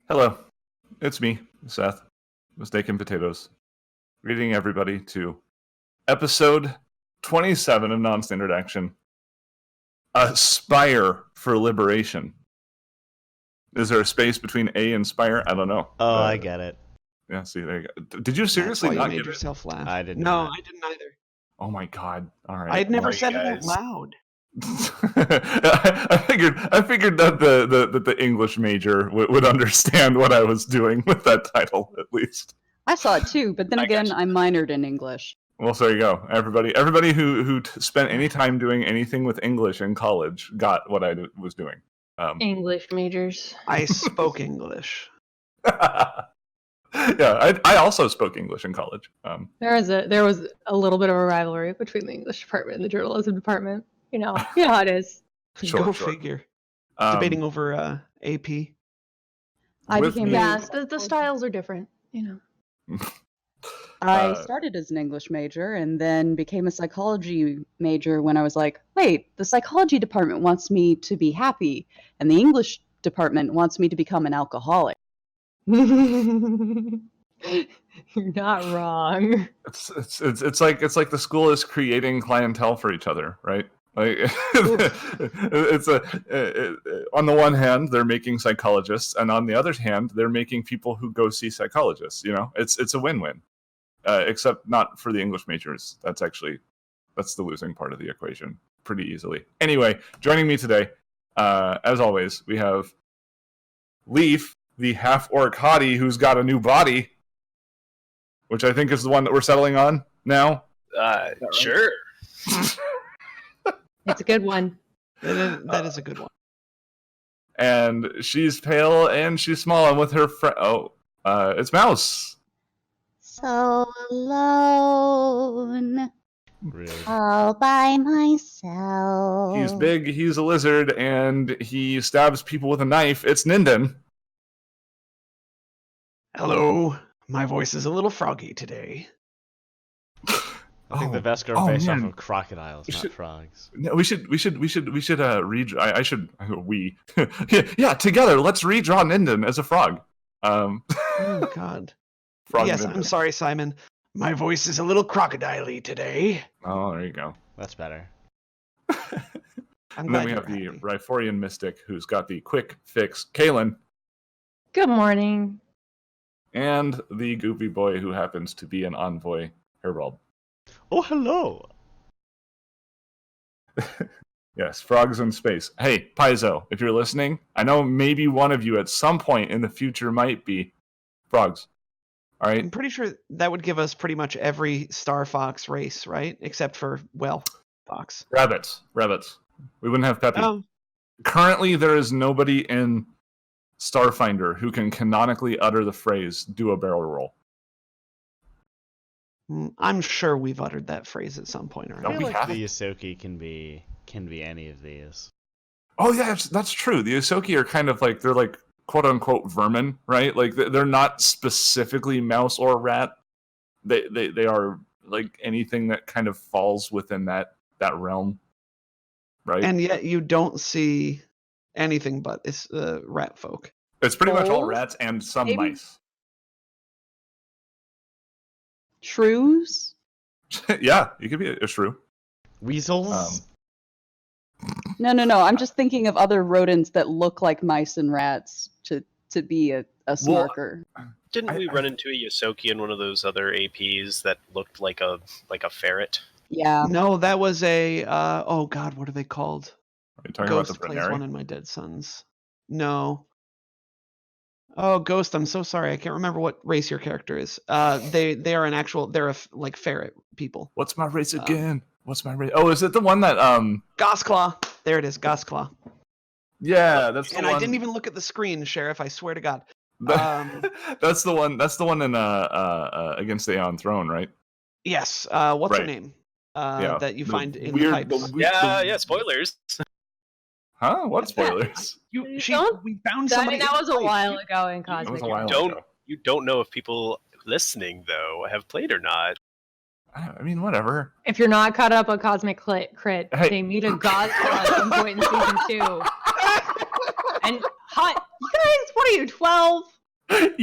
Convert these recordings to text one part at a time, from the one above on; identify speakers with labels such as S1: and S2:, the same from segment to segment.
S1: Hello, it's me, Seth, with Steak and Potatoes, greeting everybody to episode 27 of Non-Standard Action, Spire for Liberation. Is there a space between A and Spire? I don't know.
S2: Oh, I get it.
S1: Yeah, see, there you go. Did you seriously
S3: That's why
S1: not
S3: you
S1: get
S3: made yourself laugh.
S2: I did
S3: No,
S2: not.
S3: I didn't either.
S1: Oh my god! All right,
S3: I had never
S1: well,
S3: said it out loud.
S1: I figured that the English major would understand what I was doing with that title, at least.
S4: I saw it too, but then again, I minored in English.
S1: Well, so there you go. Everybody who spent any time doing anything with English in college got what I was doing.
S5: English majors.
S3: I spoke English.
S1: Yeah, I also spoke English in college.
S5: There was a little bit of a rivalry between the English department and the journalism department. You know how it is.
S1: Sure.
S3: Figure. Debating over AP.
S4: I
S1: With
S4: became
S1: me-
S5: Yes, the styles are different. You know.
S4: I started as an English major and then became a psychology major when I was like, wait, the psychology department wants me to be happy, and the English department wants me to become an alcoholic.
S5: You're not wrong.
S1: It's like the school is creating clientele for each other, right? Like it's on the one hand they're making psychologists, and on the other hand they're making people who go see psychologists. You know, it's a win-win, except not for the English majors. That's the losing part of the equation pretty easily. Anyway, joining me today, as always, we have Leaf, the half-orc hottie who's got a new body, which I think is the one that we're settling on now.
S6: Sure.
S5: It's a good one.
S3: That is a good one.
S1: And she's pale and she's small, and with her friend, it's Mouse.
S7: So alone,
S2: Rude.
S7: all by myself.
S1: He's big, he's a lizard, and he stabs people with a knife. It's Ninden.
S3: Hello. My voice is a little froggy today.
S2: I think the best are based off of crocodiles, not frogs.
S1: No, we should yeah, together, let's redraw Ninden as a frog.
S3: Oh, God.
S1: Frog
S3: Yes,
S1: Ninden.
S3: I'm sorry, Simon. My voice is a little crocodile-y today.
S1: Oh, there you go.
S2: That's better.
S3: I'm
S1: And then
S3: glad
S1: we
S3: you're
S1: have the
S3: happy.
S1: Riforian Mystic, who's got the quick fix, Kalen,
S5: Good morning.
S1: and the goofy boy who happens to be an envoy, Herald.
S2: Oh, hello.
S1: Yes, frogs in space. Hey, Paizo, if you're listening, I know maybe one of you at some point in the future might be frogs. All right?
S3: I'm pretty sure that would give us pretty much every Star Fox race, right? Except for, well, Fox.
S1: Rabbits. We wouldn't have Peppy.
S3: Oh,
S1: Currently, there is nobody in Starfinder who can canonically utter the phrase, do a barrel roll.
S3: I'm sure we've uttered that phrase at some point,
S1: No,
S2: I
S3: right?
S1: we
S2: feel like
S1: have.
S2: the Yosoki can be any of these.
S1: Oh, yeah, that's true. The Yosoki are kind of like, they're like quote-unquote vermin, right? Like, they're not specifically mouse or rat. They are like anything that kind of falls within that realm, right?
S3: And yet you don't see anything but it's rat folk.
S1: It's pretty much all
S4: Moles?
S1: rats and some
S4: Maybe.
S1: mice.
S4: Shrews?
S1: Yeah, you could be a shrew.
S2: Weasels?
S4: No. I'm just thinking of other rodents that look like mice and rats to be a smirker.
S6: Didn't we
S1: I-
S6: run into a Yosoki in one of those other APs that looked like a ferret?
S4: Yeah.
S3: No, that was a oh God, what are they called?
S1: Are you talking
S3: Ghost
S1: about the
S3: plays one
S1: Brenary?
S3: in my Dead Sons. No. Oh, Ghost, I'm so sorry. I can't remember what race your character is. They are an actual like ferret people.
S1: What's my race again? What's my race? Oh, is it the one that
S3: Gossclaw. There it is, Gossclaw.
S1: Yeah, that's the
S3: And
S1: one.
S3: I didn't even look at the screen, Sheriff, I swear to God.
S1: That's the one. That's the one in Against the Aeon Throne, right?
S3: Yes, what's her
S1: Right.
S3: name?
S1: Yeah,
S3: That you
S1: the
S3: find in
S1: weird-
S3: the pipes.
S1: the-
S6: Yeah, spoilers.
S1: Huh? What spoilers?
S5: You
S3: She,
S5: don't-
S3: we found
S5: I
S3: somebody.
S5: mean, that was a
S3: in the
S5: while
S3: pipes.
S5: ago in
S1: That was
S5: Cosmic.
S1: a while
S6: Don't-
S1: ago.
S6: You don't know if people listening though have played or not.
S1: I mean, whatever.
S5: If you're not caught up on Cosmic Crit,
S1: Hey.
S5: they meet a god at some point in season 2. And hot, you guys, what are you, 12?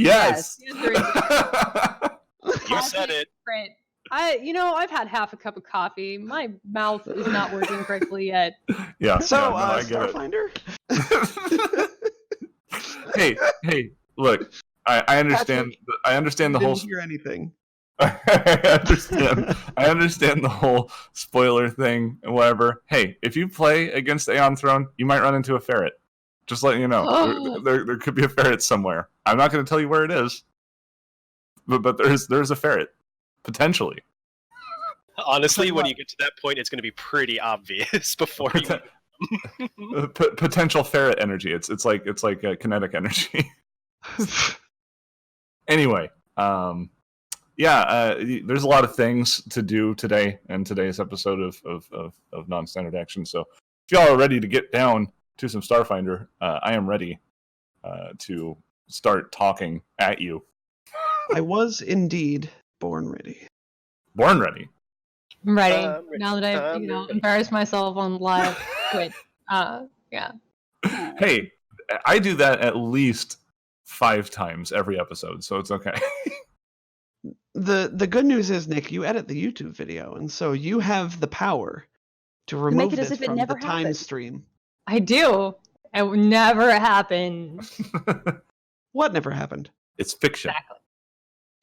S1: Yes.
S5: The answer is
S6: You said it.
S5: Right. I've had half a cup of coffee. My mouth is not working correctly yet.
S1: Yeah.
S3: So,
S1: yeah, no, I get it.
S3: Starfinder?
S1: Hey, look, I understand.
S3: Patrick,
S1: I understand the whole.
S3: Didn't hear anything.
S1: I understand the whole spoiler thing and whatever. Hey, if you play against Aeon Throne, you might run into a ferret. Just letting you know, there could be a ferret somewhere. I'm not going to tell you where it is, but there's a ferret potentially.
S6: Honestly, when you get to that point, it's going to be pretty obvious before you.
S1: Potential ferret energy. It's like a kinetic energy. Anyway, there's a lot of things to do today in today's episode of non-standard action. So if y'all are ready to get down to some Starfinder, I am ready to start talking at you.
S3: I was indeed born ready.
S1: Born ready.
S5: I'm ready.
S6: Ready.
S5: Now that I've,
S6: Ready.
S5: embarrassed myself on live Twitch. Yeah.
S1: Hey, I do that at least 5 times every episode, so it's okay.
S3: The good news is, Nick, you edit the YouTube video, and so you have the power to remove
S4: it as
S3: this
S4: if it
S3: from
S4: never
S3: the time
S4: happened.
S3: stream.
S5: I do. It would never happen.
S3: What never happened?
S1: It's fiction.
S5: Exactly.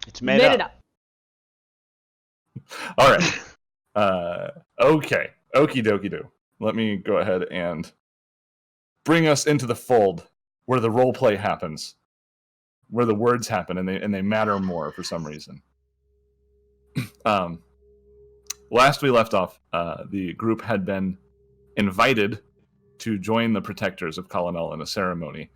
S2: It's
S5: Made
S2: made
S5: it
S2: up.
S5: up.
S1: All right. Okay. Okie dokie do. Let me go ahead and bring us into the fold where the role play happens, where the words happen, and they matter more for some reason. Last we left off, the group had been invited to join the protectors of Colonel in a ceremony.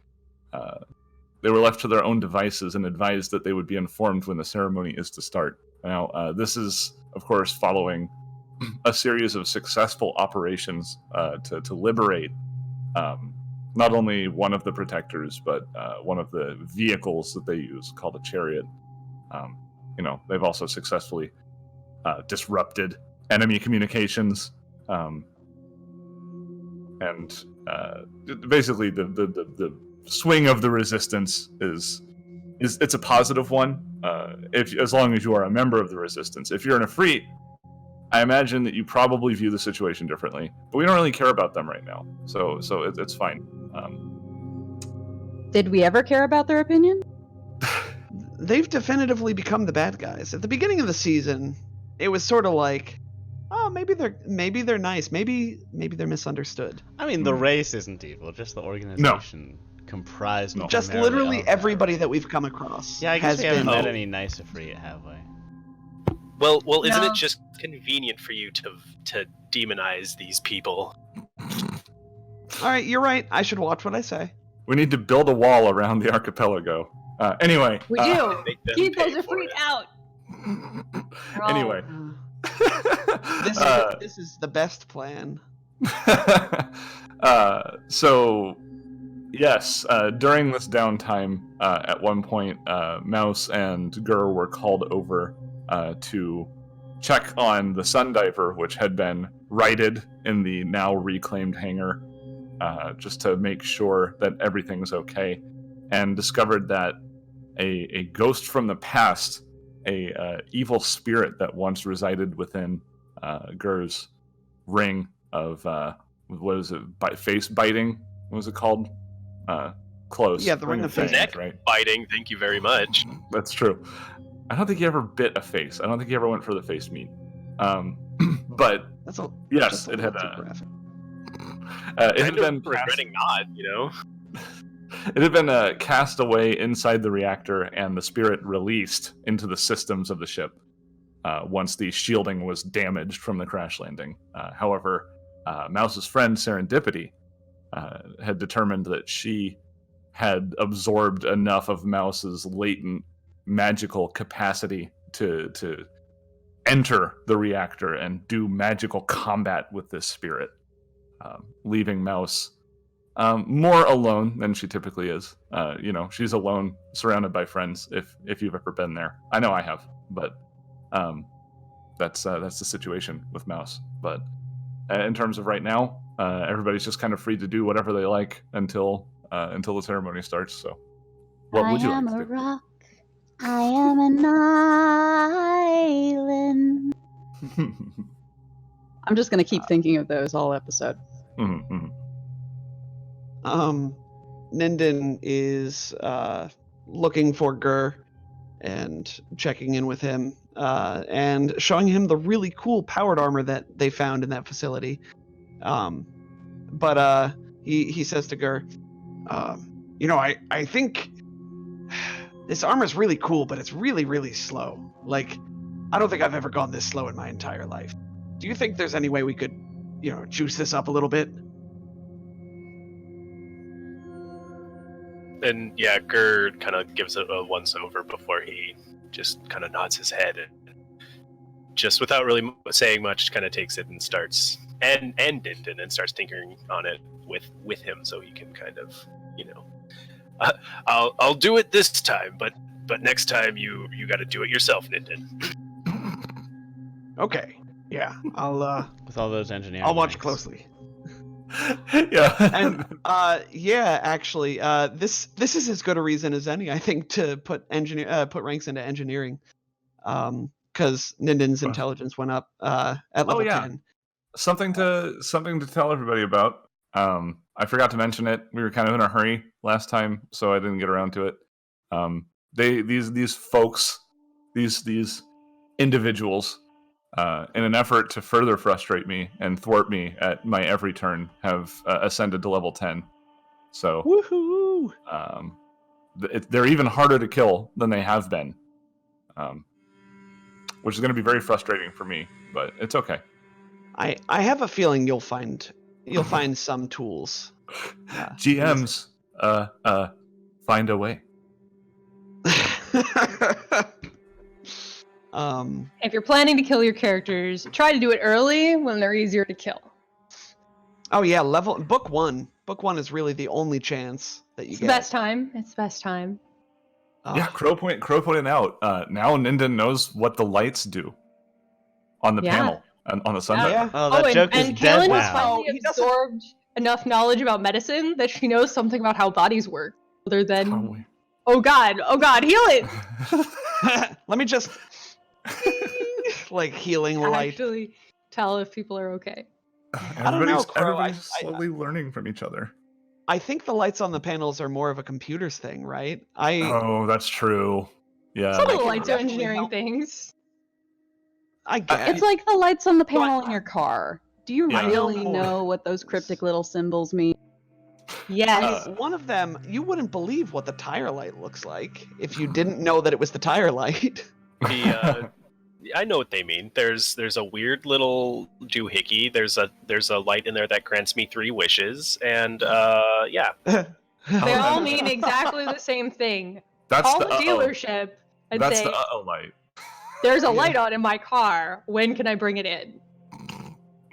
S1: They were left to their own devices and advised that they would be informed when the ceremony is to start. Now, this is, of course, following a series of successful operations to liberate not only one of the protectors, but one of the vehicles that they use, called a chariot. They've also successfully disrupted enemy communications, and basically the swing of the resistance is it's a positive one. As long as you are a member of the resistance. If you're an ifrit, I imagine that you probably view the situation differently, but we don't really care about them right now, so it's fine.
S4: Did we ever care about their opinion?
S3: They've definitively become the bad guys. At the beginning of the season, it was sort of like, oh, maybe they're nice, maybe they're misunderstood.
S2: I mean, the race isn't evil, just the organization comprised.
S3: Just
S2: primarily
S3: literally
S2: of
S3: everybody
S2: ours.
S3: that we've come across.
S2: Yeah, I guess
S3: has
S2: we haven't
S3: been.
S2: met any nice ifrit, have we?
S6: Well, isn't
S5: No.
S6: it just convenient for you to demonize these people?
S3: All right, you're right. I should watch what I say.
S1: We need to build a wall around the archipelago. Anyway.
S5: We do.
S6: Make them
S5: Keep
S6: pay
S5: those
S6: for
S5: ifrit
S6: it.
S5: out. They're all-
S1: Anyway.
S3: This is the best plan.
S1: So, yes, during this downtime, at one point, Mouse and Gur were called over to check on the Sundiver, which had been righted in the now reclaimed hangar, just to make sure that everything's okay, and discovered that a ghost from the past, a evil spirit that once resided within Gur's ring of what is it? Face biting? What was it called? Close.
S3: Yeah, the ring of
S1: Fangs,
S3: face.
S6: Neck
S1: right?
S6: biting. Thank you very much.
S1: That's true. I don't think he ever bit a face. I don't think he ever went for the face meat. But
S3: That's a
S1: yes,
S3: just a
S1: it had
S3: little too graphic.
S1: it had
S6: Kind of
S1: been
S6: regretting not,
S1: it had been cast away inside the reactor, and the spirit released into the systems of the ship once the shielding was damaged from the crash landing. However, Mouse's friend Serendipity had determined that she had absorbed enough of Mouse's latent magical capacity to enter the reactor and do magical combat with this spirit, leaving Mouse more alone than she typically is. She's alone, surrounded by friends. If you've ever been there, I know I have, but that's the situation with Mouse. But in terms of right now, everybody's just kind of free to do whatever they like until the ceremony starts. So, what would you like
S7: I am
S1: to
S7: a
S1: do?
S7: rock. I am an island.
S4: I'm just gonna keep thinking of those all episode.
S3: Ninden is looking for Gur and checking in with him and showing him the really cool powered armor that they found in that facility. But he says to Gur, I think this armor's really cool, but it's really, really slow. Like, I don't think I've ever gone this slow in my entire life. Do you think there's any way we could, juice this up a little bit?
S6: And yeah, Gerd kind of gives it a once over before he just kind of nods his head and just without really saying much, kind of takes it and starts and Dinden and starts tinkering on it with him, so he can kind of, I'll do it this time, but next time you got to do it yourself, Ninden.
S3: Okay, yeah, I'll
S2: With all those engineering.
S3: I'll watch
S2: ranks.
S3: closely.
S1: Yeah.
S3: And actually, this is as good a reason as any, I think, to put ranks into engineering, because Ninden's intelligence went up at level 10.
S1: Something to tell everybody about. I forgot to mention it. We were kind of in a hurry last time, so I didn't get around to it. These folks, these individuals, in an effort to further frustrate me and thwart me at my every turn, have ascended to level 10. So,
S3: woohoo!
S1: They're even harder to kill than they have been, which is going to be very frustrating for me. But it's okay.
S3: I have a feeling you'll find some tools.
S1: GMs, find a way.
S5: If you're planning to kill your characters, try to do it early when they're easier to kill.
S3: Oh yeah, book one. Book one is really the only chance that you
S5: It's
S3: get.
S5: the best time. It's the best time.
S1: Yeah, Crow pointed out. Now Ninden knows what the lights do on the panel on the Sunday.
S3: Yeah.
S2: Oh, that joke is
S5: and
S2: dead
S5: Kaylin has
S2: now.
S5: finally absorbed enough knowledge about medicine that she knows something about how bodies work, other than oh god, heal it.
S3: Let me just like healing light.
S5: Actually, tell if people are okay.
S3: I don't know, Crow.
S1: Everybody's slowly learning from each other.
S3: I think the lights on the panels are more of a computer's thing, right?
S1: Oh, that's true. Yeah.
S5: Some of the
S3: can
S5: lights are
S3: definitely
S5: engineering
S3: help.
S5: things.
S3: I guess.
S4: It's like the lights on the panel in your car. Do you
S1: Yeah.
S4: really know what those cryptic little symbols mean?
S5: Yes.
S3: One of them, you wouldn't believe what the tire light looks like if you didn't know that it was the tire light.
S6: I know what they mean. There's a weird little doohickey. There's a light in there that grants me 3 wishes, and yeah.
S5: They all mean exactly the same thing.
S1: That's
S5: Call
S1: the
S5: the dealership and
S1: That's
S5: say,
S1: the light.
S5: there's a light on in my car. When can I bring it in?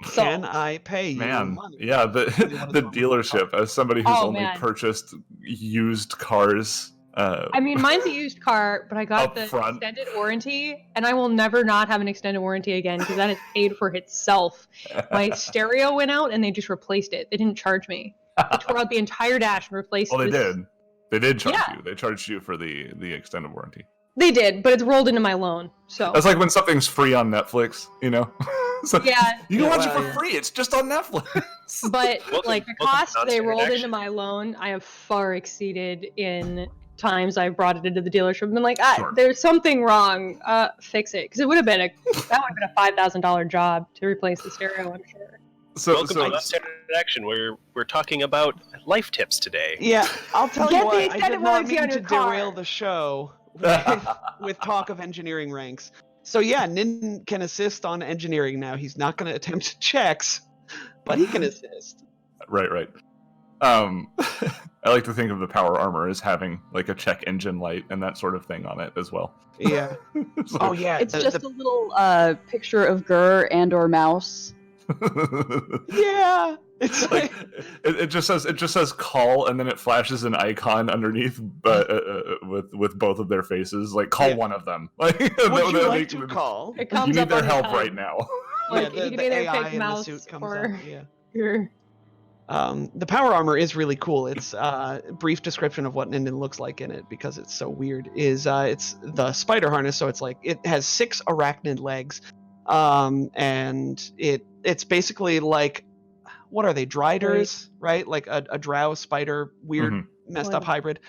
S5: So,
S3: Can I pay you
S1: Man,
S3: money?
S1: yeah, the dealership. As somebody who's
S5: Oh,
S1: only
S5: man.
S1: purchased used cars.
S5: I mean, mine's a used car, but I got
S1: Up
S5: the
S1: front.
S5: extended warranty, and I will never not have an extended warranty again because that is paid for itself. My stereo went out, and they just replaced it. They didn't charge me. They tore out the entire dash and replaced
S1: Well, they
S5: this-
S1: did. They did charge
S5: Yeah.
S1: you. They charged you for the extended warranty.
S5: They did, but it's rolled into my loan. So
S1: That's like when something's free on Netflix, So
S5: yeah,
S1: you can watch it
S3: well,
S1: for
S3: yeah.
S1: free. It's just on Netflix.
S5: but
S6: Welcome-
S5: like the
S6: welcome to
S5: cost they
S6: non-standard
S5: rolled
S6: action.
S5: into my loan, I have far exceeded in times I've brought it into the dealership and been like,
S1: Sure.
S5: there's something wrong. Fix it, because it would have been a $5,000 job to replace the stereo. I'm sure.
S6: Welcome to non-standard action. We're talking about life tips today.
S3: Yeah, I'll tell
S5: Get
S3: you
S5: the
S3: what. I
S5: extended
S3: did not
S5: warranty
S3: mean
S5: on
S3: to
S5: your car.
S3: derail the show with talk of engineering ranks. So yeah, Nin can assist on engineering now. He's not going to attempt checks, but he can assist.
S1: Right. I like to think of the power armor as having like a check engine light and that sort of thing on it as well.
S3: Yeah.
S1: So-
S3: Oh yeah.
S4: It's just a little picture of Gur and or Mouse.
S3: Yeah. It's
S1: like it just says call, and then it flashes an icon underneath, but with both of their faces. Like call
S3: Yeah.
S1: one of them. Like
S3: Would you like to call?
S5: It
S1: You
S5: comes
S1: need
S5: up
S1: their
S5: on the
S1: help
S5: HUD.
S1: right now.
S5: Like,
S3: yeah,
S5: you can
S3: the
S5: either
S3: AI
S5: pick
S3: in the
S5: Mouse
S3: suit comes
S5: or
S3: up. Yeah.
S5: your
S3: The power armor is really cool. It's brief description of what Ninden looks like in it because it's so weird. Is it's the spider harness, so it's like it has 6 arachnid legs, and it's basically like, what are they? Driders, right? Like a drow spider, weird messed up hybrid.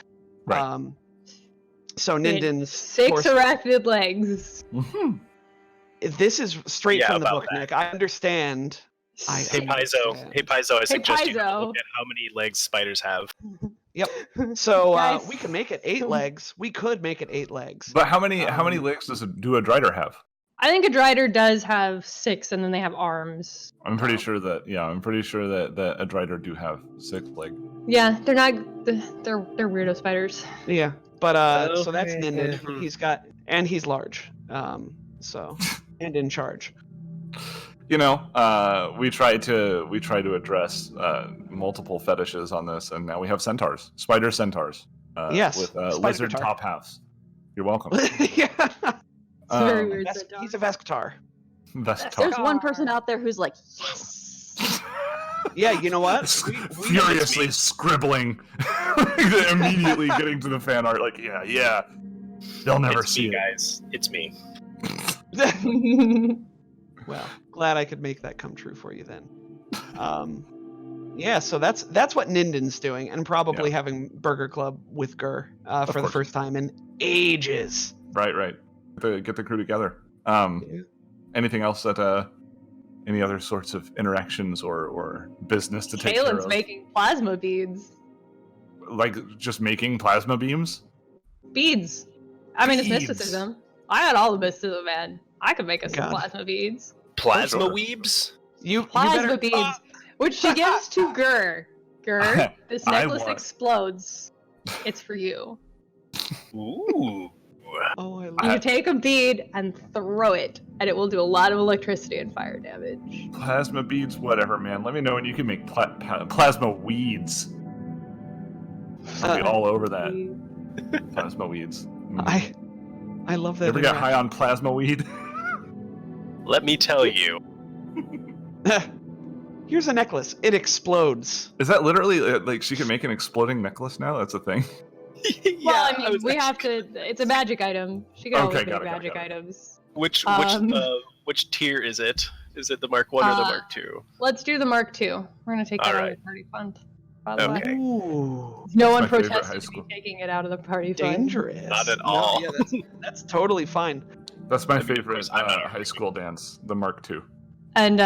S1: Right.
S3: So Ninden's
S5: 6 arachnid legs.
S3: This is straight from the book,
S6: that.
S3: Nick. I understand.
S6: Hey Paizo, I suggest you
S5: Paizo.
S6: look at how many legs spiders have.
S3: Yep. So
S5: Guys.
S3: we can make it 8 legs. We could make it 8 legs.
S1: But how many legs do a Drider have?
S5: I think a Drider does have 6, and then they have arms.
S1: I'm pretty sure that a Drider do have 6 legs.
S5: Yeah, they're not. They're weirdo spiders.
S3: Yeah. But so that's
S6: Okay.
S3: Ninden. He's large. So and in charge.
S1: You know, we try to address multiple fetishes on this, and now we have centaurs, spider centaurs.
S3: Yes,
S1: with
S3: spider
S1: lizard
S3: centaur.
S1: top halves. You're welcome.
S3: Yeah.
S5: It's very weird.
S3: He's a Vescatar.
S1: Vescatar.
S4: There's one person out there who's like, yes.
S3: Yeah, you know what?
S1: Furiously scribbling, immediately getting to the fan art. Like, yeah, they'll never
S6: It's
S1: see
S6: me,
S1: it.
S6: guys. It's me.
S3: Well, glad I could make that come true for you then. Yeah, so that's what Ninden's doing, and probably having Burger Club with Gur for the
S1: course.
S3: first time in ages.
S1: Right. Get the crew together. Anything else that any other sorts of interactions or business to take care
S5: Kalen's
S1: of?
S5: making plasma beads.
S1: Like just making plasma beams?
S5: Beads. I mean, it's
S1: Beads.
S5: mysticism. I had all the mysticism, man. I could make us some
S3: God.
S5: plasma beads.
S6: Plasma
S1: Sure.
S6: weebs?
S3: You
S5: Plasma
S3: better
S5: beads, which she gives to Gur. Gur, this
S1: I
S5: necklace
S1: want-
S5: explodes. It's for you.
S6: Ooh.
S3: Oh, I
S5: You
S3: love
S5: take a bead and throw it, and it will do a lot of electricity and fire damage.
S1: Plasma beads, whatever, man. Let me know when you can make plasma weeds. I'll be all over that. Plasma weeds.
S3: I love that.
S1: Ever got high on plasma weed?
S6: Let me tell you.
S3: Here's a necklace. It explodes.
S1: Is that literally like she can make an exploding necklace now? That's a thing.
S5: Well, I mean, we have to. It's a magic item. She can always
S1: Okay,
S5: make
S1: got it.
S5: magic items.
S6: Which tier is it? Is it the Mark 1 or the Mark 2?
S5: Let's do the Mark II. We're gonna take that out of
S6: Alright.
S5: the party fund. By the way.
S6: Okay.
S3: Ooh,
S5: No one
S1: my favorite high
S5: protested to be
S1: school.
S5: taking it out of the party fund.
S3: dangerous.
S6: Not at
S3: No,
S6: all.
S3: yeah, that's totally fine.
S1: That's my
S6: I mean, of
S1: favorite
S6: course, I'm not
S1: high school dance, the Mark II.
S5: And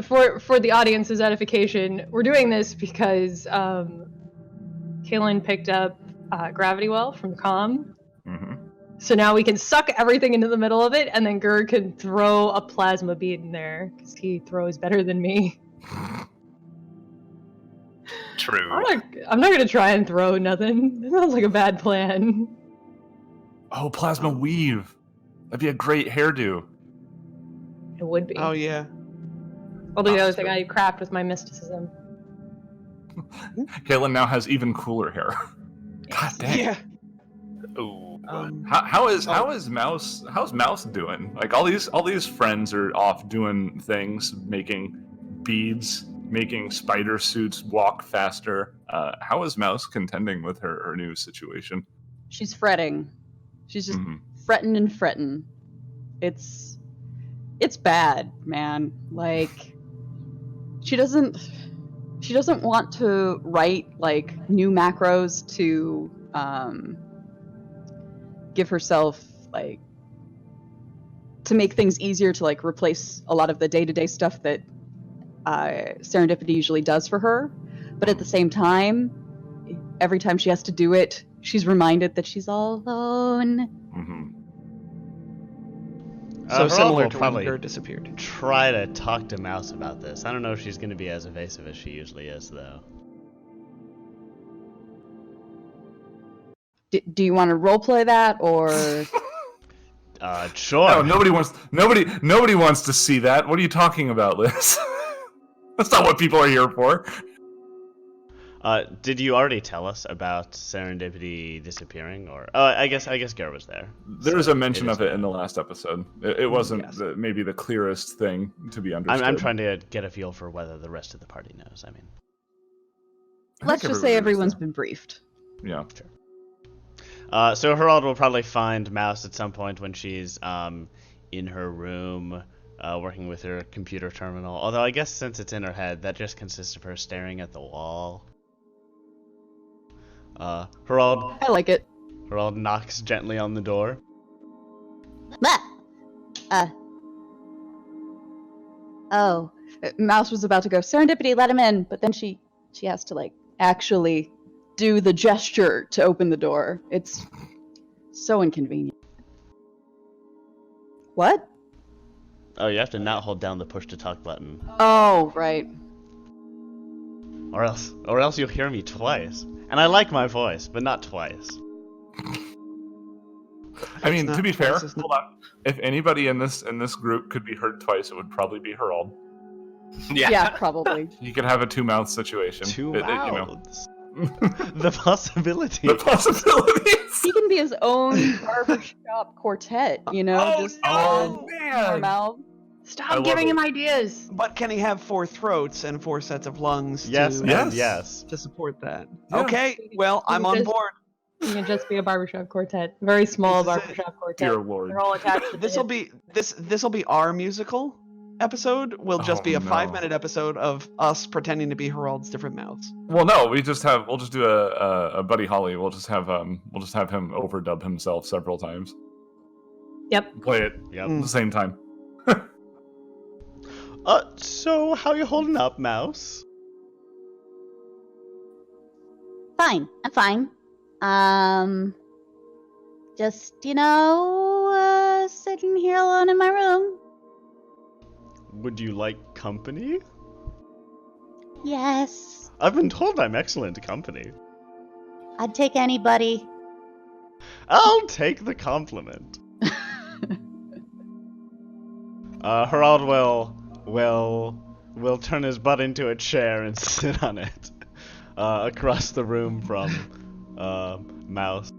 S5: for the audience's edification, we're doing this because Kaylin picked up Gravity Well from comm.
S1: Mm-hmm.
S5: So now we can suck everything into the middle of it, and then Gur can throw a plasma bead in there because he throws better than me.
S6: True.
S5: I'm not gonna try and throw nothing. That sounds like a bad plan.
S1: Oh, plasma weave. That'd be a great hairdo.
S5: It would be.
S3: Oh yeah.
S5: Although the
S1: Oh,
S5: other thing
S1: sorry.
S5: I craft with my mysticism.
S1: Caitlin now has even cooler hair. God dang.
S3: Yeah.
S6: Ooh.
S1: How's Mouse doing? Like all these friends are off doing things, making beads, making spider suits walk faster. How is Mouse contending with her new situation?
S4: She's fretting. She's just
S1: Mhm.
S4: fretting and fretting. It's bad, man. Like she doesn't want to write like new macros to give herself like to make things easier to like replace a lot of the day-to-day stuff that serendipity usually does for her. But at the same time, every time she has to do it, she's reminded that she's all alone.
S1: Mm-hmm.
S3: So similar
S2: will
S3: to when
S2: probably
S3: Gur disappeared.
S2: try to talk to Mouse about this. I don't know if she's going to be as evasive as she usually is, though.
S4: Do you want to roleplay that, or
S2: Sure.
S1: No, nobody wants to see that. What are you talking about, Liz? That's not what people are here for.
S2: Did you already tell us about Serendipity disappearing, or? Oh, I guess Gar was there.
S1: There was
S2: So
S1: a mention
S2: is
S1: of it in
S2: fine.
S1: the last episode. It wasn't
S3: Yes.
S1: maybe the clearest thing to be understood.
S2: I'm trying to get a feel for whether the rest of the party knows. I mean,
S4: Let's just say everyone's been briefed.
S1: Yeah.
S2: So Herald will probably find Mouse at some point when she's in her room working with her computer terminal. Although I guess since it's in her head, that just consists of her staring at the wall. Herald
S4: I like it.
S2: knocks gently on the door.
S4: Oh, Mouse was about to go, serendipity, let him in, but then she has to, like, actually do the gesture to open the door. It's so inconvenient. What?
S2: Oh, you have to not hold down the push to talk button.
S4: Oh, right.
S2: Or else you'll hear me twice. And I like my voice, but not twice.
S1: I mean, to be fair,
S3: twice,
S1: hold on. If anybody in this group could be heard twice, it would probably be Herald.
S4: Yeah, probably.
S1: You could have a two-mouth situation.
S2: Two
S1: You know.
S2: mouths. The possibility.
S1: The possibilities.
S4: He can be his own barbershop quartet, you know?
S3: Oh,
S4: just
S3: no!
S4: more mouth.
S1: I
S5: Stop
S1: love
S5: giving
S1: it.
S5: him ideas.
S3: But can he have 4 throats and 4 sets of lungs
S2: Yes,
S3: to,
S2: and yes.
S3: to support that?
S1: Yeah.
S3: Okay, well, I'm on board.
S5: You can just be a barbershop quartet. Very small
S3: This is it.
S5: barbershop quartet.
S1: Dear Lord.
S5: They're all attached to
S3: This'll be this'll be our musical episode. Will just be a
S1: no.
S3: 5-minute episode of us pretending to be Herald's different mouths.
S1: Well, no, we'll just do a Buddy Holly. We'll just have him overdub himself several times.
S5: Yep.
S1: Play it
S2: Yep.
S1: at the same time.
S2: So how you holding up, Mouse?
S7: Fine. I'm fine. Just, sitting here alone in my room.
S2: Would you like company?
S7: Yes.
S2: I've been told I'm excellent company.
S7: I'd take anybody.
S2: I'll take the compliment. Herald will turn his butt into a chair and sit on it, across the room from Mouse.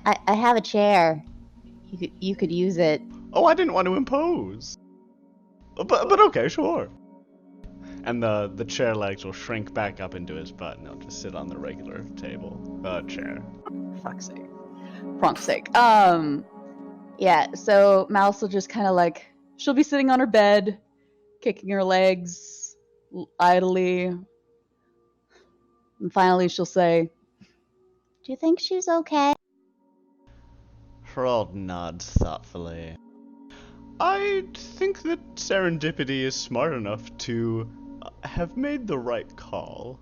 S7: I have a chair. You could use it.
S2: Oh, I didn't want to impose. But okay, sure. And the chair legs will shrink back up into his butt, and he'll just sit on the regular chair.
S4: Fuck's sake. Prompt's sake. Yeah, so Mouse will just kind of like, she'll be sitting on her bed, kicking her legs idly. And finally she'll say,
S7: Do you think she's okay?
S2: Herald nods thoughtfully. I think that Serendipity is smart enough to have made the right call.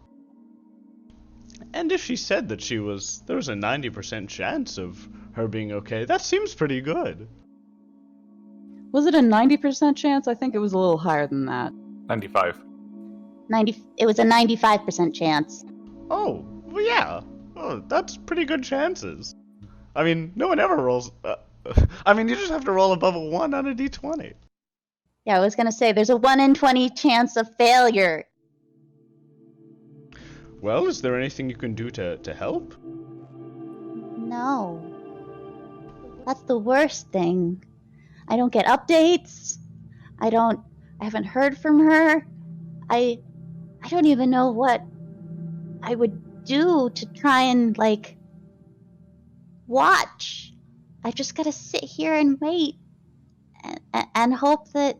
S2: And if she said that there was a 90% chance of her being okay, that seems pretty good.
S4: was it a 90% chance? I think it was a little higher than that.
S1: 95.
S7: It was a 95% chance.
S2: Oh, well, yeah. Oh, that's pretty good chances. I mean, no one ever rolls... you just have to roll above a 1 on a d20.
S7: Yeah, I was gonna say, there's a 1 in 20 chance of failure.
S2: Well, is there anything you can do to help?
S7: No. That's the worst thing. I don't get updates. I haven't heard from her. I don't even know what I would do to try and, watch. I just gotta sit here and wait and hope that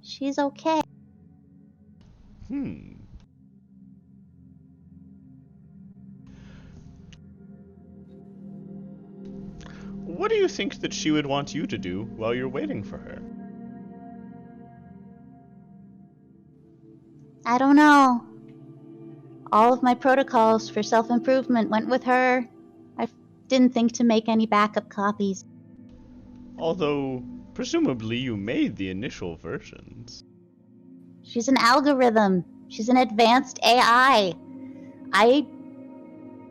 S7: she's okay.
S2: What do you think that she would want you to do while you're waiting for her?
S7: I don't know. All of my protocols for self-improvement went with her. I didn't think to make any backup copies.
S2: Although, presumably you made the initial versions.
S7: She's an algorithm. She's an advanced AI. I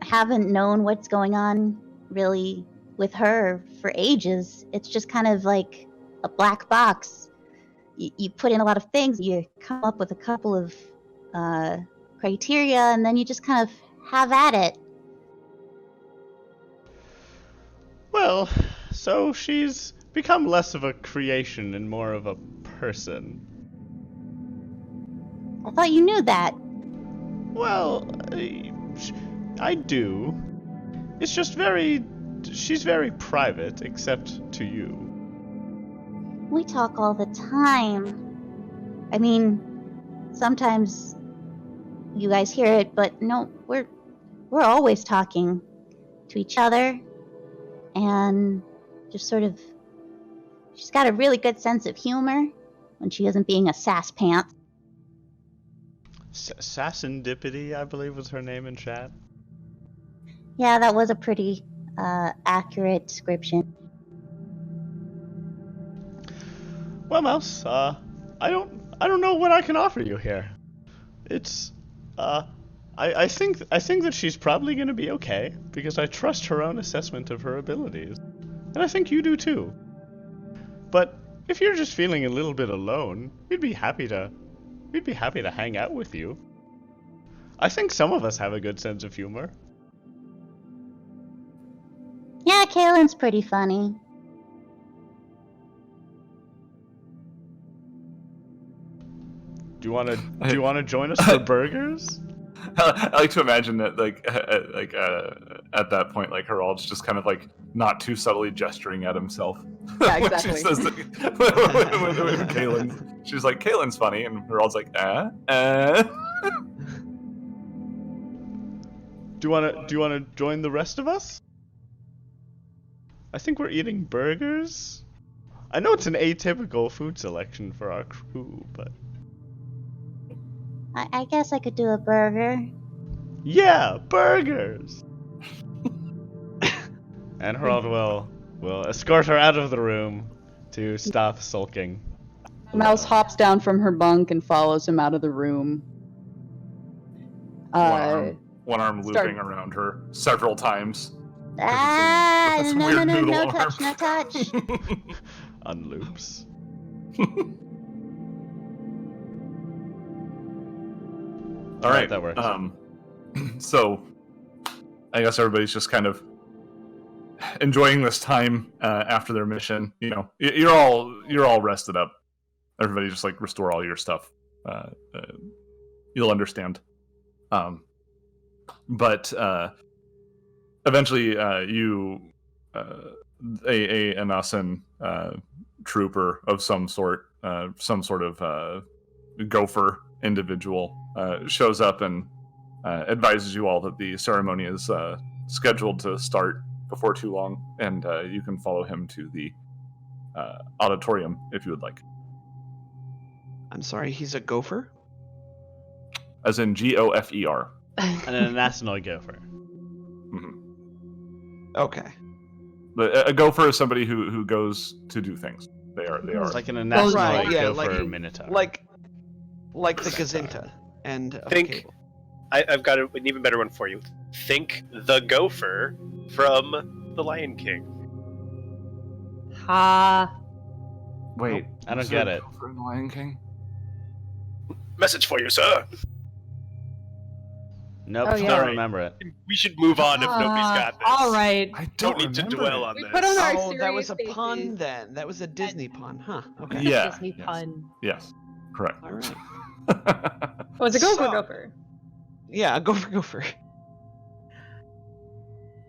S7: haven't known what's going on, really, with her for ages. It's just kind of like a black box. You put in a lot of things, you come up with a couple of criteria, and then you just kind of have at it.
S2: Well, so she's become less of a creation and more of a person.
S7: I thought you knew that.
S2: Well, I do. It's just she's very private, except to you.
S7: We talk all the time. I mean, sometimes you guys hear it, but no, we're always talking to each other, and just sort of, she's got a really good sense of humor when she isn't being a sass pants.
S2: Serendipity, I believe was her name in chat.
S7: Yeah, that was a pretty accurate description.
S2: Well, Mouse, I don't know what I can offer you here. It's, I think that she's probably going to be okay because I trust her own assessment of her abilities, and I think you do too. But if you're just feeling a little bit alone, we'd be happy to hang out with you. I think some of us have a good sense of humor.
S7: Yeah, Kaylin's pretty funny.
S2: Do you want to join us for burgers?
S1: I like to imagine that, at that point, like Harald's just kind of like not too subtly gesturing at himself.
S4: Yeah,
S1: When
S4: exactly.
S1: she says that, when Kaylin, she's like, Kaylin's funny, and Harald's like,
S2: Do you wanna join the rest of us? I think we're eating burgers. I know it's an atypical food selection for our crew, but
S7: I guess I could do a burger.
S2: yeah, burgers. And Harald will escort her out of the room to stop sulking.
S4: Mouse hops down from her bunk and follows him out of the room.
S1: one arm looping around her several times.
S7: Ah,
S1: That's a
S7: no,
S1: weird
S7: no,
S1: noodle
S7: no
S1: arm.
S7: touch, no touch.
S2: Unloops.
S1: All right,
S2: that works.
S1: So, I guess everybody's just kind of enjoying this time after their mission. You know, you're all rested up. Everybody just like restore all your stuff. You'll understand. But eventually, you an Asen trooper of some sort of gopher individual shows up and advises you all that the ceremony is scheduled to start before too long, and you can follow him to the auditorium if you would like.
S3: I'm sorry, he's a gopher?
S1: As in Gofer.
S2: And a national gopher.
S1: Mm-hmm.
S3: Okay.
S1: But a gopher is somebody who goes to do things. They are.
S2: It's like a national
S3: right, yeah,
S2: gopher
S3: like-
S2: minotaur.
S3: Like the Gazinta and
S6: Think-
S3: Cable.
S6: I've got an even better one for you. Think the gopher from The Lion King.
S5: Ha.
S1: Wait,
S2: I don't
S1: was
S2: get
S1: there a
S2: it.
S1: gopher in the Lion King?
S6: Message for you, sir.
S2: Nope,
S5: Oh, yeah.
S2: don't remember it.
S6: We should move on if nobody's got this.
S5: All right.
S1: I
S6: Don't need to
S1: remember
S6: dwell
S1: it.
S6: on
S5: We
S6: this.
S5: put on our
S3: Oh, that was a
S5: serious
S3: pun
S5: faces.
S3: then. That was a Disney pun, huh? Okay.
S1: Yeah.
S5: Disney
S1: yes.
S5: pun.
S1: Yes, correct.
S3: All right.
S5: Oh, it's a gopher
S3: So-
S5: gopher.
S3: Yeah, gopher.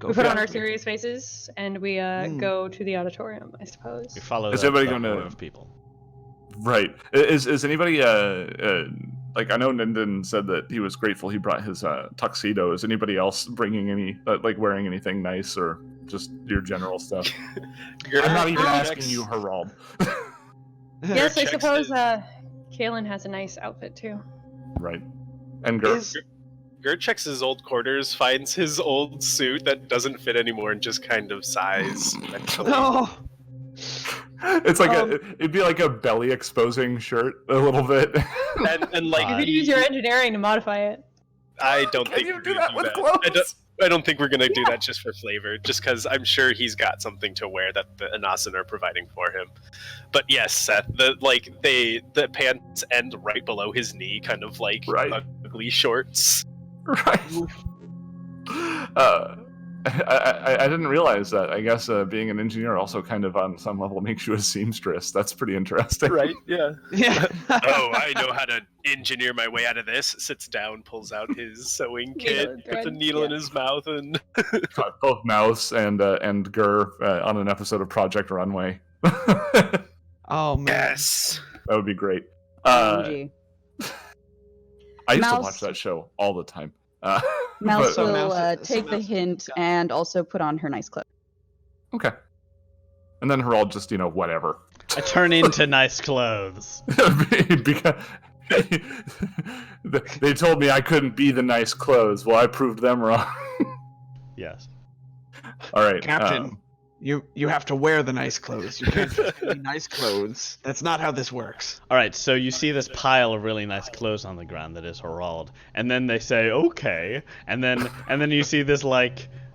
S5: We put on our serious faces and we
S3: Mm.
S5: go to the auditorium, I suppose.
S2: We follow
S1: Is
S2: the
S1: everybody
S2: horde
S1: gonna-
S2: of people.
S1: Right. Is anybody like, I know Ninden said that he was grateful he brought his tuxedo. Is anybody else bringing any like wearing anything nice or just your general stuff? I'm not even asking you, Harald.
S5: Yes, I
S6: checks
S5: suppose
S6: it.
S5: Kaylin has a nice outfit too.
S1: Right. And Gert?
S3: Is
S6: Gert checks his old quarters, finds his old suit that doesn't fit anymore, and just kind of sighs mentally.
S3: oh,
S1: It's like it'd be like a belly exposing shirt a little bit.
S6: And like,
S5: You could use your engineering to modify it.
S6: I don't
S1: Can
S6: think
S1: you
S6: we're
S1: do
S6: gonna
S1: that with
S6: I
S1: clothes?
S6: don't think we're gonna do that just for flavor, just because I'm sure he's got something to wear that the Anasan are providing for him. But yes, Seth, the pants end right below his knee, kind of like
S1: Right.
S6: ugly shorts.
S1: Right. I didn't realize that. I guess being an engineer also kind of on some level makes you a seamstress. That's pretty interesting.
S6: Right? Yeah.
S3: Yeah.
S6: Oh, I know how to engineer my way out of this. Sits down, pulls out his sewing kit,
S5: and
S6: puts a
S5: thread,
S6: needle in
S5: yeah.
S6: his mouth, and
S1: Caught both Mouse and Gur on an episode of Project Runway.
S3: Oh man.
S6: yes.
S1: That would be great.
S4: OMG.
S1: I used to
S4: Mouse-
S1: watch that show all the time.
S4: Mouse
S1: but-
S4: will
S3: Mouse-
S4: take the
S3: Mouse-
S4: hint and also put on her nice clothes.
S1: Okay. And then Herald just, whatever.
S2: I turn into nice clothes.
S1: Because they told me I couldn't be the nice clothes. Well, I proved them wrong.
S2: Yes.
S1: All right.
S3: Captain, you have to wear the nice clothes. You can't just be nice clothes. That's not how this works.
S2: All right, so you see this pile of really nice clothes on the ground that is Herald, and then they say okay, and then you see this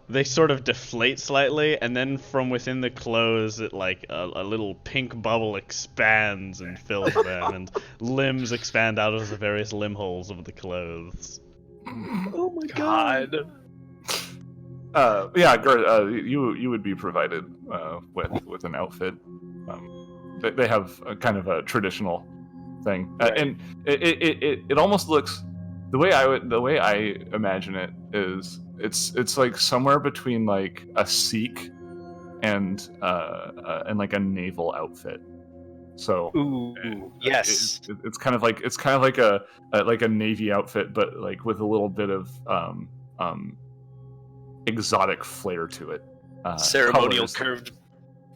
S2: they sort of deflate slightly, and then from within the clothes, it a little pink bubble expands and fills them, and limbs expand out of the various limb holes of the clothes.
S3: Oh my
S6: God.
S1: yeah, Gur, you would be provided with an outfit. They have a kind of a traditional thing,
S6: Right.
S1: and it almost looks the way I imagine it is it's like somewhere between like a Sikh and like a naval outfit. So
S6: Ooh, yes.
S1: it's kind of like a navy outfit, but like with a little bit of exotic flair to it.
S6: Ceremonial
S1: colors.
S6: curved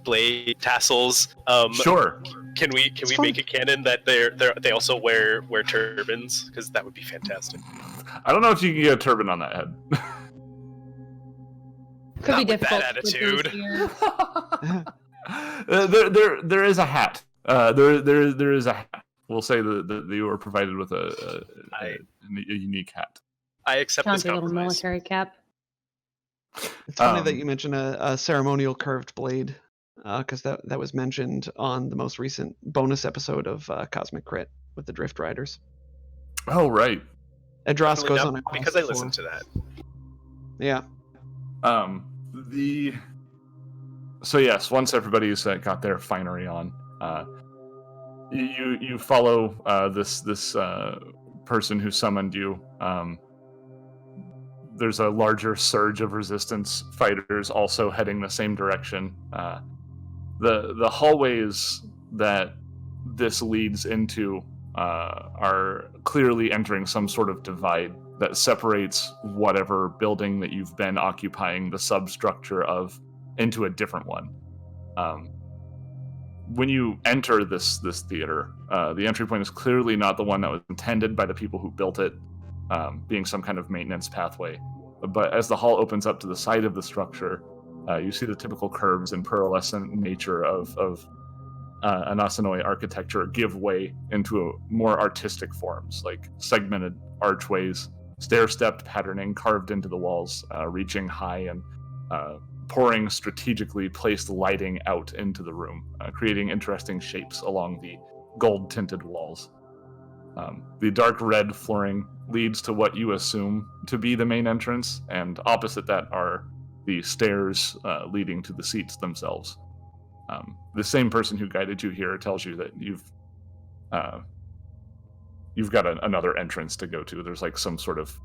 S6: blade tassels.
S1: Sure.
S6: Can we make it canon that they also wear turbans? Because that would be fantastic.
S1: I don't know if you can get a turban on that head.
S5: Could
S6: Not
S5: be
S6: with that
S5: difficult with these
S6: attitude.
S5: ears.
S1: There is a hat. There is a hat. We'll say that you are provided with a unique hat.
S6: I accept this
S5: Sounds like a little
S6: compromise.
S5: military cap.
S3: It's funny that
S1: Um,
S3: you mentioned a ceremonial curved blade, because that was mentioned on the most recent bonus episode of Cosmic Crit with the Drift Riders.
S1: Oh right.
S3: Edros
S6: Definitely
S3: goes
S6: not
S3: on a quest
S6: because I
S3: before.
S6: listened to that.
S3: Yeah.
S1: So yes, once everybody's got their finery on, you follow this person who summoned you. There's a larger surge of resistance fighters also heading the same direction. The hallways that this leads into are clearly entering some sort of divide that separates whatever building that you've been occupying the substructure of into a different one. When you enter this theater, the entry point is clearly not the one that was intended by the people who built it, being some kind of maintenance pathway. But as the hall opens up to the side of the structure, you see the typical curves and pearlescent nature of Anasanoi architecture give way into more artistic forms, like segmented archways, stair-stepped patterning carved into the walls, reaching high and pouring strategically placed lighting out into the room, creating interesting shapes along the gold-tinted walls. The dark red flooring leads to what you assume to be the main entrance, and opposite that are the stairs leading to the seats themselves. The same person who guided you here tells you that you've got another entrance to go to. There's like some sort of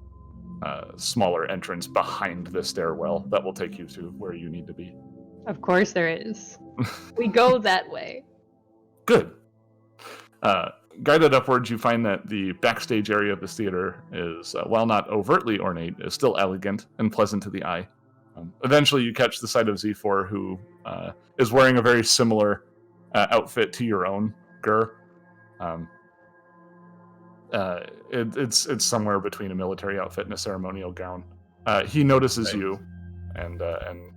S1: smaller entrance behind the stairwell that will take you to where you need to be.
S5: Of course there is. We go that way.
S1: Good. Guided upwards, you find that the backstage area of this theater is, while not overtly ornate, is still elegant and pleasant to the eye. Eventually, you catch the sight of Z4, who is wearing a very similar outfit to your own, Gur. It's somewhere between a military outfit and a ceremonial gown. He notices you and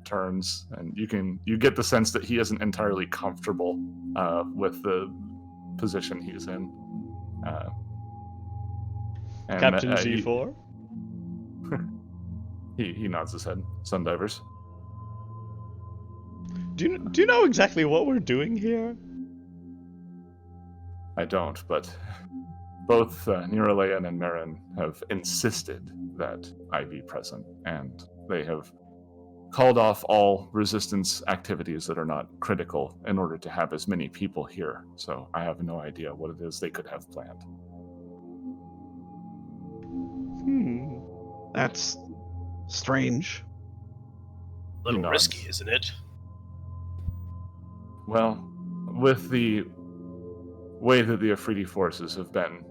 S1: turns, and you get the sense that he isn't entirely comfortable with the position he's in. And,
S2: Captain G4?
S1: He nods his head. Sundivers.
S2: Do you know exactly what we're doing here?
S1: I don't, but both Niralayan and Marin have insisted that I be present, and they have called off all resistance activities that are not critical in order to have as many people here. So I have no idea what it is they could have planned.
S3: That's strange.
S6: A little
S1: nods.
S6: risky, isn't it?
S1: Well, with the way that the Ifriti forces have been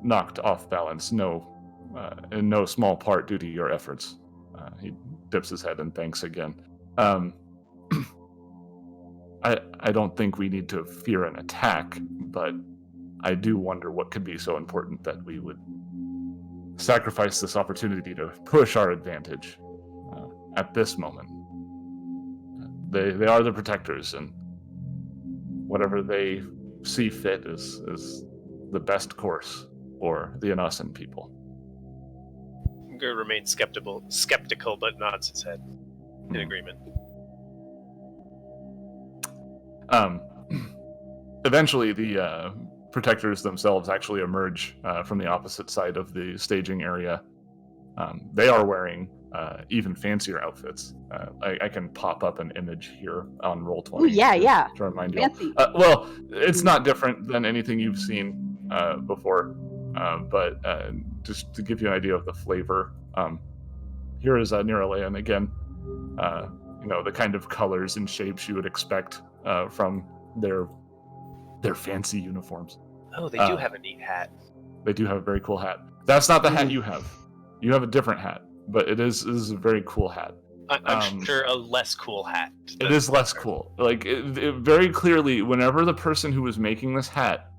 S1: knocked off balance, in no small part due to your efforts. He dips his head and thanks again. I don't think we need to fear an attack, but I do wonder what could be so important that we would sacrifice this opportunity to push our advantage at this moment. They are the protectors, and whatever they see fit is the best course for the innocent people.
S6: Gur remains skeptical, but nods his head in agreement.
S1: Eventually, the protectors themselves actually emerge from the opposite side of the staging area. They are wearing even fancier outfits. I can pop up an image here on Roll20.
S4: Ooh, yeah.
S1: To remind you.
S4: Fancy.
S1: Well, it's not different than anything you've seen before, but just to give you an idea of the flavor, here is Niralayan again. The kind of colors and shapes you would expect from their fancy uniforms.
S6: Oh, they do have a neat hat.
S1: They do have a very cool hat. That's not the hat you have. You have a different hat, but it is a very cool hat.
S6: I'm sure a less cool hat.
S1: It is less cool. Like, it very clearly, whenever the person who was making this hat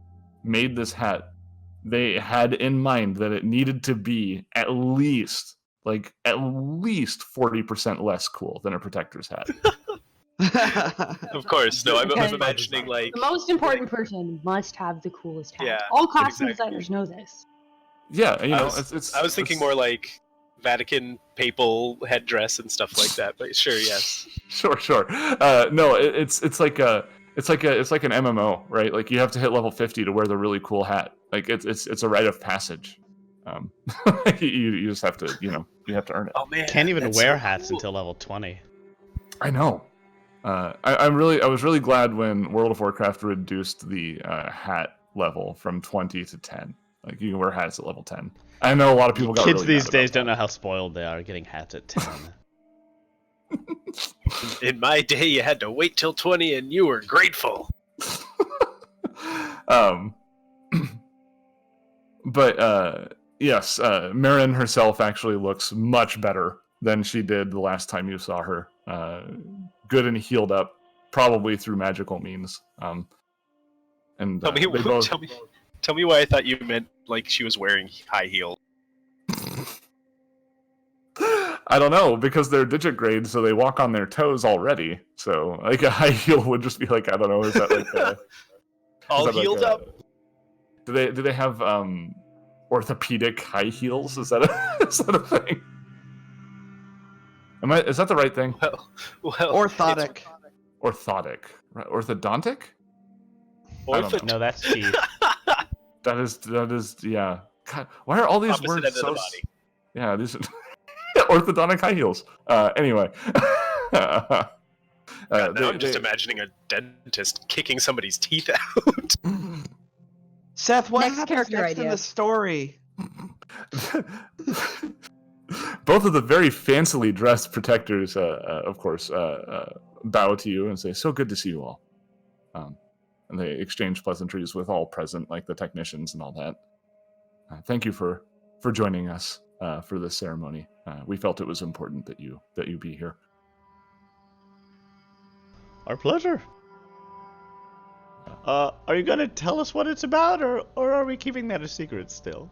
S1: made this hat, they had in mind that it needed to be at least 40% less cool than a protector's hat.
S6: Of course, no. I'm
S5: Okay.
S6: imagining like
S5: The most important person must have the coolest hat.
S6: Yeah,
S5: All costume
S6: exactly.
S5: designers know this.
S1: Yeah,
S6: I was thinking more like Vatican papal headdress and stuff like that. But sure, yes.
S1: Sure. No, it's like an MMO, right? Like, you have to hit level 50 to wear the really cool hat. Like, it's a rite of passage. You just have to, you have to earn it.
S6: Oh man,
S2: Can't even
S6: that's
S2: wear
S6: so
S2: hats
S6: cool.
S2: until level 20.
S1: I know. I was really glad when World of Warcraft reduced the hat level from 20 to 10. Like, you can wear hats at level 10. I know a lot of people got
S2: Kids
S1: really
S2: these
S1: mad
S2: days
S1: about
S2: don't know how spoiled they are getting hats at 10.
S6: In my day, you had to wait till 20, and you were grateful.
S1: But yes, Marin herself actually looks much better than she did the last time you saw her. Good and healed up, probably through magical means. And
S6: Tell me,
S1: they both...
S6: tell me why I thought you meant like she was wearing high heels.
S1: I don't know, because they're digit grades, so they walk on their toes already. So, like, a high heel would just be like, I don't know, is that like
S6: All
S1: is that
S6: healed
S1: like
S6: up.
S1: Do they have orthopedic high heels? Is that a thing? Is that the right thing?
S6: Well,
S3: Orthotic.
S1: Orthotic, right? Orthodontic? I don't know.
S2: No, that's teeth.
S1: That is yeah. God, why are all these
S6: Opposite
S1: words
S6: end of
S1: so?
S6: the body.
S1: Yeah, these orthodontic high heels. Anyway.
S6: God, now I'm just imagining a dentist kicking somebody's teeth out.
S3: Seth, what
S4: Next
S3: happens
S4: character
S3: next in
S4: idea.
S3: the story?
S1: Both of the very fancily dressed protectors, of course, bow to you and say, "So good to see you all." And they exchange pleasantries with all present, like the technicians and all that. Thank you for joining us for this ceremony. We felt it was important that you be here.
S2: Our pleasure. Are you gonna tell us what it's about, or are we keeping that a secret still?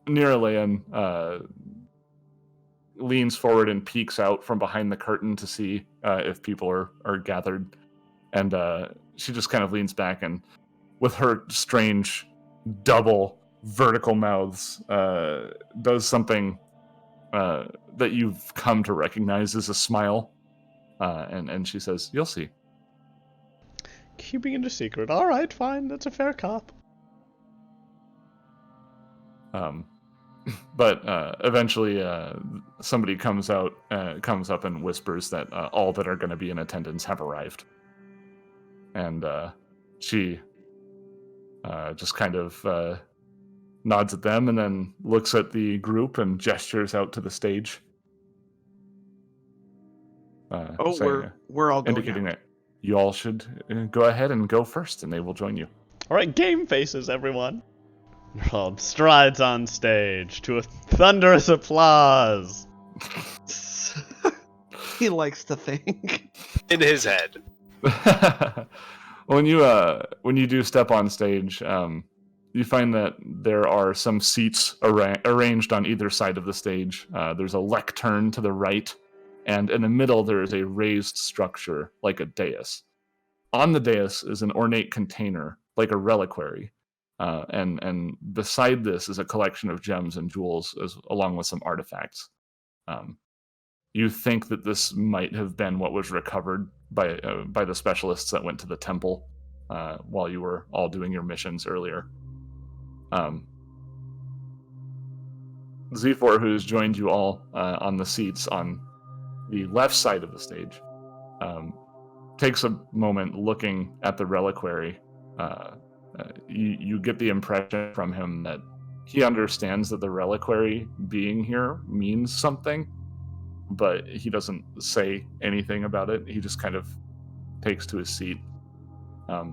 S1: Niralayan leans forward and peeks out from behind the curtain to see if people are gathered, and she just kind of leans back and, with her strange double vertical mouths, does something that you've come to recognize as a smile, and she says, "You'll see."
S2: Keeping it a secret. Alright, fine. That's a fair cop.
S1: But eventually, somebody comes up and whispers that all that are going to be in attendance have arrived, and she just kind of nods at them and then looks at the group and gestures out to the stage. Saying,
S3: we're all going
S1: indicating
S3: out.
S1: that you all should go ahead and go first, and they will join you.
S2: All right, game faces, everyone. Rob strides on stage to a thunderous applause.
S3: He likes to think.
S6: In his head.
S1: When you do step on stage, you find that there are some seats arranged on either side of the stage. There's a lectern to the right, and in the middle there is a raised structure like a dais. On the dais is an ornate container like a reliquary, and beside this is a collection of gems and jewels, along with some artifacts. You think that this might have been what was recovered by the specialists that went to the temple while you were all doing your missions earlier. Z4, who's joined you all on the seats on the left side of the stage, takes a moment looking at the reliquary. You get the impression from him that he understands that the reliquary being here means something, but he doesn't say anything about it. He just kind of takes to his seat.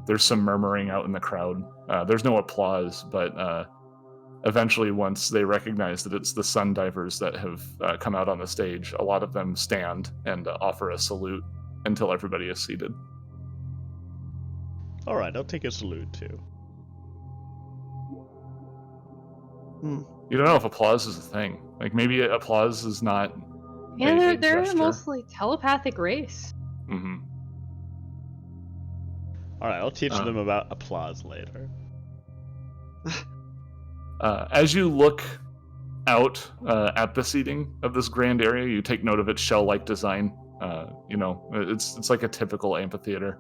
S1: There's some murmuring out in the crowd. There's no applause, but eventually, once they recognize that it's the sun divers that have come out on the stage, a lot of them stand and offer a salute until everybody is seated.
S2: All right, I'll take a salute too.
S1: You don't know if applause is a thing. Like, maybe applause is not.
S5: Yeah,
S1: a
S5: they're
S1: gesture.
S5: mostly telepathic race.
S1: Mm-hmm.
S2: All right, I'll teach them about applause later.
S1: As you look out at the seating of this grand area, you take note of its shell-like design. It's like a typical amphitheater.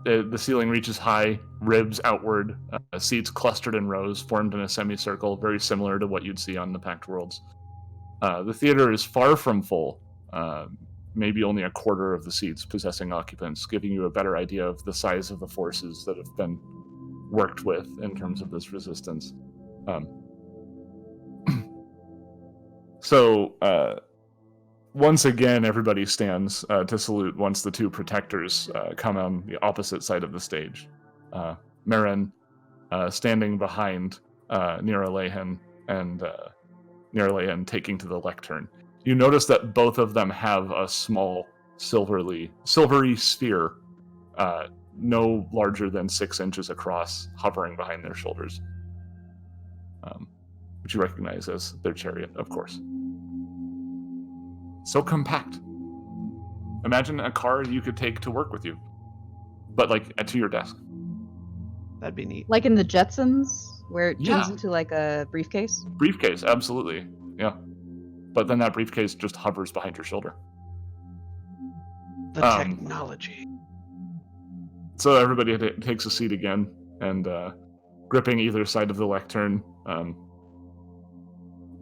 S1: The ceiling reaches high, ribs outward, seats clustered in rows, formed in a semicircle, very similar to what you'd see on the Packed Worlds. The theater is far from full, maybe only a quarter of the seats possessing occupants, giving you a better idea of the size of the forces that have been worked with in terms of this resistance. Once again, everybody stands to salute once the two protectors come on the opposite side of the stage. Marin standing behind Niralehan, and Niralehan taking to the lectern. You notice that both of them have a small silvery sphere, no larger than 6 inches across, hovering behind their shoulders, which you recognize as their chariot, of course. So compact. Imagine a car you could take to work with you, but to your desk.
S3: That'd be neat.
S4: Like in the Jetsons, where it turns
S1: Yeah.
S4: into like a briefcase.
S1: Briefcase, absolutely, yeah. But then that briefcase just hovers behind your shoulder.
S3: The technology.
S1: So everybody takes a seat again, and gripping either side of the lectern,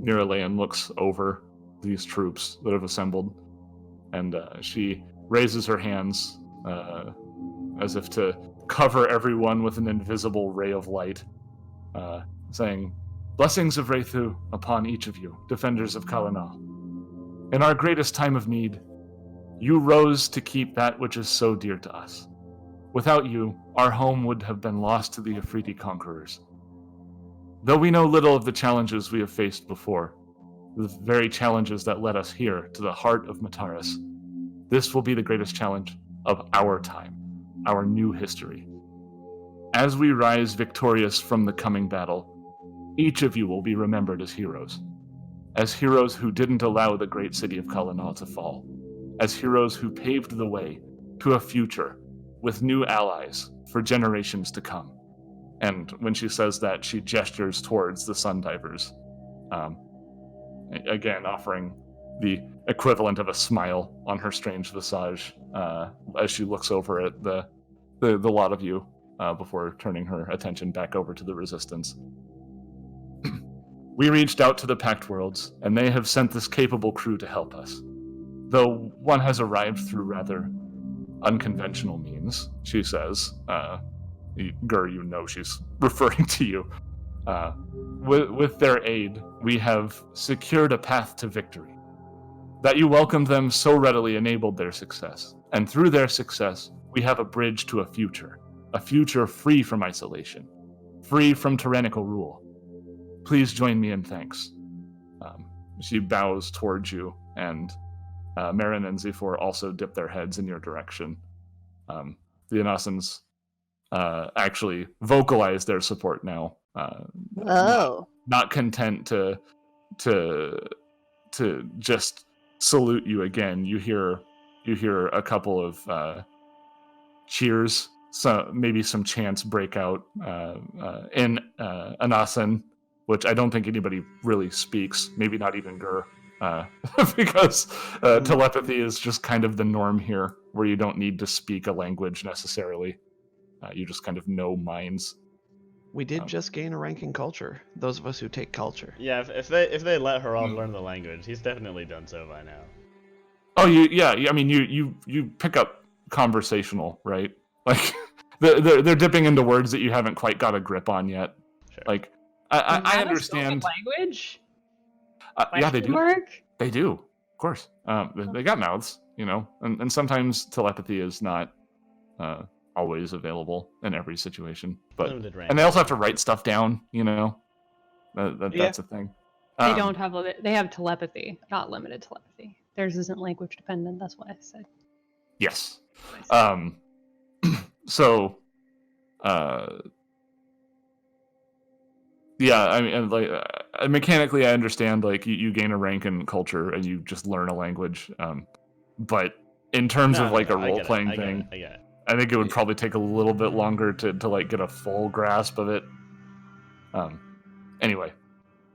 S1: Niralehan looks over these troops that have assembled, and she raises her hands as if to cover everyone with an invisible ray of light, saying, "Blessings of Wraithu upon each of you, defenders of Kalanal. In our greatest time of need, you rose to keep that which is so dear to us. Without you, our home would have been lost to the Ifriti conquerors. Though we know little of the challenges we have faced before, the very challenges that led us here to the heart of Mataris, this will be the greatest challenge of our time, our new history. As we rise victorious from the coming battle, each of you will be remembered as heroes who didn't allow the great city of Kalanal to fall, as heroes who paved the way to a future with new allies for generations to come." And when she says that, she gestures towards the sun divers, again offering the equivalent of a smile on her strange visage as she looks over at the lot of you before turning her attention back over to the resistance. We reached out to the Pact Worlds, and they have sent this capable crew to help us. Though one has arrived through rather unconventional means, she says. Gur, you know she's referring to you. With their aid, we have secured a path to victory. That you welcomed them so readily enabled their success. And through their success, we have a bridge to a future free from isolation, free from tyrannical rule. Please join me in thanks. She bows towards you, and Marin and Zephyr also dip their heads in your direction. The Anasans actually vocalize their support now. Not content to just salute you again. You hear a couple of cheers, maybe some chants break out in Anasan, which I don't think anybody really speaks. Maybe not even Gur, because telepathy is just kind of the norm here, where you don't need to speak a language necessarily. You just kind of know minds.
S3: We did just gain a rank in culture. Those of us who take culture.
S2: Yeah, if they let her all learn the language, he's definitely done so by now.
S1: Oh, I mean, you pick up conversational, right? Like they're dipping into words that you haven't quite got a grip on yet.
S2: Sure.
S1: Like I understand.
S5: Language?
S1: Yeah, they do.
S5: Mark?
S1: They do, of course. They got mouths, and sometimes telepathy is not always available in every situation. But and they also have to write stuff down. That's a thing.
S5: They don't have they have telepathy, not limited telepathy. Theirs isn't language dependent. That's what I said.
S1: Yes. So, yeah, I mean, like mechanically, I understand. Like, you gain a rank in culture and you just learn a language. But in terms of like a role playing thing, I think it would probably take a little bit longer to like get a full grasp of it. Anyway,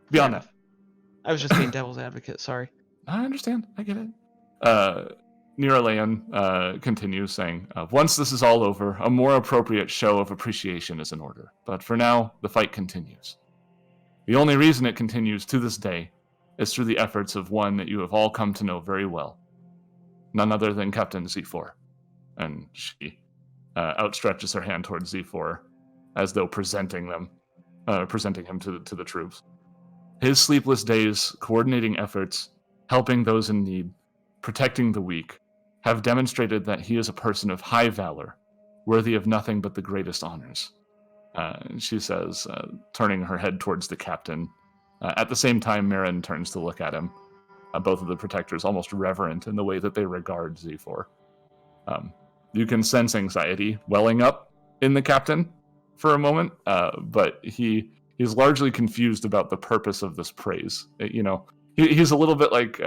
S1: beyond that,
S3: I was just being devil's advocate. Sorry.
S1: I understand. I get it. Niralayan continues saying, once this is all over, a more appropriate show of appreciation is in order. But for now, the fight continues. The only reason it continues to this day is through the efforts of one that you have all come to know very well. None other than Captain Z4. And she outstretches her hand towards Z4 as though presenting him to the troops. His sleepless days, coordinating efforts, helping those in need, protecting the weak, have demonstrated that he is a person of high valor, worthy of nothing but the greatest honors. She says, turning her head towards the captain. At the same time, Marin turns to look at him. Both of the protectors almost reverent in the way that they regard Z4. You can sense anxiety welling up in the captain for a moment, but he's largely confused about the purpose of this praise. He's a little bit like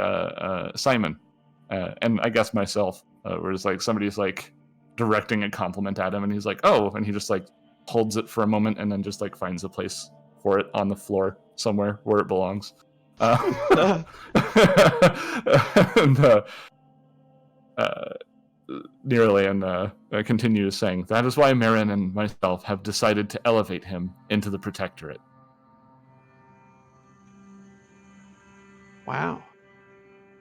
S1: Simon, and I guess myself, where it's like somebody's like directing a compliment at him, and he's like, "Oh," and he just like holds it for a moment, and then just like finds a place for it on the floor somewhere where it belongs. Niralayan continues saying, "That is why Marin and myself have decided to elevate him into the Protectorate."
S3: Wow.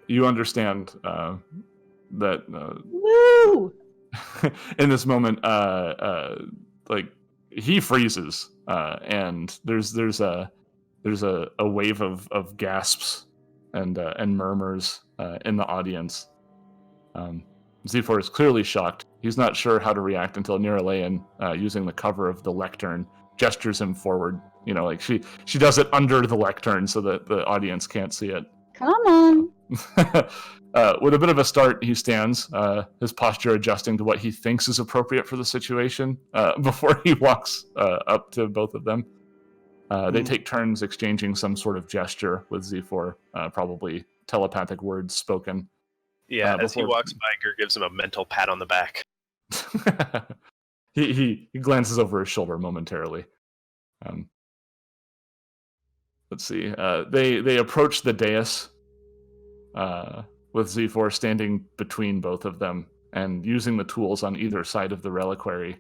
S1: You understand that
S5: Woo!
S1: in this moment, like he freezes, and there's a wave of gasps and murmurs in the audience. Z4 is clearly shocked. He's not sure how to react until Niralayan, using the cover of the lectern, gestures him forward. Like she does it under the lectern so that the audience can't see it.
S4: Come on.
S1: With a bit of a start, he stands, his posture adjusting to what he thinks is appropriate for the situation, before he walks up to both of them. They take turns exchanging some sort of gesture with Z4, probably telepathic words spoken.
S6: Yeah, as he walks by, Gur gives him a mental pat on the back.
S1: he glances over his shoulder momentarily. Let's see. They approach the dais, with Z4 standing between both of them, and using the tools on either side of the reliquary.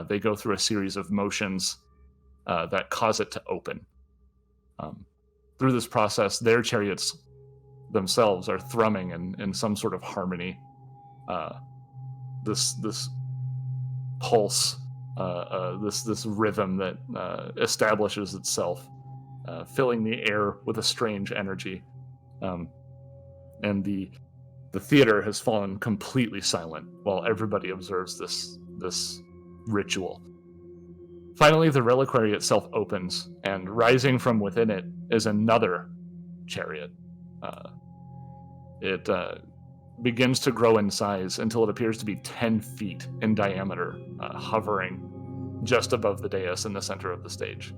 S1: They go through a series of motions that cause it to open. through this process, their chariots themselves are thrumming in some sort of harmony. This pulse, this rhythm that establishes itself, filling the air with a strange energy, and the theater has fallen completely silent while everybody observes this ritual. Finally, the reliquary itself opens, and rising from within it is another chariot. It begins to grow in size until it appears to be 10 feet in diameter, hovering just above the dais in the center of the stage.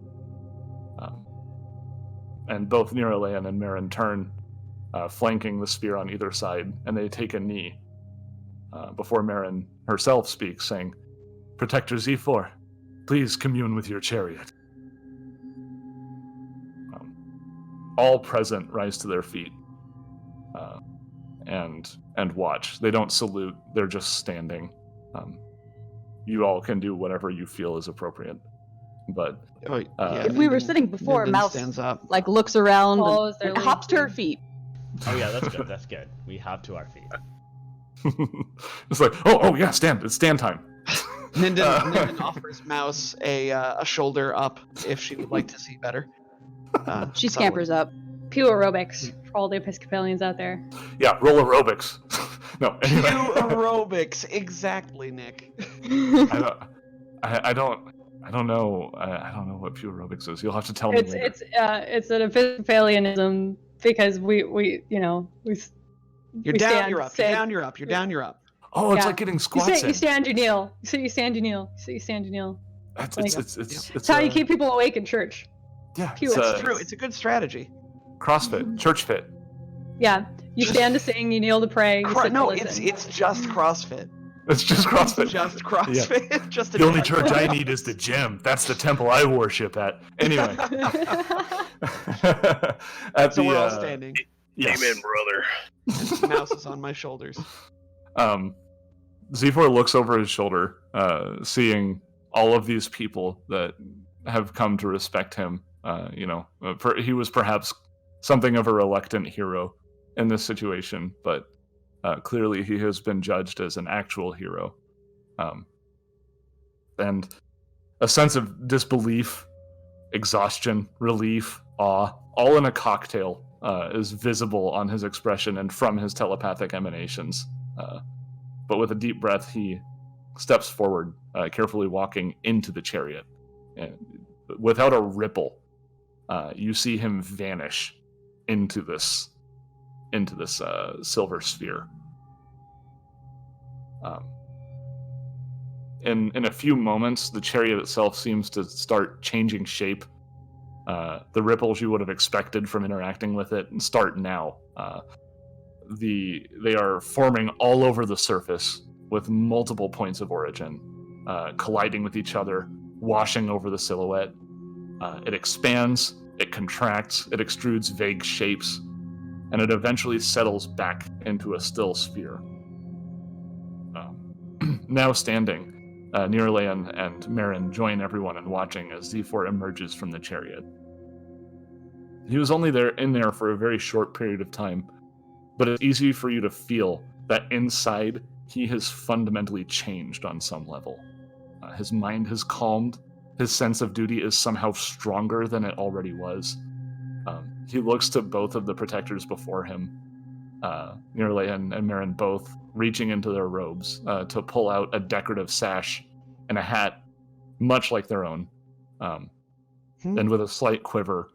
S1: And both Niralayan and Marin turn, flanking the spear on either side, and they take a knee before Marin herself speaks, saying, "Protector Z4, please commune with your chariot." All present rise to their feet and watch. They don't salute, they're just standing. You all can do whatever you feel is appropriate. But
S4: if we were sitting before,
S3: Minden
S4: Mouse
S3: stands up.
S4: like looks around
S5: Follows
S4: and
S5: their
S4: hops to her
S5: lead.
S4: feet.
S2: Oh yeah, that's good. That's good. We hop to our feet.
S1: it's like, oh yeah, it's stand time.
S3: Minden offers Mouse a shoulder up if she would like to see better.
S4: She scampers up.
S5: Pew aerobics for all the Episcopalians out there.
S1: Yeah, roll aerobics. No, anyway.
S3: Pew aerobics, exactly, Nick.
S1: I don't know. I don't know what pew aerobics is. You'll have to tell me later.
S5: It's an Episcopalianism because we
S3: You're
S5: we
S3: down,
S5: stand,
S3: you're up.
S5: say-
S3: You're down, you're up. You're down, you're up.
S1: Oh, it's
S5: yeah.
S1: like getting
S5: you
S1: squats in.
S5: stand, you kneel. You stand, you kneel. You stand, you kneel.
S1: It's
S5: It's how you keep people awake in church.
S1: Yeah,
S5: pew
S1: it's
S3: It's true. It's a good strategy.
S1: CrossFit, church fit.
S5: Yeah, you stand to sing, you kneel to pray. You sit to
S3: No,
S5: listen.
S3: it's just CrossFit.
S1: It's just CrossFit.
S3: Just CrossFit. Just a
S1: The only
S3: giant
S1: church I need is the gym. That's the temple I worship at. Anyway.
S3: So we're all standing.
S1: Yes.
S6: Amen, brother.
S3: Mouse is on my shoulders.
S1: Z4 looks over his shoulder, seeing all of these people that have come to respect him. He was perhaps something of a reluctant hero in this situation, but clearly he has been judged as an actual hero. And a sense of disbelief, exhaustion, relief, awe, all in a cocktail is visible on his expression and from his telepathic emanations. But with a deep breath, he steps forward, carefully walking into the chariot. And without a ripple, you see him vanish into this silver sphere. In a few moments, the chariot itself seems to start changing shape. The ripples you would have expected from interacting with it start now. They are forming all over the surface with multiple points of origin, colliding with each other, washing over the silhouette. It expands, it contracts, it extrudes vague shapes, and it eventually settles back into a still sphere. Now standing, Niralayan and Marin join everyone in watching as Z4 emerges from the chariot. He was only in there for a very short period of time, but it's easy for you to feel that inside he has fundamentally changed on some level. His mind has calmed. His sense of duty is somehow stronger than it already was. He looks to both of the protectors before him, Niralayan and Marin both reaching into their robes to pull out a decorative sash and a hat, much like their own. And with a slight quiver,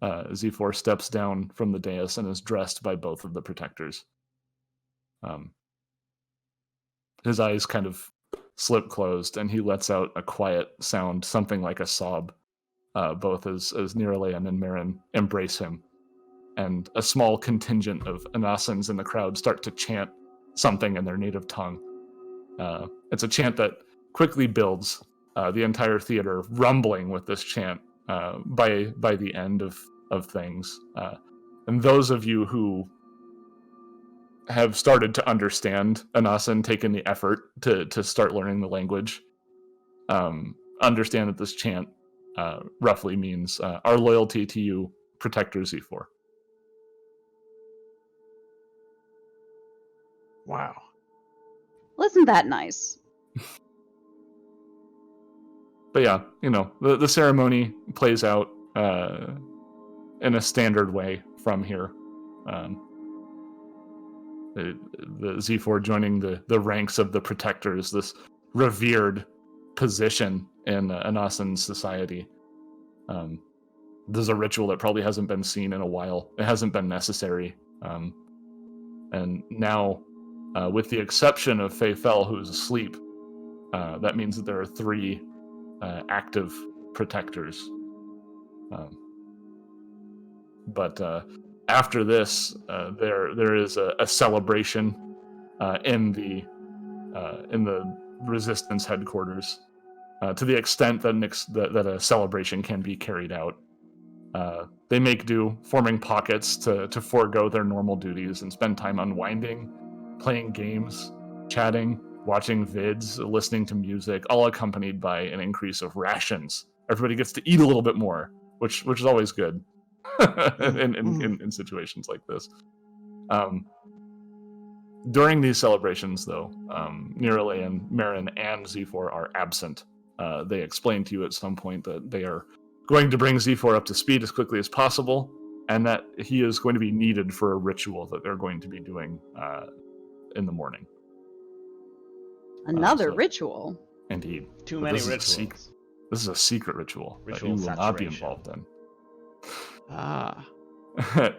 S1: Z4 steps down from the dais and is dressed by both of the protectors. His eyes kind of slip closed, and he lets out a quiet sound, something like a sob, both as Niralayan and Marin embrace him. And a small contingent of Anasans in the crowd start to chant something in their native tongue. It's a chant that quickly builds, the entire theater rumbling with this chant by the end of things. And those of you who have started to understand Anasan, taken the effort to start learning the language, understand that this chant roughly means our loyalty to you Protector Z4.
S3: Wow.
S4: Well, isn't that nice?
S1: But yeah, the ceremony plays out in a standard way from here. The Z4 joining the ranks of the Protectors, this revered position in Anasan society. There's a ritual that probably hasn't been seen in a while. It hasn't been necessary. And now, with the exception of Faye Fell, who is asleep, that means that there are 3 active Protectors. But after this, there is a celebration in the Resistance headquarters, to the extent that a celebration can be carried out. They make do, forming pockets to forego their normal duties and spend time unwinding, playing games, chatting, watching vids, listening to music, all accompanied by an increase of rations. Everybody gets to eat a little bit more, which is always good in situations like this. During these celebrations, though, Nirale, Marin, and Z4 are absent. They explain to you at some point that they are going to bring Z4 up to speed as quickly as possible, and that he is going to be needed for a ritual that they're going to be doing in the morning.
S4: Another ritual?
S1: Indeed.
S2: Too
S1: But
S2: many
S1: this is a
S2: rituals.
S1: secret- This is a secret ritual that
S2: Ritual
S1: you will not be
S2: saturation.
S1: involved in.
S3: Ah.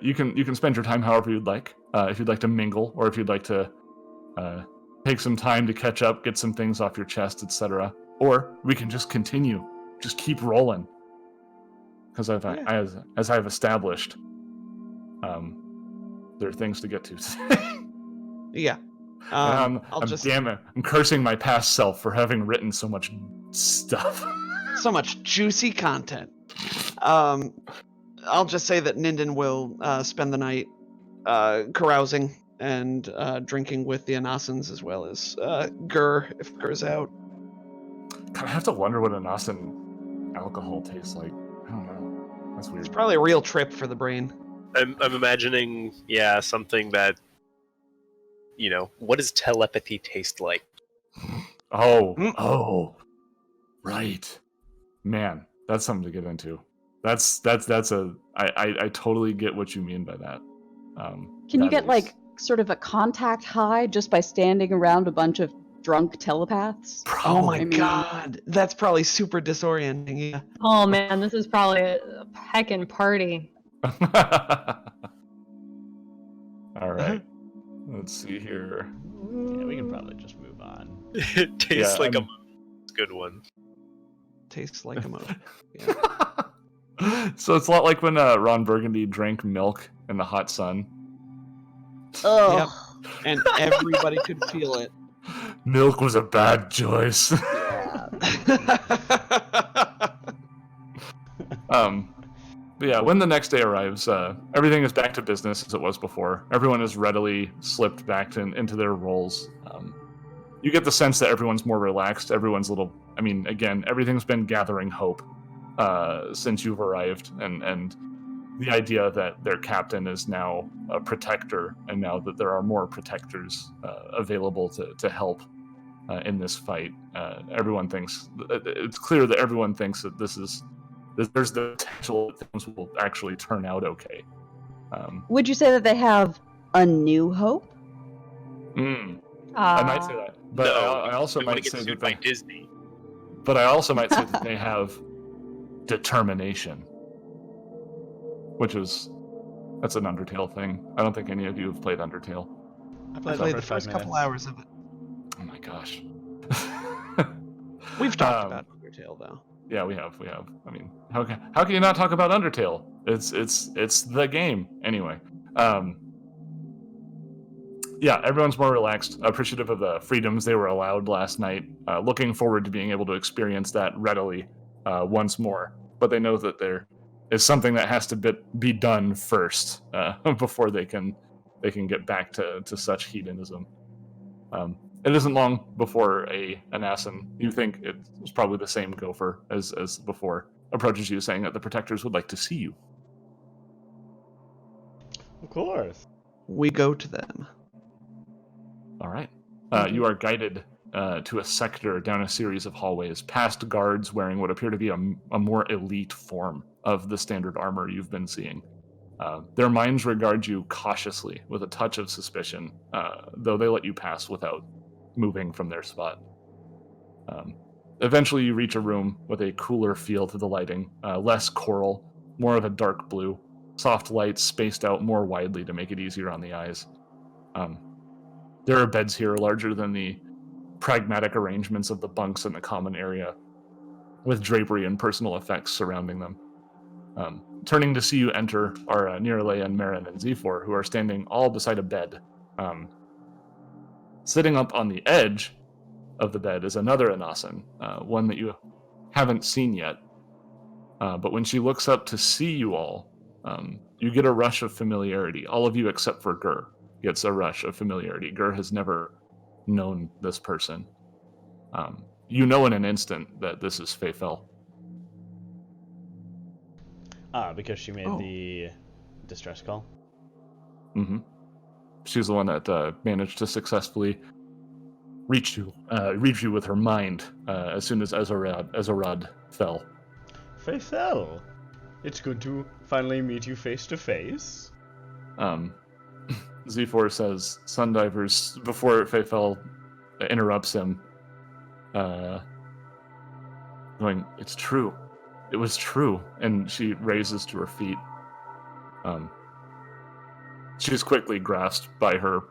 S1: You can spend your time however you'd like. If you'd like to mingle, or if you'd like to take some time to catch up, get some things off your chest, etc. Or we can just continue, just keep rolling. Because as I've established, there are things to get to today.
S3: Yeah.
S1: I'm
S3: I'll just
S1: damn it, I'm cursing my past self for having written so much stuff.
S3: so much juicy content. I'll just say that Ninden will spend the night carousing and drinking with the Anasans, as well as Gur, if Gur's out.
S1: God, I have to wonder what Anasan alcohol tastes like. I don't know. That's weird.
S3: It's probably a real trip for the brain.
S6: I'm imagining, something that, what does telepathy taste like?
S1: Oh, right. Man, that's something to get into. I totally get what you mean by that.
S4: Can you get like sort of a contact high just by standing around a bunch of drunk telepaths?
S3: Oh my
S4: I mean-
S3: god, that's probably super disorienting. Yeah.
S5: Oh man, this is probably a heckin' party.
S1: All right. Let's see here.
S2: Yeah, we can probably just move on.
S6: It tastes like a good one.
S3: Tastes like a mo.
S1: So it's a lot like when Ron Burgundy drank milk in the hot sun.
S3: Yep. And everybody could feel it.
S1: Milk was a bad choice. But yeah, when the next day arrives, everything is back to business as it was before. Everyone is readily slipped back into their roles. You get the sense that everyone's more relaxed. Everyone's again, everything's been gathering hope since you've arrived, and the idea that their captain is now a protector, and now that there are more protectors available to help in this fight, everyone thinks it's clear that everyone thinks that there's the potential that things will actually turn out okay.
S4: Would you say that they have a new hope?
S1: I might say that, but
S6: No,
S1: I also
S6: we wanna
S1: might
S6: get
S1: say
S6: sued
S1: that
S6: by Disney.
S1: But I also might say that they have determination, that's an Undertale thing. I don't think any of you have played Undertale.
S3: I played the first couple hours of it.
S1: Oh my gosh.
S3: We've talked about Undertale, though.
S1: Yeah, we have. I mean, how can you not talk about Undertale? It's the game anyway. Yeah, everyone's more relaxed, appreciative of the freedoms they were allowed last night, looking forward to being able to experience that readily once more. But they know that there is something that has to be done first before they can get back to such hedonism. It isn't long before an Asin, you think it's probably the same gopher as before, approaches you saying that the protectors would like to see you.
S2: Of course.
S3: We go to them.
S1: All right. You are guided to a sector down a series of hallways, past guards wearing what appear to be a more elite form of the standard armor you've been seeing. Their minds regard you cautiously, with a touch of suspicion, though they let you pass without moving from their spot. Eventually, you reach a room with a cooler feel to the lighting, less coral, more of a dark blue, soft lights spaced out more widely to make it easier on the eyes. There are beds here larger than the pragmatic arrangements of the bunks in the common area, with drapery and personal effects surrounding them. Turning to see you enter are Nirale and Marin and Z4, who are standing all beside a bed. Sitting up on the edge of the bed is another Anasan, one that you haven't seen yet. But when she looks up to see you all, you get a rush of familiarity. All of you except for Gur gets a rush of familiarity. Gur has never known this person. You know in an instant that this is Fayfel.
S2: Because she made the distress call?
S1: Mm-hmm. She's the one that managed to successfully reach you with her mind as soon as Ezorad fell.
S2: Fayfel! It's good to finally meet you face to face.
S1: Z4 says, Sundivers, before Fayfel interrupts him, going, it's true. It was true. And she raises to her feet. She's quickly grasped by her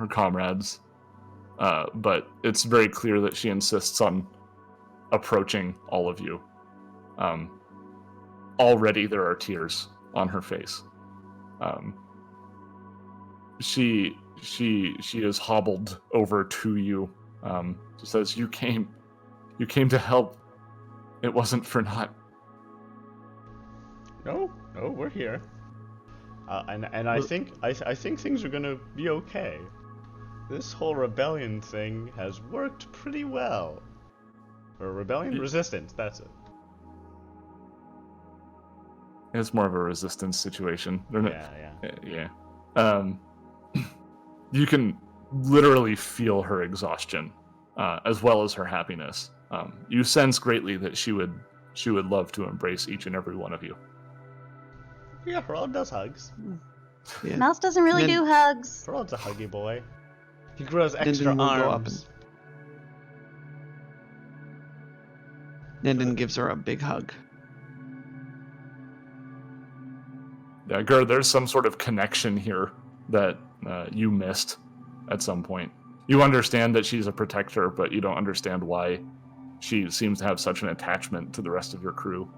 S1: comrades, but it's very clear that she insists on approaching all of you. Already there are tears on her face. She is hobbled over to you. She says, "You came to help. It wasn't for naught."
S2: No, we're here. And I think things are gonna be okay. This whole rebellion thing has worked pretty well. Or rebellion resistance, that's it.
S1: It's more of a resistance situation. Yeah. You can literally feel her exhaustion, as well as her happiness. You sense greatly that she would love to embrace each and every one of you.
S2: Yeah, Harald does hugs.
S3: Yeah.
S7: Mouse doesn't really do hugs.
S2: Harald's a huggy boy. He grows extra arms.
S3: Ninden gives her a big hug.
S1: Yeah, Gur, there's some sort of connection here that you missed at some point. You understand that she's a protector, but you don't understand why she seems to have such an attachment to the rest of your crew.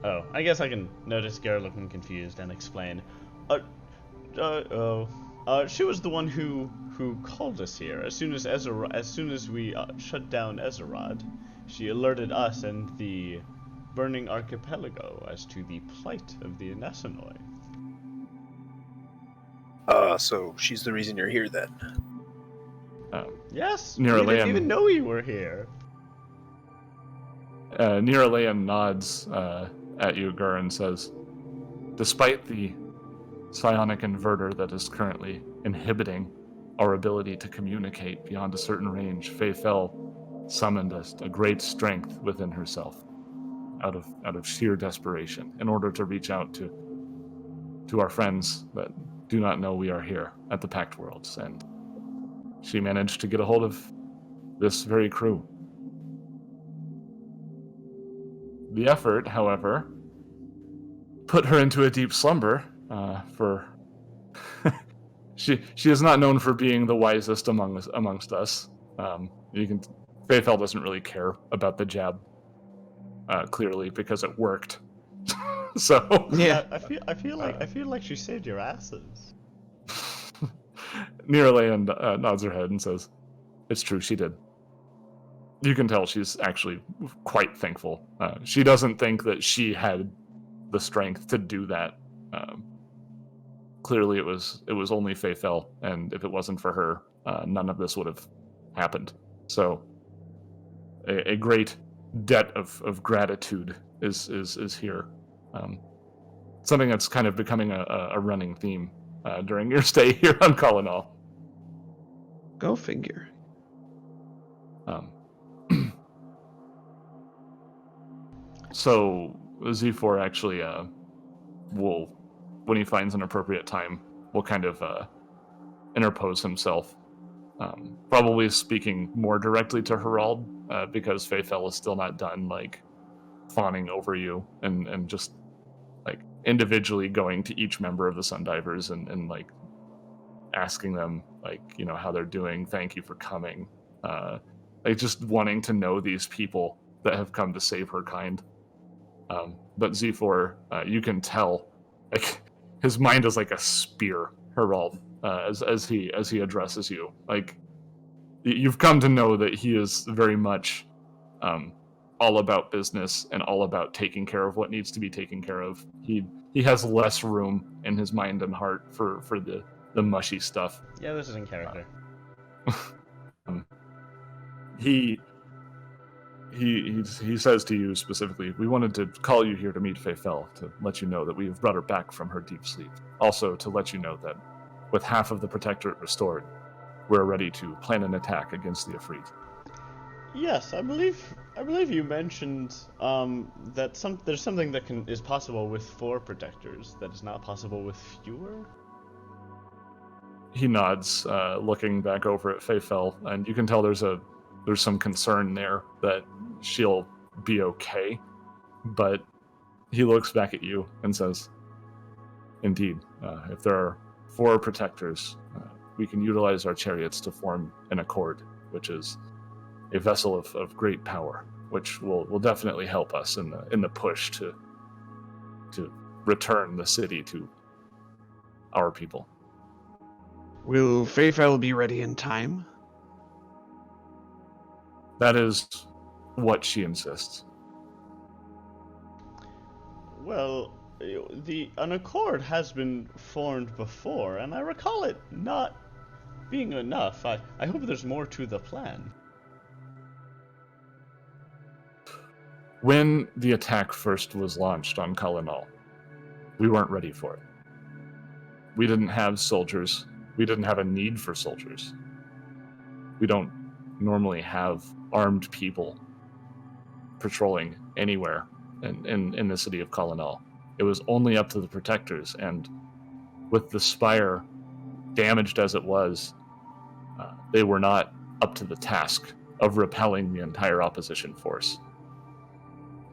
S2: Oh, I guess I can notice Gur looking confused and explain. She was the one who called us here. As soon as we shut down Ezorad, she alerted us and the burning archipelago as to the plight of the Anasanoi.
S6: So she's the reason you're here then?
S2: Yes, we didn't even know you were here.
S1: Niralean nods at you, Gur, and says, despite the psionic inverter that is currently inhibiting our ability to communicate beyond a certain range, Fayfel summoned a great strength within herself, out of sheer desperation, in order to reach out to our friends that do not know we are here at the Pact Worlds, and she managed to get a hold of this very crew. The effort, however, put her into a deep slumber. She is not known for being the wisest amongst us. Fayfel doesn't really care about the jab, clearly, because it worked. So
S2: yeah, I feel like she saved your asses.
S1: Nirale nods her head and says, "It's true, she did." You can tell she's actually quite thankful. She doesn't think that she had the strength to do that. Clearly, it was only Fayfel, and if it wasn't for her, none of this would have happened. So, a great debt of gratitude is here. Something that's kind of becoming a running theme during your stay here on Colonal.
S3: Go figure.
S1: So Z4 actually will, when he finds an appropriate time, will kind of interpose himself. Probably speaking more directly to Herald, because Fayfell is still not done like fawning over you and just like individually going to each member of the Sundivers and like asking them like, you know, how they're doing, thank you for coming, like just wanting to know these people that have come to save her kind. But Z4, you can tell like his mind is like a spear, Herald, as he addresses you. Like you've come to know that he is very much all about business and all about taking care of what needs to be taken care of. He has less room in his mind and heart for the mushy stuff.
S2: Yeah, this is in character.
S1: He says to you specifically, we wanted to call you here to meet Fayfell, to let you know that we have brought her back from her deep sleep. Also to let you know that with half of the Protectorate restored, we're ready to plan an attack against the Ifrit.
S2: Yes, I believe you mentioned that there's something that is possible with 4 protectors that is not possible with fewer.
S1: He nods, looking back over at Fayfell, and you can tell there's some concern there that she'll be okay. But he looks back at you and says, "Indeed, if there are 4 protectors, we can utilize our chariots to form an accord, which is a vessel of great power, which will definitely help us in the push to return the city to our people."
S3: Will Fayfell be ready in time?
S1: That is what she insists.
S2: Well, an accord has been formed before, and I recall it not being enough. I hope there's more to the plan.
S1: When the attack first was launched on Colonal, we weren't ready for it. We didn't have soldiers. We didn't have a need for soldiers. We don't normally have armed people patrolling anywhere in the city of Colonal. It was only up to the protectors, and with the Spire damaged as it was, they were not up to the task of repelling the entire opposition force.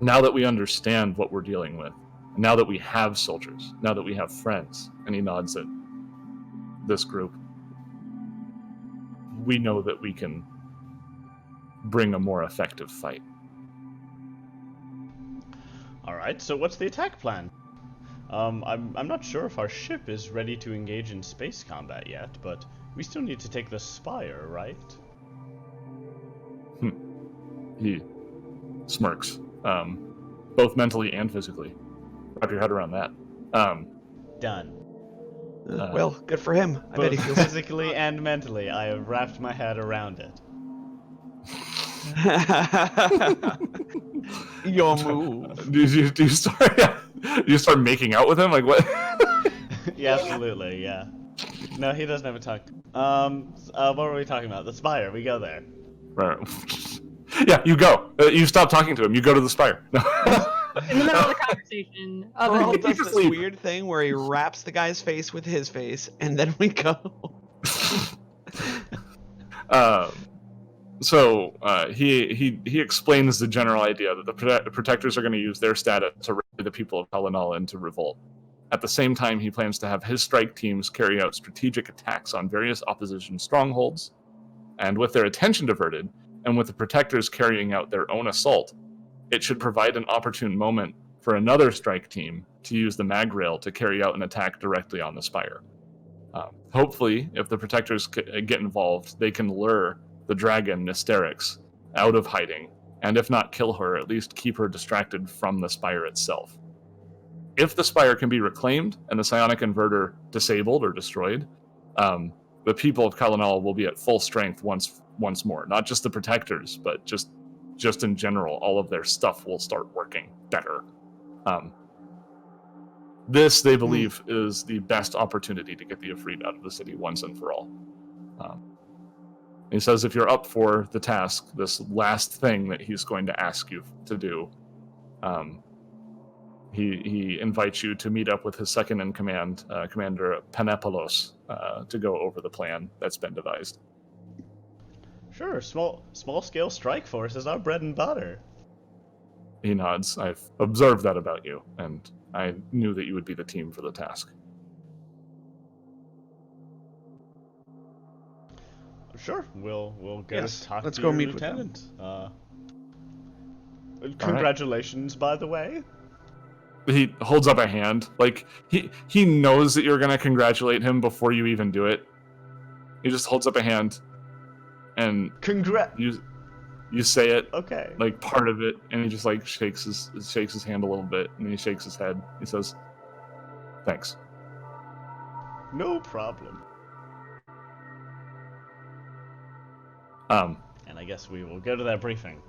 S1: Now that we understand what we're dealing with, now that we have soldiers, now that we have friends, and he nods at this group, we know that we can bring a more effective fight.
S2: Alright, so what's the attack plan? I'm not sure if our ship is ready to engage in space combat yet, but we still need to take the Spire, right?
S1: He smirks, both mentally and physically. Wrap your head around that.
S2: Done.
S3: Well, good for him. I bet he
S2: Both
S3: feels
S2: physically and mentally, I have wrapped my head around it.
S3: Your move.
S1: Do you start making out with him? Like what?
S2: Yeah, absolutely, yeah. No, he doesn't have a tongue. What were we talking about? The Spire, we go there.
S1: Right. Yeah, you go. You stop talking to him. You go to the Spire. No.
S5: In the middle of the conversation.
S3: Earl
S1: he
S3: does
S1: can
S3: this
S1: sleep.
S3: weird thing where he wraps the guy's face with his face, and then we go.
S1: So he explains the general idea that the protectors are going to use their status to rally the people of Colonal into revolt. At the same time, he plans to have his strike teams carry out strategic attacks on various opposition strongholds, and with their attention diverted, and with the protectors carrying out their own assault, it should provide an opportune moment for another strike team to use the mag rail to carry out an attack directly on the Spire. Hopefully, if the protectors get involved, they can lure the dragon Nysterix out of hiding, and if not kill her, at least keep her distracted from the Spire itself. If the Spire can be reclaimed and the psionic inverter disabled or destroyed, the people of Colonal will be at full strength once more. Not just the protectors, but just in general, all of their stuff will start working better. This, they believe, is the best opportunity to get the Ifrit out of the city once and for all. He says if you're up for the task, this last thing that he's going to ask you to do, he invites you to meet up with his second in command, Commander Panepolos, to go over the plan that's been devised.
S2: Sure, small scale strike force is our bread and butter.
S1: He nods. I've observed that about you, and I knew that you would be the team for the task.
S2: Sure, we'll go
S3: Yes,
S2: talk
S3: let's
S2: to
S3: go
S2: your
S3: meet with them.
S2: lieutenant. Congratulations, by the way.
S1: He holds up a hand. Like, he knows that you're going to congratulate him before you even do it. He just holds up a hand, and you say it,
S2: Okay.
S1: like, part of it, and he just, like, shakes his hand a little bit, and he shakes his head. He says, thanks.
S2: No problem. And I guess we will go to that briefing.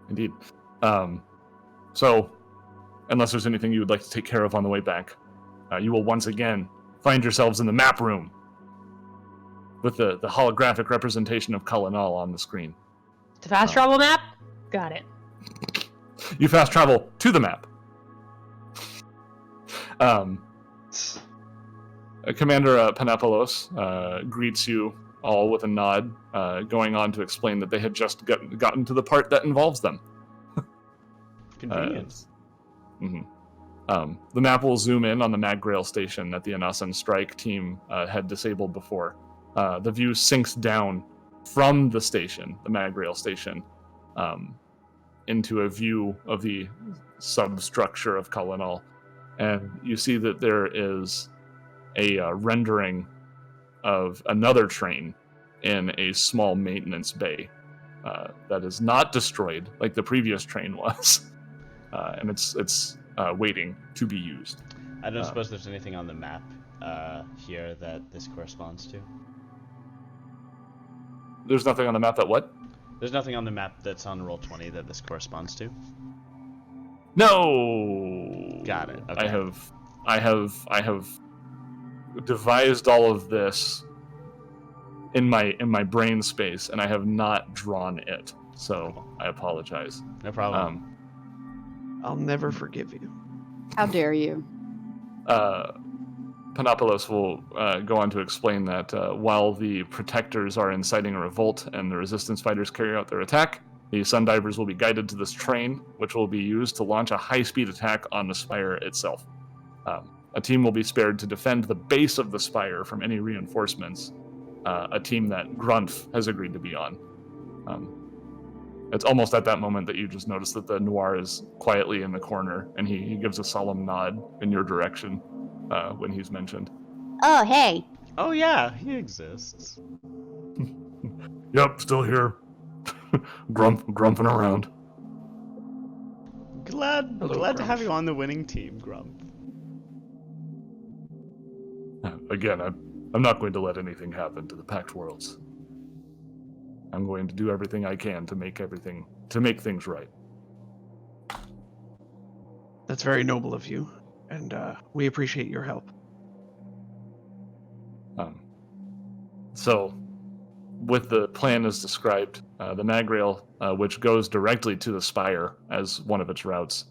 S1: Indeed. So, unless there's anything you would like to take care of on the way back, you will once again find yourselves in the map room with the holographic representation of Cullinall on the screen.
S5: The fast travel map? Got it.
S1: You fast travel to the map. Commander Panepolos greets you all with a nod, going on to explain that they had just gotten to the part that involves them.
S2: Convenient.
S1: The map will zoom in on the Maggrail station that the Anasan strike team had disabled before. The view sinks down from the station, the Maggrail station, into a view of the substructure of Cullinall. And you see that there is a rendering of another train in a small maintenance bay that is not destroyed like the previous train was. And it's waiting to be used.
S2: I don't suppose there's anything on the map here that this corresponds to?
S1: There's nothing on the map that what?
S2: There's nothing on the map that's on Roll20 that this corresponds to?
S1: No!
S2: Got it. Okay.
S1: I have devised all of this in my brain space, and I have not drawn it. So I apologize.
S2: No problem.
S3: I'll never forgive you.
S4: How dare you?
S1: Panepolos will go on to explain that while the protectors are inciting a revolt and the resistance fighters carry out their attack, the Sundivers will be guided to this train, which will be used to launch a high-speed attack on the Spire itself. A team will be spared to defend the base of the Spire from any reinforcements, a team that Grunf has agreed to be on. It's almost at that moment that you just notice that the Noir is quietly in the corner, and he gives a solemn nod in your direction when he's mentioned.
S7: Oh, hey.
S2: Oh yeah, he exists.
S1: Yep, still here. Grumping around.
S2: Glad
S3: Hello,
S2: to have
S3: Grump.
S2: you on the winning team, Grump.
S1: Again, I'm not going to let anything happen to the Pact Worlds. I'm going to do everything I can to make things right.
S3: That's very noble of you, and we appreciate your help.
S1: So, with the plan as described, the Maggrail, which goes directly to the Spire as one of its routes,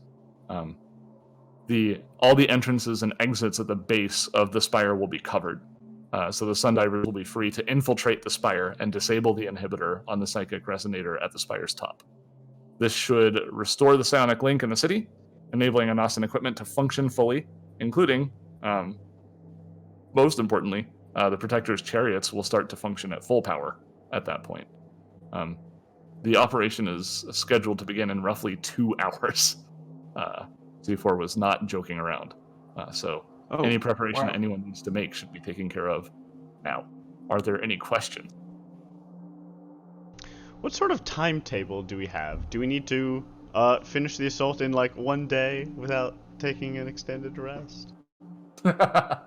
S1: all the entrances and exits at the base of the Spire will be covered. So the Sundivers will be free to infiltrate the Spire and disable the inhibitor on the psychic resonator at the Spire's top. This should restore the psionic link in the city, enabling Anasan equipment to function fully, including, most importantly, the Protector's chariots will start to function at full power at that point. The operation is scheduled to begin in roughly 2 hours. Z4 was not joking around. Any preparation that anyone needs to make should be taken care of now. Are there any questions?
S2: What sort of timetable do we have? Do we need to finish the assault in like 1 day without taking an extended rest?
S1: Does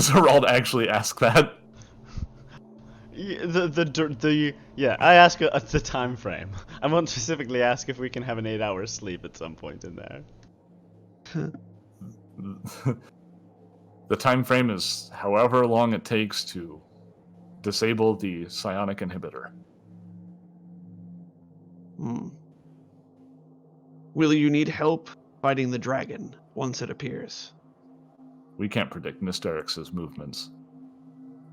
S1: Harald actually ask that?
S2: I ask the time frame. I won't specifically ask if we can have an 8-hour sleep at some point in there.
S1: The time frame is however long it takes to disable the psionic inhibitor.
S3: Will you need help fighting the dragon once it appears?
S1: We can't predict Miss Derrick's movements.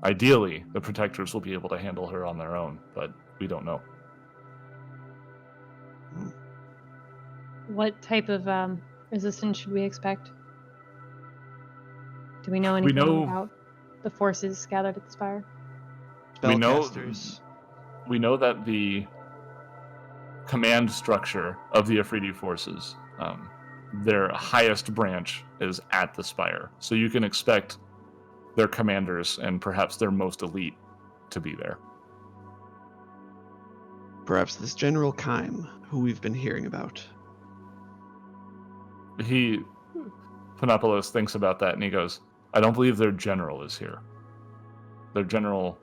S1: Ideally, the protectors will be able to handle her on their own, but we don't know.
S5: What type of resistance should we expect? Do we know anything about the forces gathered at the Spire?
S1: We know that the command structure of the ifriti forces, their highest branch is at the Spire. So you can expect their commanders and perhaps their most elite to be there.
S3: Perhaps this General Kime, who we've been hearing about.
S1: Panopoulos thinks about that and he goes, I don't believe their general is here. Their general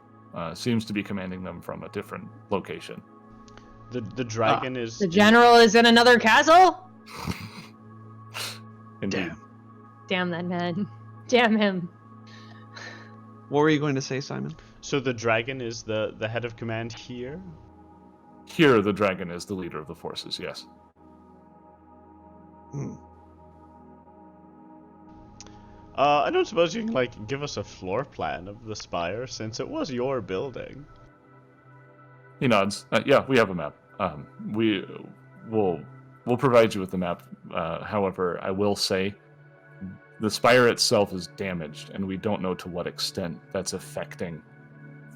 S1: seems to be commanding them from a different location.
S2: The dragon is...
S5: The general is in another castle?
S1: Indeed.
S5: Damn that man. Damn him.
S3: What were you going to say, Simon?
S2: So the dragon is the head of command here?
S1: Here, the dragon is the leader of the forces, yes.
S2: I don't suppose you can, give us a floor plan of the Spire, since it was your building.
S1: He nods. Yeah, we have a map. We'll provide you with the map. However, I will say the Spire itself is damaged, and we don't know to what extent that's affecting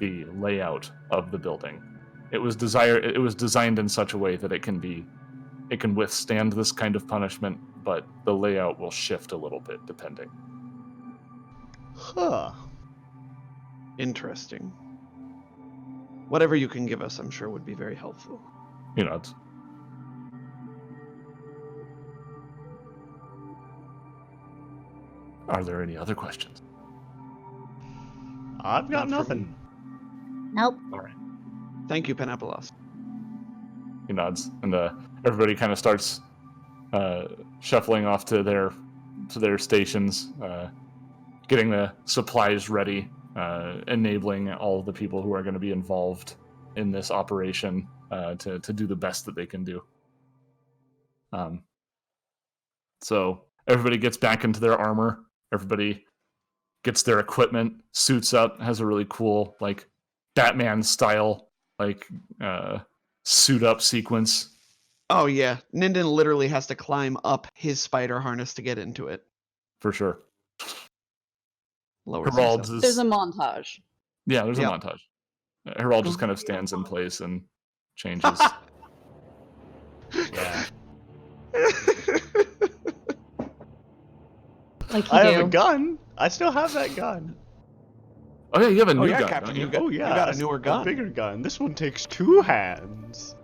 S1: the layout of the building. It was designed in such a way that it can withstand this kind of punishment, but the layout will shift a little bit depending.
S2: Huh.
S3: Interesting. Whatever you can give us, I'm sure, would be very helpful.
S1: He nods. Are there any other questions?
S2: I've got
S3: Not from
S2: nothing.
S7: Nope.
S1: All right.
S3: Thank you, Panopoulos.
S1: He nods, and everybody kind of starts shuffling off to their stations, getting the supplies ready, enabling all of the people who are going to be involved in this operation to do the best that they can do. So everybody gets back into their armor. Everybody gets their equipment, suits up, has a really cool Batman style suit up sequence.
S3: Oh yeah, Ninden literally has to climb up his spider harness to get into it.
S1: For sure.
S3: Lowers
S1: Herald
S3: himself.
S4: There's a montage.
S1: Yeah, there's
S3: Yep.
S1: a montage. Herald just kind of stands in place and changes.
S2: Yeah.
S5: Like you
S2: I
S5: do.
S2: have a gun. I still have that gun.
S1: Oh yeah, you have a new
S3: yeah,
S1: gun,
S3: Captain,
S1: don't you?
S2: Oh yeah,
S3: you got a newer gun.
S2: A bigger gun. This one takes 2 hands.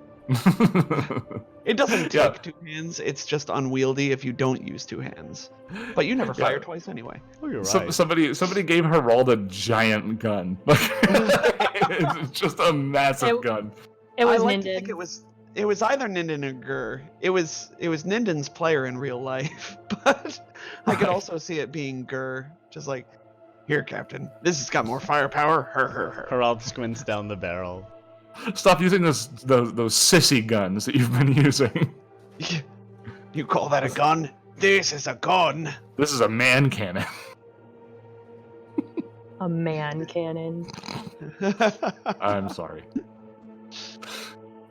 S3: It doesn't
S1: Yeah.
S3: take 2 hands. It's just unwieldy if you don't use 2 hands. But you never
S1: Yeah.
S3: fire twice anyway.
S2: Oh, you're right.
S1: Somebody gave Herald a giant gun. It's just a massive gun.
S5: It was
S3: I like to
S5: Ninden.
S3: think it was either Ninden or Gur. It was Ninden's player in real life, but I could
S1: Right.
S3: also see it being Gur, just like, here, Captain, this has got more firepower. Her.
S2: Herald squints down the barrel.
S1: Stop using those sissy guns that you've been using.
S3: You call that a gun? This is a gun.
S1: This is a man cannon.
S5: A man cannon.
S1: I'm sorry.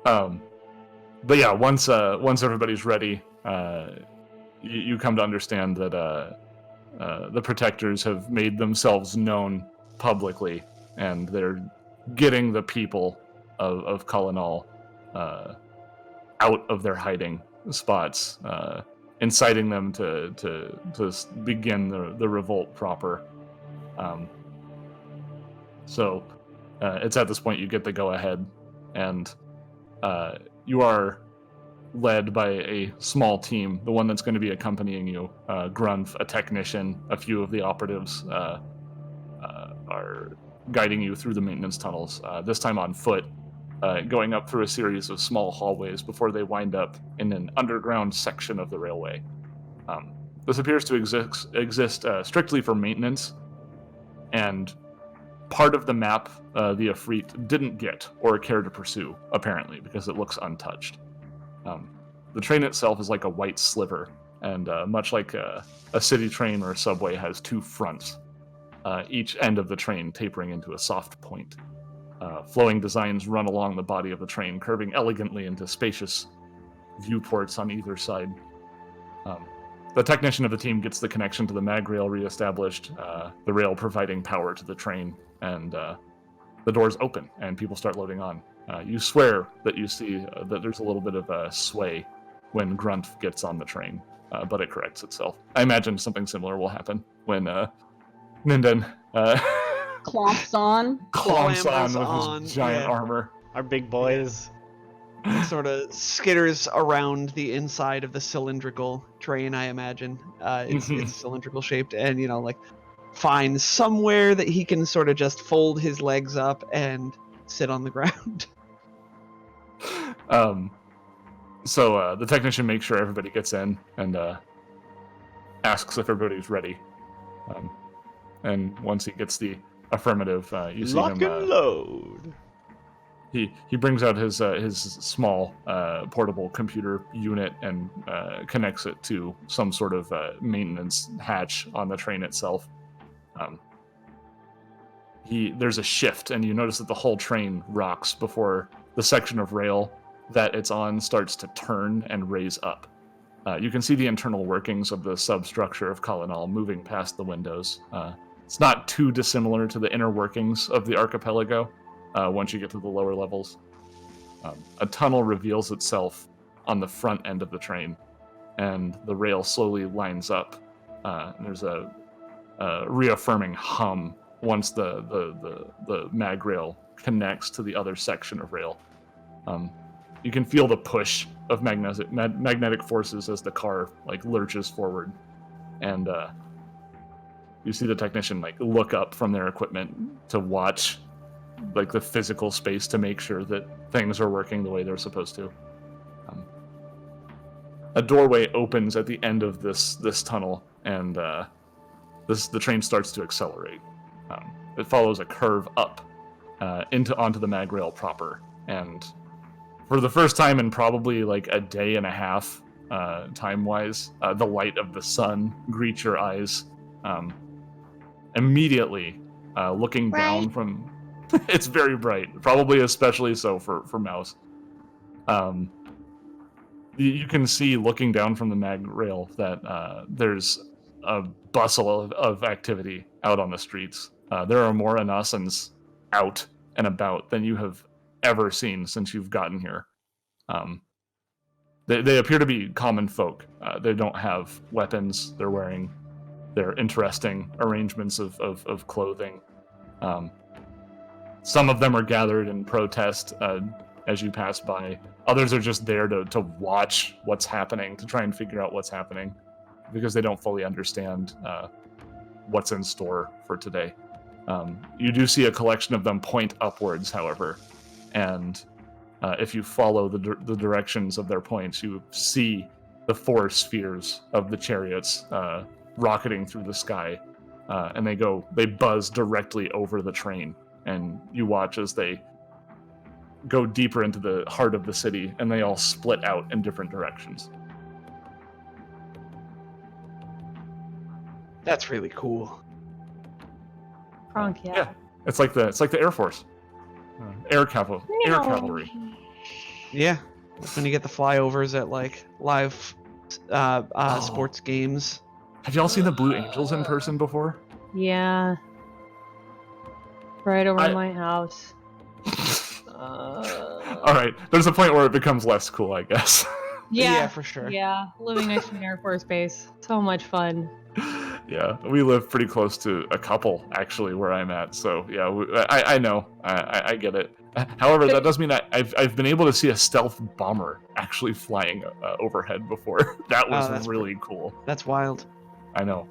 S1: But yeah, once everybody's ready, you come to understand that the protectors have made themselves known publicly, and they're getting the people of Cullinal out of their hiding spots, inciting them to begin the revolt proper. So it's at this point you get the go ahead, and you are led by a small team. The one that's going to be accompanying you, Grunf, a technician, a few of the operatives are guiding you through the maintenance tunnels, this time on foot, going up through a series of small hallways before they wind up in an underground section of the railway. This appears to exist strictly for maintenance, and part of the map the Ifrit didn't get or care to pursue, apparently, because it looks untouched. The train itself is like a white sliver, and much like a city train or a subway has two fronts, each end of the train tapering into a soft point. Flowing designs run along the body of the train, curving elegantly into spacious viewports on either side. The technician of the team gets the connection to the mag rail reestablished, the rail providing power to the train, and the doors open and people start loading on. You swear that you see that there's a little bit of a sway when Grunt gets on the train, but it corrects itself. I imagine something similar will happen when Ninden
S4: Clomps on.
S1: clomps on
S3: Clambers
S1: with
S3: on,
S1: his giant
S3: yeah.
S1: armor.
S2: Our big boys.
S3: Sort of skitters around the inside of the cylindrical train, I imagine. It's cylindrical shaped, and like finds somewhere that he can sort of just fold his legs up and sit on the ground.
S1: So the technician makes sure everybody gets in and asks if everybody's ready. And once he gets the affirmative, you see
S2: Lock
S1: him.
S2: and load.
S1: He brings out his small portable computer unit and connects it to some sort of maintenance hatch on the train itself. There's a shift, and you notice that the whole train rocks before the section of rail that it's on starts to turn and raise up. You can see the internal workings of the substructure of Kalinal moving past the windows. It's not too dissimilar to the inner workings of the archipelago once you get to the lower levels. A tunnel reveals itself on the front end of the train, and the rail slowly lines up. There's a reaffirming hum once the mag rail connects to the other section of rail. You can feel the push of magnetic forces as the car lurches forward, and you see the technician look up from their equipment to watch the physical space to make sure that things are working the way they're supposed to. A doorway opens at the end of this tunnel, and the train starts to accelerate. It follows a curve up onto the mag rail proper, and for the first time in probably a day and a half, time-wise, the light of the sun greets your eyes. Immediately, looking down from... It's very bright, probably especially so for Mouse. You can see, looking down from the mag rail, that there's a bustle of activity out on the streets. There are more Anasans out and about than you have ever seen since you've gotten here. They appear to be common folk. They don't have weapons. They're wearing their interesting arrangements of clothing. Some of them are gathered in protest as you pass by. Others are just there to watch what's happening, to try and figure out what's happening, because they don't fully understand what's in store for today. You do see a collection of them point upwards, however, and if you follow the directions of their points, you see the four spheres of the chariots rocketing through the sky, and they buzz directly over the train, and you watch as they go deeper into the heart of the city, and they all split out in different directions.
S3: That's really cool.
S5: Kronk, yeah.
S1: Yeah, it's like the Air Force, air cavalry.
S3: Yeah, when you get the flyovers at live sports games.
S1: Have y'all seen the Blue Angels in person before?
S5: Yeah. Right over my house.
S1: All right, there's a point where it becomes less cool, I guess.
S3: Yeah, for sure.
S5: Yeah, living next to an Air Force base. So much fun.
S1: Yeah, we live pretty close to a couple, actually, where I'm at. So yeah, I know, I get it. However, that does mean I've been able to see a stealth bomber actually flying overhead before. That was really cool.
S3: That's wild.
S1: I know.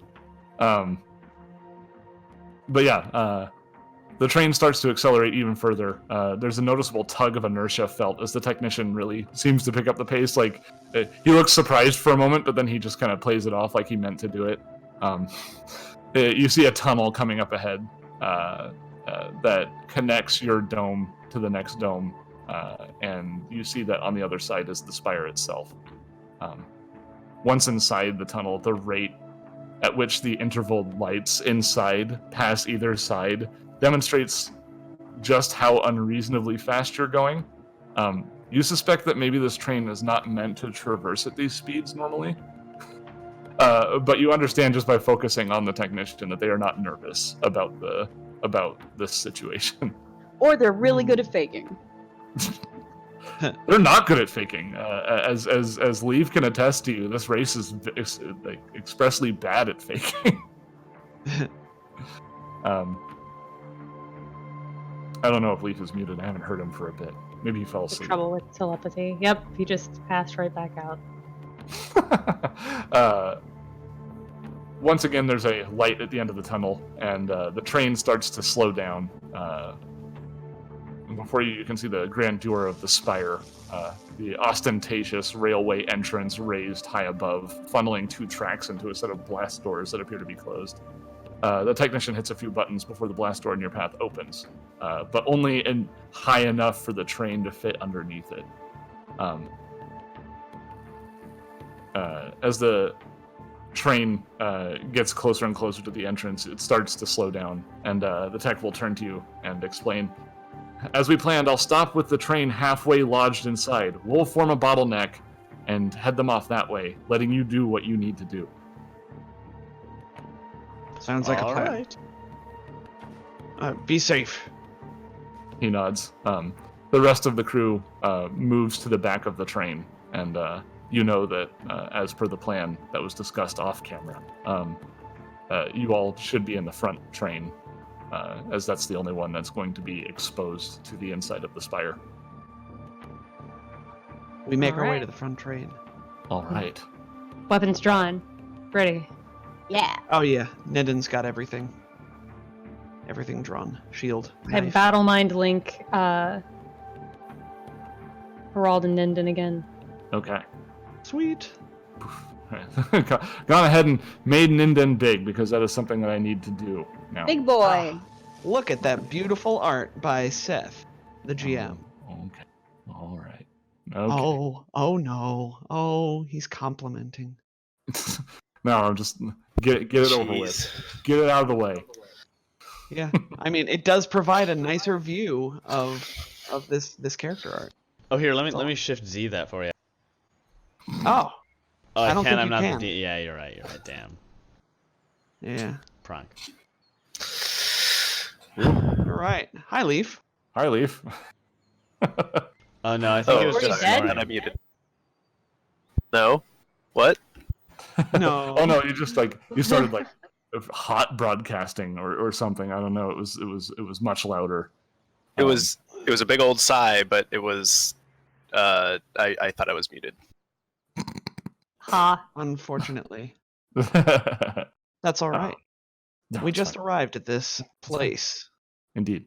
S1: But yeah, The train starts to accelerate even further. There's a noticeable tug of inertia felt as the technician really seems to pick up the pace. Like, he looks surprised for a moment, but then he just kind of plays it off like he meant to do it. You see a tunnel coming up ahead that connects your dome to the next dome, and you see that on the other side is the spire itself. Once inside the tunnel, the rate at which the interval lights inside pass either side demonstrates just how unreasonably fast you're going. You suspect that maybe this train is not meant to traverse at these speeds normally, but you understand just by focusing on the technician that they are not nervous about this situation.
S4: Or they're really good at faking.
S1: They're not good at faking. As Leaf can attest to you, this race is like expressly bad at faking. I don't know if Leaf is muted. I haven't heard him for a bit. Maybe he fell
S5: The
S1: asleep.
S5: trouble with telepathy. Yep, he just passed right back out.
S1: Once again, there's a light at the end of the tunnel, and the train starts to slow down. And before you can see the grandeur of the spire, the ostentatious railway entrance raised high above, funneling 2 tracks into a set of blast doors that appear to be closed. The technician hits a few buttons before the blast door in your path opens, but only high enough for the train to fit underneath it. As the train gets closer and closer to the entrance, it starts to slow down, and the tech will turn to you and explain, "As we planned, I'll stop with the train halfway lodged inside. We'll form a bottleneck and head them off that way, letting you do what you need to do."
S3: Sounds like a plan.
S2: Alright.
S3: Be safe.
S1: He nods. The rest of the crew moves to the back of the train, and you know that, as per the plan that was discussed off camera, you all should be in the front train, as that's the only one that's going to be exposed to the inside of the spire.
S3: We make our way
S5: Alright.
S3: to the front train.
S1: All right.
S5: Weapons drawn. Ready.
S7: Yeah.
S3: Oh yeah, Niden's got everything. Everything drawn. Shield.
S5: I have
S3: knife.
S5: Battle Mind Link Herald and Ninden again.
S1: Okay.
S3: Sweet.
S1: Gone ahead and made Ninden big, because that is something that I need to do now.
S4: Big boy.
S3: Look at that beautiful art by Seth, the GM.
S1: Okay. All right. Okay.
S3: Oh no. Oh, he's complimenting.
S1: No, I'm just get it over with.
S6: Jeez.
S1: Get it out of the way.
S3: Yeah. I mean, it does provide a nicer view of this character art.
S2: Oh, here, let me shift Z that for you.
S3: Oh.
S2: Oh,
S3: I don't think
S2: I'm
S3: you
S2: not
S3: can.
S2: the D. Yeah, you're right. Damn.
S3: Yeah.
S2: Pronk.
S3: All right. Hi, Leaf.
S1: Hi, Leaf.
S2: Oh no, I think it was
S5: Were you
S2: just
S5: dead?
S2: Snorri.
S6: I'm muted. No? What?
S3: No.
S1: Oh no, you started like hot broadcasting or something. I don't know. It was much louder.
S6: It was a big old sigh, but it was I thought I was muted.
S5: Ha.
S3: Unfortunately.
S1: That's
S3: That's all right.
S1: No,
S3: We
S1: it's
S3: just
S1: fine.
S3: arrived at this place.
S1: Indeed.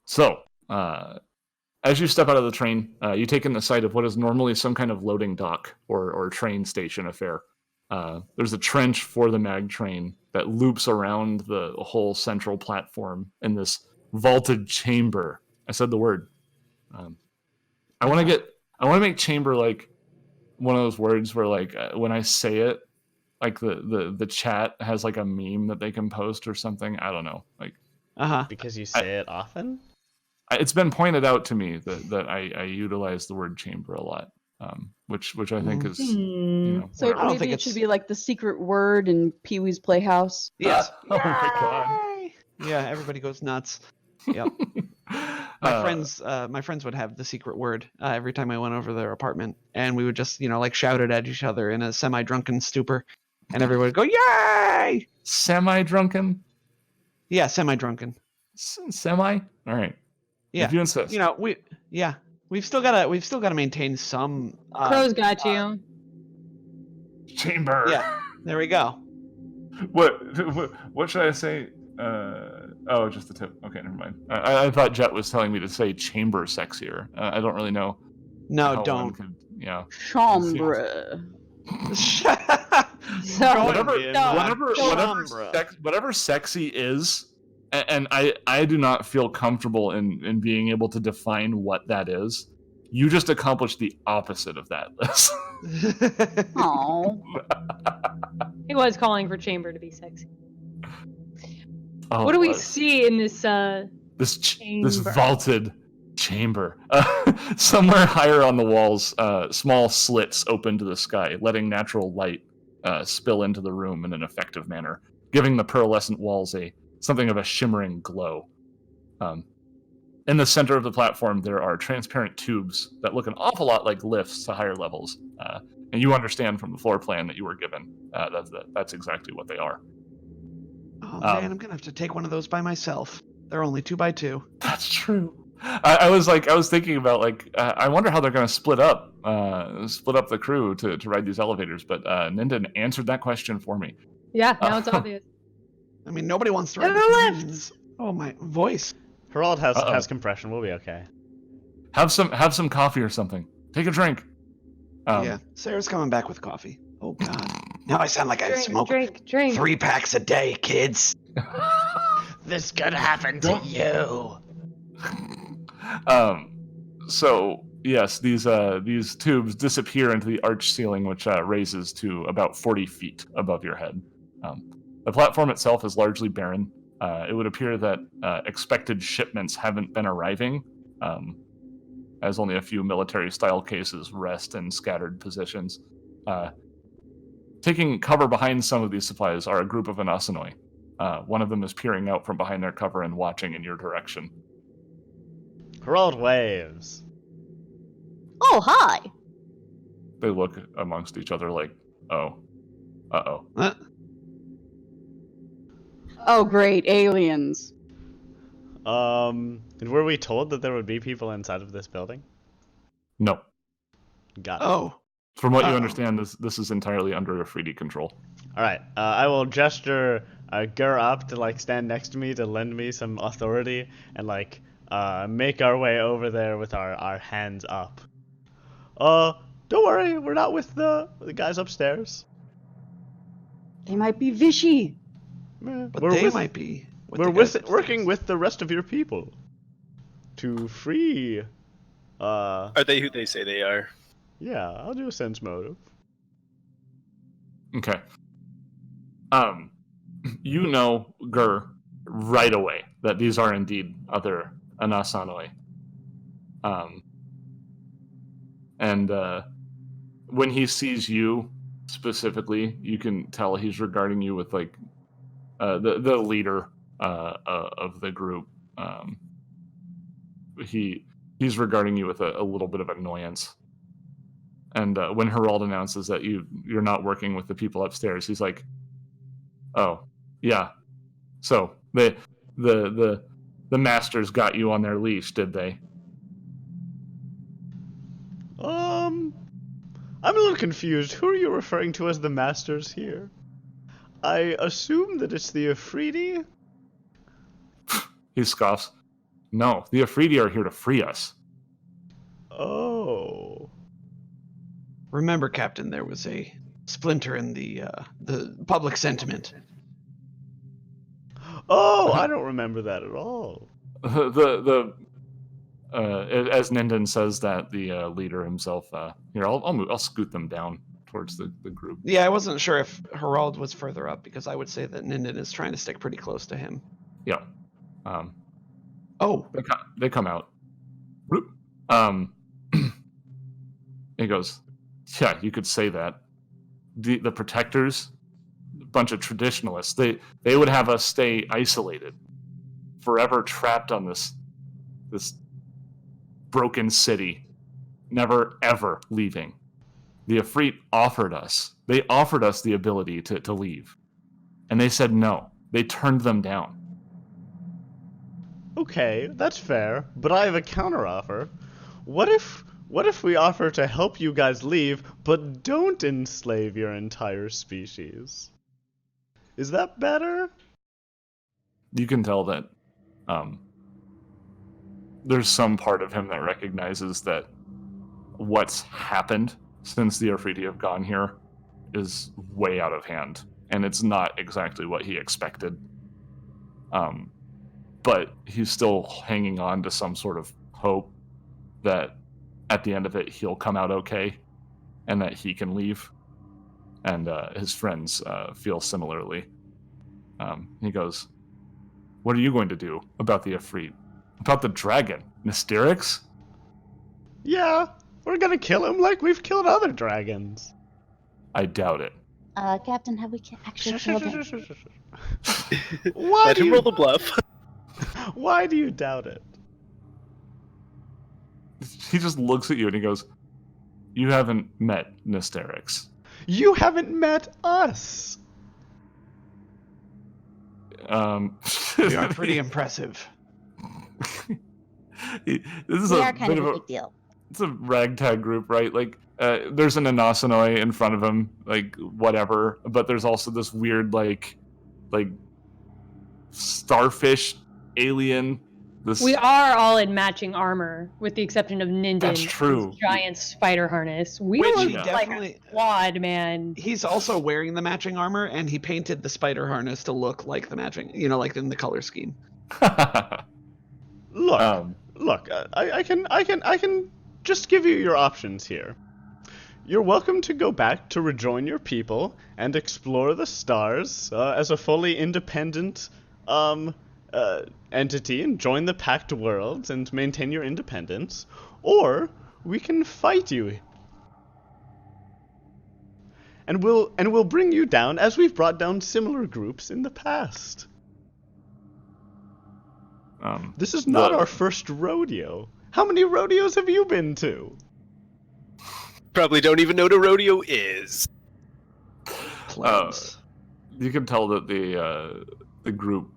S1: So, as you step out of the train, you take in the sight of what is normally some kind of loading dock or train station affair. There's a trench for the mag train that loops around the whole central platform in this vaulted chamber. I said the word. I want to make chamber like one of those words where like when I say it, like the chat has like a meme that they can post or something. I don't know. Like
S2: Because you say it often?
S1: it's been pointed out to me that I utilize the word chamber a lot, which I think is you know.
S4: So
S3: I don't
S4: maybe
S3: think
S4: it should be like the secret word in Pee-wee's Playhouse.
S3: Yes.
S1: Oh my god.
S3: Yay! Yeah, everybody goes nuts. Yep. My friends would have the secret word every time I went over their apartment, and we would just, like shout it at each other in a semi-drunken stupor, and everybody would go, "Yay!"
S1: Semi-drunken.
S3: Yeah, semi-drunken.
S1: Semi. All right.
S3: Yeah.
S1: If you insist.
S3: We've still got to maintain some.
S5: Crow's got you.
S1: Chamber.
S3: Yeah. There we go.
S1: What should I say? Oh, just the tip. Okay, never mind. I thought Jet was telling me to say chamber sexier. I don't really know.
S3: No,
S1: how one
S3: don't.
S1: could, yeah.
S4: Chambre.
S5: So,
S1: Whatever sexy is, and I do not feel comfortable in being able to define what that is. You just accomplished the opposite of that, Liz.
S4: Oh.
S5: he was calling for Chamber to be sexy.
S1: Oh,
S5: What do we
S1: was.
S5: see in this
S1: This
S5: chamber?
S1: vaulted chamber? Somewhere higher on the walls, small slits open to the sky, letting natural light spill into the room in an effective manner, giving the pearlescent walls something of a shimmering glow. In the center of the platform, there are transparent tubes that look an awful lot like lifts to higher levels, and you understand from the floor plan that you were given that's exactly what they are.
S3: Oh man, I'm gonna have to take one of those by myself. They're only 2x2.
S1: That's true. I was thinking about I wonder how they're going to split up the crew to ride these elevators, but Ninden answered that question for me.
S5: Yeah, now it's obvious.
S3: I mean, nobody wants to ride
S5: There are
S3: lifts. Oh, my voice.
S2: Herald has compression. We'll be okay.
S1: Have some coffee or something. Take a drink.
S3: Yeah, Sarah's coming back with coffee. Oh God. Now I sound like I smoke
S5: Drink.
S3: 3 packs a day, kids.
S2: This could happen to you.
S1: So yes, these tubes disappear into the arch ceiling, which raises to about 40 feet above your head. The platform itself is largely barren. It would appear that expected shipments haven't been arriving, as only a few military-style cases rest in scattered positions. Taking cover behind some of these supplies are a group of Anasanoi. One of them is peering out from behind their cover and watching in your direction.
S2: Herald waves.
S7: Oh, hi.
S1: They look amongst each other like, oh, uh-oh.
S4: Oh, great, aliens.
S2: And were we told that there would be people inside of this building?
S1: No.
S2: Got it.
S3: Oh.
S1: From what you understand, this is entirely under ifriti control.
S2: All right. I will gesture Gur up to stand next to me to lend me some authority and make our way over there with our hands up. Don't worry, we're not with the guys upstairs.
S4: They might be Vichy.
S3: But
S2: We're
S3: might be.
S2: We're working with the rest of your people to free.
S6: Are they who they say they are?
S2: Yeah, I'll do a sense motive.
S1: Okay. You know, Gur, right away that these are indeed other Anasanoi. And when he sees you specifically, you can tell he's regarding you with the leader of the group. He's regarding you with a little bit of annoyance. And when Herald announces that you're not working with the people upstairs, he's like, "Oh, yeah. So the masters got you on their leash, did they?"
S2: I'm a little confused. Who are you referring to as the masters here? I assume that it's the ifriti?
S1: He scoffs. "No, the ifriti are here to free us."
S2: Oh.
S3: Remember, Captain, there was a splinter in the public sentiment.
S2: Oh, I don't remember that at all.
S1: As Ninden says that, the leader himself. Here, I'll scoot them down towards the group.
S3: Yeah, I wasn't sure if Herald was further up because I would say that Ninden is trying to stick pretty close to him.
S1: Yeah.
S3: Oh.
S1: They come out. He goes, "Yeah, you could say that. The protectors, a bunch of traditionalists, they would have us stay isolated, forever trapped on this broken city, never ever leaving. The Ifrit offered us the ability to leave, and they said no. They turned them down."
S2: Okay, that's fair, but I have a counteroffer. What if we offer to help you guys leave, but don't enslave your entire species? Is that better?
S1: you can tell that there's some part of him that recognizes that what's happened since the ifriti have gone here is way out of hand, and it's not exactly what he expected. But he's still hanging on to some sort of hope that at the end of it he'll come out okay and that he can leave. And his friends feel similarly. He goes, "What are you going to do about the ifrit? About the dragon? Mysterix?"
S2: Yeah, we're gonna kill him like we've killed other dragons.
S1: I doubt it.
S7: Captain, have we actually killed him?
S2: Why
S6: Let
S2: do
S6: him
S2: you,
S6: roll the bluff.
S2: why do you doubt it?
S1: He just looks at you and he goes, "You haven't met Mysterix."
S2: You haven't met us.
S3: We are pretty impressive.
S1: This is
S7: We
S1: a
S7: are kind
S1: bit
S7: of
S1: of
S7: a big deal.
S1: it's a ragtag group, right? Like, there's an Anasanoi in front of him, like, whatever. But there's also this weird, like starfish alien. This
S5: We are all in matching armor, with the exception of Ninden.
S1: That's true.
S5: His giant spider harness. We
S3: Which
S5: look
S3: he
S5: like
S3: definitely.
S5: a squad, man.
S3: He's also wearing the matching armor, and he painted the spider harness to look like the matching, like in the color scheme.
S2: Look, look. I can just give you your options here. You're welcome to go back to rejoin your people and explore the stars as a fully independent entity and join the Pact Worlds and maintain your independence, or we can fight you. And we'll bring you down as we've brought down similar groups in the past. This is not our first rodeo. How many rodeos have you been to?
S6: Probably don't even know what a rodeo is.
S3: Plebs.
S1: You can tell that the group,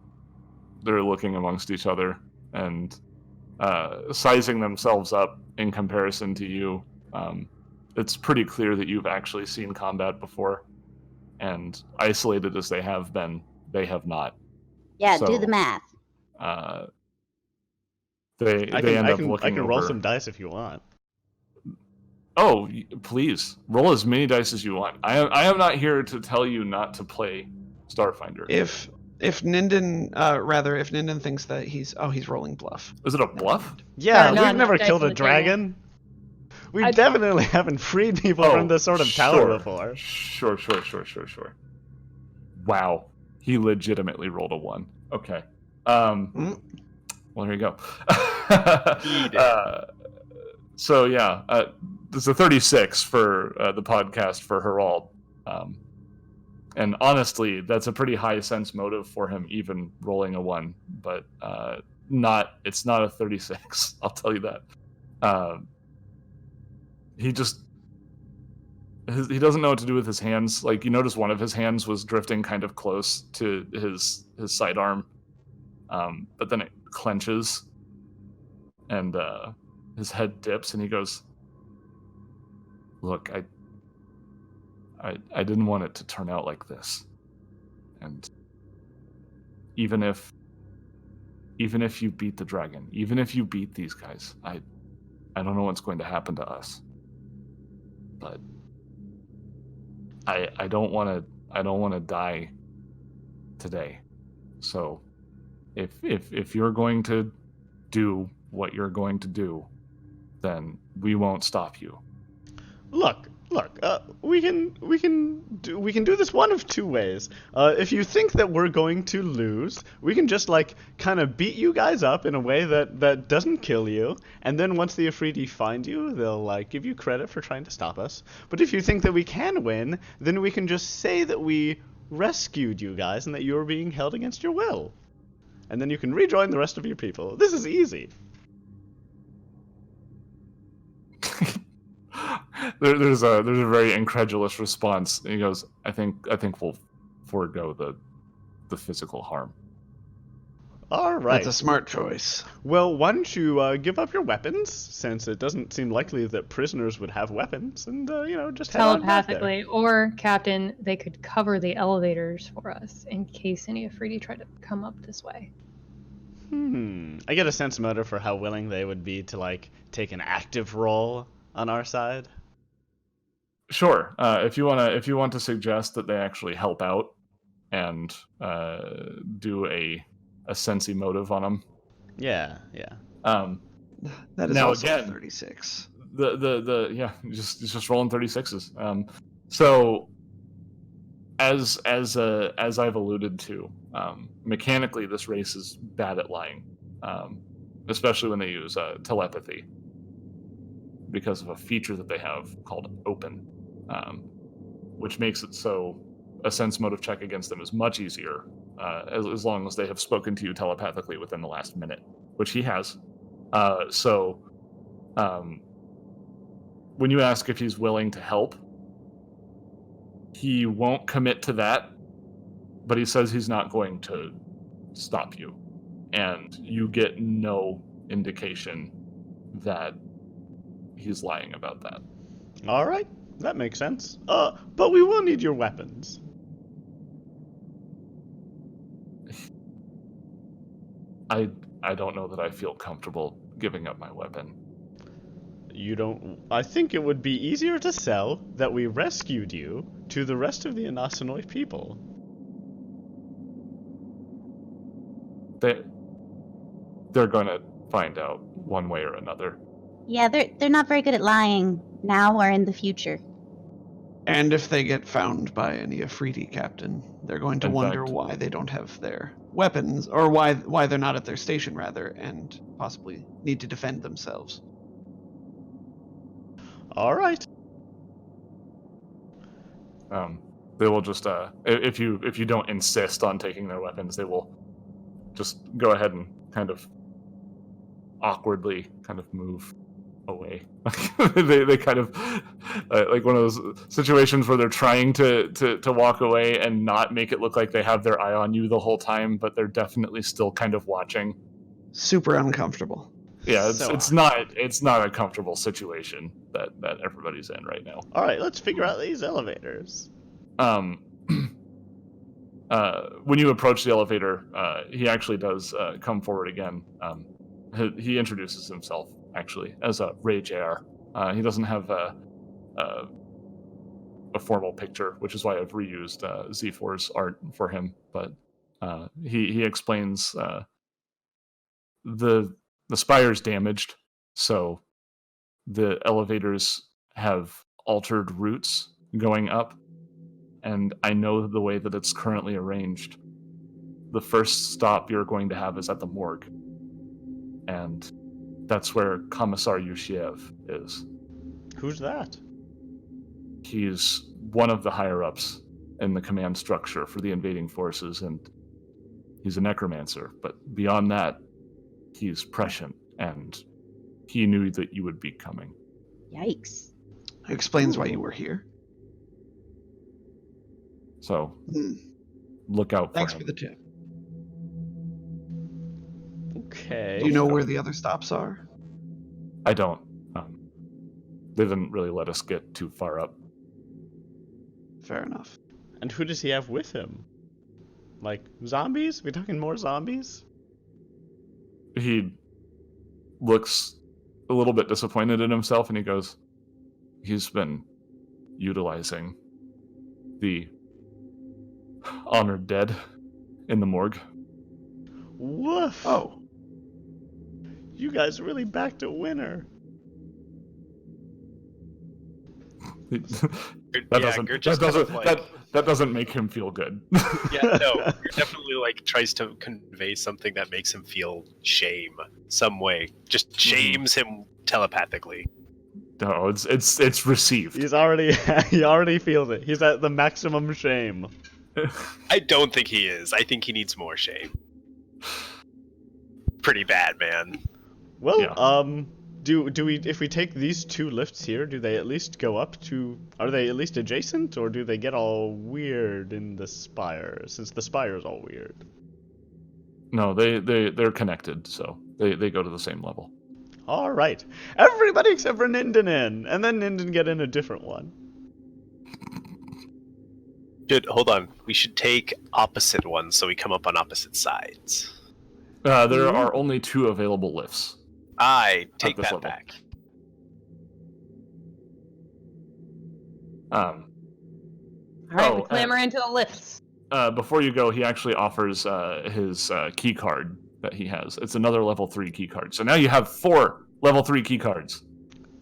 S1: they're looking amongst each other and sizing themselves up in comparison to you. It's pretty clear that you've actually seen combat before, and isolated as they have been, they have not.
S7: Yeah,
S1: So,
S7: do the math.
S1: They end up looking
S2: I can roll
S1: over.
S2: some dice if you want.
S1: Oh, please roll as many dice as you want. I am not here to tell you not to play Starfinder.
S3: If Ninden thinks that he's rolling bluff.
S1: Is it a bluff?
S2: Yeah,
S5: no,
S2: we've never
S5: dice
S2: killed
S5: on
S2: a
S5: the table.
S2: dragon. We
S5: I-
S2: definitely haven't freed people from this sort of tower before.
S1: Sure. Wow, he legitimately rolled a 1. Okay. Well, here you go. So yeah, there's a 36 for the podcast for Herald, and honestly, that's a pretty high sense motive for him, even rolling a 1. But it's not a 36. I'll tell you that. He doesn't know what to do with his hands. Like, you notice one of his hands was drifting kind of close to his sidearm, but then it clenches, and his head dips, and he goes, "Look, I didn't want it to turn out like this, and even if you beat the dragon, even if you beat these guys, I don't know what's going to happen to us, but I don't want to die today. So if you're going to do what you're going to do, then we won't stop you."
S2: Look. We can do this one of two ways. If you think that we're going to lose, we can just kind of beat you guys up in a way that doesn't kill you, and then once the ifriti find you, they'll give you credit for trying to stop us. But if you think that we can win, then we can just say that we rescued you guys and that you were being held against your will, and then you can rejoin the rest of your people. This is easy.
S1: There's a very incredulous response. And he goes, I think we'll forego the physical harm.
S2: All right.
S3: That's a smart choice.
S2: Well, why don't you give up your weapons, since it doesn't seem likely that prisoners would have weapons, and, just head on back there.
S5: Telepathically. Or, Captain, they could cover the elevators for us in case any ifriti try to come up this way.
S2: I get a sense motive for how willing they would be to, take an active role on our side.
S1: Sure. If you want to suggest that they actually help out and do a sensi motive on them.
S2: Yeah.
S3: That is
S1: now
S3: also
S1: again,
S3: 36.
S1: Just rolling 36s. So as I've alluded to, mechanically this race is bad at lying, especially when they use telepathy because of a feature that they have called open, which makes it so a sense motive check against them is much easier as long as they have spoken to you telepathically within the last minute, which he has. When you ask if he's willing to help, he won't commit to that, but he says he's not going to stop you. And you get no indication that he's lying about that.
S2: All right, that makes sense. But we will need your weapons.
S1: I don't know that I feel comfortable giving up my weapon.
S2: You don't... I think it would be easier to sell that we rescued you to the rest of the Anasanoi people.
S1: They're gonna find out one way or another.
S7: Yeah, they're not very good at lying now or in the future.
S3: And if they get found by any ifriti captain, they're going to
S1: In
S3: wonder
S1: fact-
S3: why they don't have their weapons, or why they're not at their station, rather, and possibly need to defend themselves.
S2: All right.
S1: They will just if you don't insist on taking their weapons, they will just go ahead and kind of awkwardly kind of move away. they kind of like one of those situations where they're trying to walk away and not make it look like they have their eye on you the whole time, but they're definitely still kind of watching.
S3: Super uncomfortable.
S1: Yeah,
S2: So-
S1: it's not a comfortable situation that everybody's in right now.
S2: All right, let's figure out these elevators.
S1: When you approach the elevator, he actually does come forward again. He introduces himself actually as Ray JR. He doesn't have a formal picture, which is why I've reused Z4's art for him. But he explains the Spire's damaged, so the elevators have altered routes going up, and I know the way that it's currently arranged. The first stop you're going to have is at the morgue, and that's where Commissar Yushiev is.
S2: Who's that?
S1: He's one of the higher-ups in the command structure for the invading forces, and he's a necromancer, but beyond that, he's prescient, and he knew that you would be coming.
S7: Yikes.
S3: It explains why you were here.
S1: So,
S3: Hmm.
S1: look out
S3: Thanks
S1: for
S3: for
S1: him.
S3: the tip.
S2: Okay.
S3: Do you know where the other stops are?
S1: I don't. They didn't really let us get too far up.
S3: Fair enough.
S2: And who does he have with him? Like, zombies? We talking more zombies?
S1: He looks a little bit disappointed in himself, and he goes, he's been utilizing the honored dead in the morgue.
S2: Woof!
S3: Oh,
S2: You guys really backed a winner.
S1: That doesn't make him feel good.
S6: Yeah, no, Gert definitely tries to convey something that makes him feel shame some way. Just shames him telepathically.
S1: No, it's received.
S2: He already feels it. He's at the maximum shame.
S6: I don't think he is. I think he needs more shame. Pretty bad, man.
S2: Well,
S1: Yeah.
S2: do we, if we take these two lifts here, do they at least go up to, are they at least adjacent, or do they get all weird in the Spire, since the Spire is all weird?
S1: No, they're connected, so they go to the same level.
S2: All right. Everybody except for Ninden in, and then Ninden get in a different one.
S6: Good. Hold on. We should take opposite ones so we come up on opposite sides.
S1: There are only 2 available lifts.
S6: I take
S1: this
S6: that
S1: level.
S6: back.
S5: All right, we
S1: Oh,
S5: clamber into the lifts.
S1: Before you go, he actually offers his key card that he has. It's another level 3 key card. So now you have 4 level 3 key cards.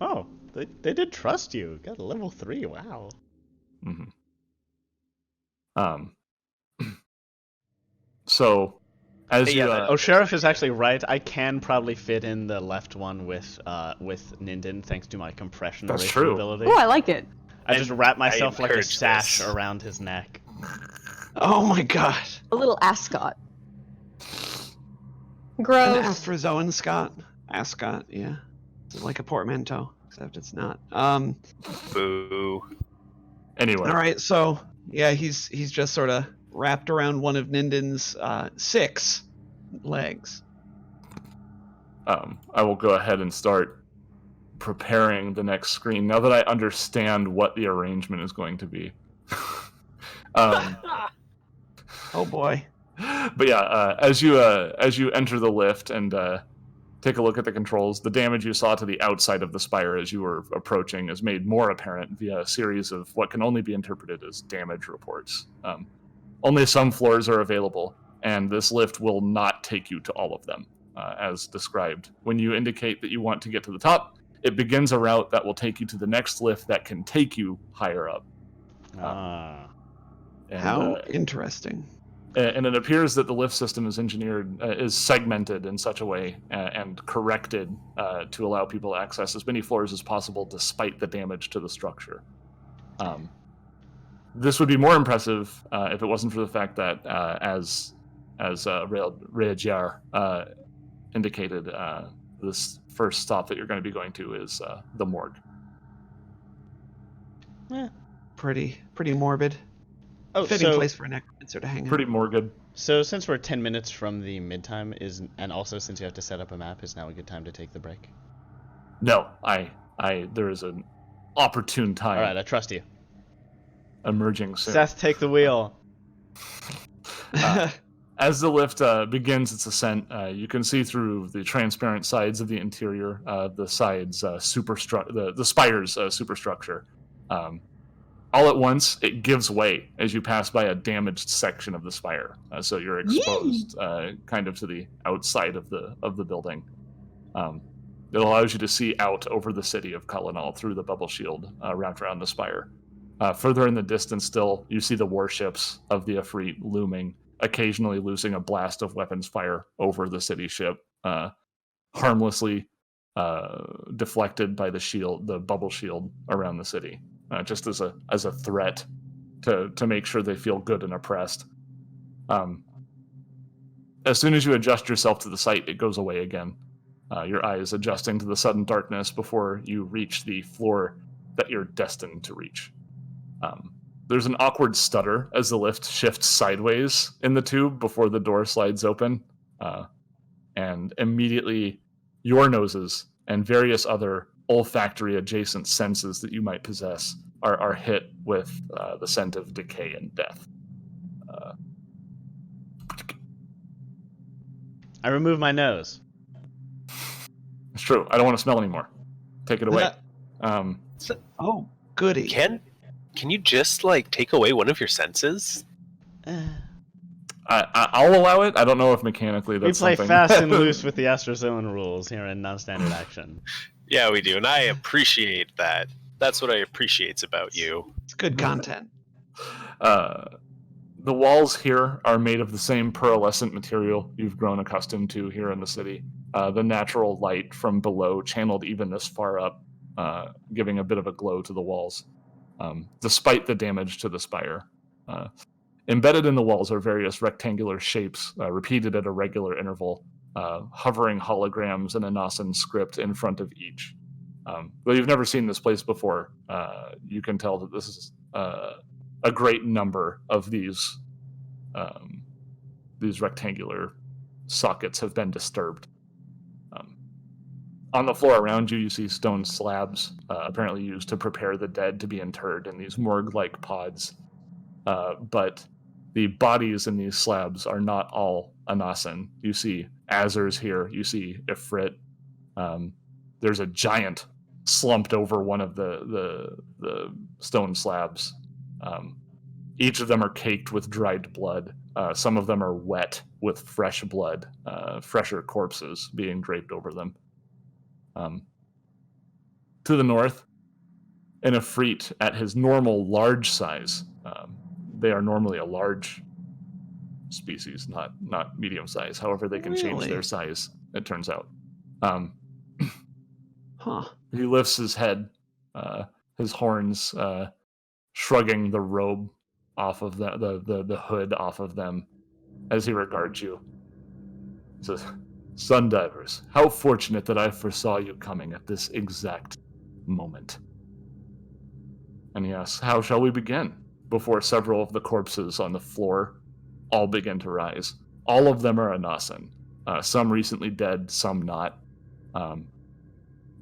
S2: Oh, they did trust you. Got a level 3. Wow.
S1: Mm-hmm. So, as you...
S2: Sheriff is actually right. I can probably fit in the left one with Ninden thanks to my compression
S1: That's
S2: ratio
S1: true.
S2: ability.
S4: Oh, I like it.
S2: I just wrap myself like a
S6: encourage
S2: sash
S6: this.
S2: around his neck.
S3: Oh my god.
S4: A little ascot.
S3: An
S5: Gross.
S3: Astrozoan Scott. Ascot, yeah. It's like a portmanteau, except it's not.
S6: Boo.
S1: Anyway.
S3: All right, so yeah, he's just sort of wrapped around one of Ninden's 6 legs.
S1: I will go ahead and start preparing the next screen now that I understand what the arrangement is going to be.
S3: Oh boy.
S1: But yeah, as you enter the lift and take a look at the controls, the damage you saw to the outside of the spire as you were approaching is made more apparent via a series of what can only be interpreted as damage reports. Only some floors are available, and this lift will not take you to all of them, as described. When you indicate that you want to get to the top, it begins a route that will take you to the next lift that can take you higher up. And,
S3: How interesting.
S1: And it appears that the lift system is segmented in such a way and corrected to allow people to access as many floors as possible despite the damage to the structure. This would be more impressive if it wasn't for the fact that, as Reagiar indicated, this first stop that you're going to be going to is the morgue.
S3: Pretty morbid.
S2: Oh,
S3: Fitting place for a necromancer to hang out.
S1: Pretty morbid.
S2: So since we're 10 minutes from the mid-time, and also since you have to set up a map, is now a good time to take the break?
S1: No, there is an opportune time.
S2: All right, I trust you.
S1: Emerging soon.
S2: Seth, take the wheel.
S1: As the lift begins its ascent, you can see through the transparent sides of the interior, the spire's superstructure. All at once, it gives way as you pass by a damaged section of the spire. So you're exposed kind of to the outside of the building. It allows you to see out over the city of Kalanal through the bubble shield wrapped around the spire. Further in the distance still, you see the warships of the Ifrit looming, occasionally losing a blast of weapons fire over the city ship, harmlessly deflected by the bubble shield around the city. Just as a threat to make sure they feel good and oppressed. As soon as you adjust yourself to the sight, it goes away again. Your eyes adjusting to the sudden darkness before you reach the floor that you're destined to reach. There's an awkward stutter as the lift shifts sideways in the tube before the door slides open. And immediately your noses and various other olfactory adjacent senses that you might possess are hit with the scent of decay and death.
S2: I remove my nose.
S1: It's true. I don't want to smell anymore. Take it away.
S3: Oh, goody.
S6: Can you just take away one of your senses?
S1: I'll allow it. I don't know if mechanically that's
S2: We play
S1: something.
S2: fast and loose with the Astrozoan rules here in non-standard action.
S6: Yeah, we do, and I appreciate that. That's what I appreciate about you.
S3: It's good content.
S1: The walls here are made of the same pearlescent material you've grown accustomed to here in the city. The natural light from below channeled even this far up, giving a bit of a glow to the walls, despite the damage to the spire. Embedded in the walls are various rectangular shapes, repeated at a regular interval, hovering holograms in a Nasan script in front of each. Though you've never seen this place before, you can tell that this is a great number of these rectangular sockets have been disturbed. On the floor around you, you see stone slabs, apparently used to prepare the dead to be interred in these morgue-like pods. But the bodies in these slabs are not all Anasan. You see Azers here. You see Ifrit. There's a giant slumped over one of the stone slabs. Each of them are caked with dried blood. Some of them are wet with fresh blood, fresher corpses being draped over them. To the north, an ifrit at his normal large size. They are normally a large species, not medium size. However, they can change
S3: Really?
S1: their size, it turns out.
S3: Huh.
S1: He lifts his head, his horns shrugging the robe off of the hood off of them as he regards you. He says, "Sundivers, how fortunate that I foresaw you coming at this exact moment." And he asks, "How shall we begin?" Before several of the corpses on the floor all begin to rise. All of them are Anasan. Some recently dead, some not. And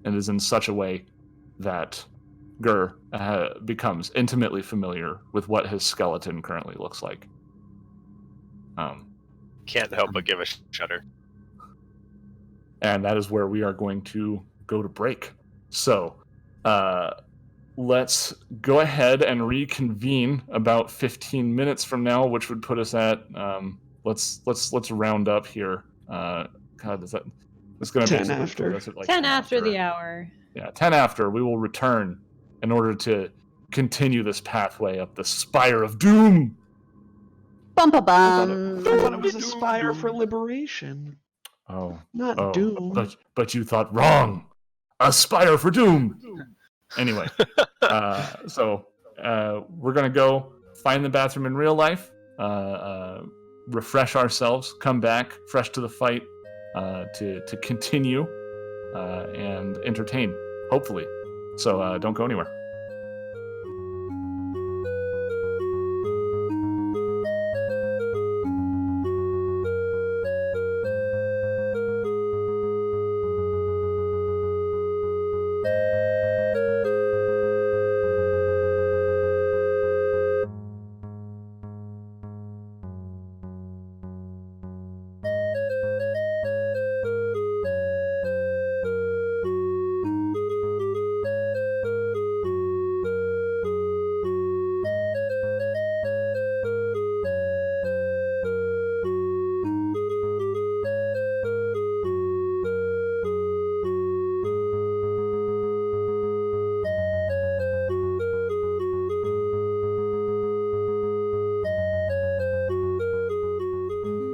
S1: is in such a way that Gur becomes intimately familiar with what his skeleton currently looks like.
S6: Can't help but give a shudder.
S1: And that is where we are going to go to break. So, let's go ahead and reconvene about 15 minutes from now, which would put us at let's round up here. God, is that it's going to
S3: 10
S1: be
S3: after.
S1: like
S5: 10 after the hour.
S1: Yeah, 10 after we will return in order to continue this pathway up the Spire of Doom.
S4: Bum ba
S3: I
S4: bum.
S3: thought it was a spire for liberation,
S1: Oh,
S3: not doom.
S1: but you thought wrong. A Spire for Doom. Anyway, so we're gonna go find the bathroom in real life, refresh ourselves, come back fresh to the fight, to continue and entertain, hopefully. So don't go anywhere.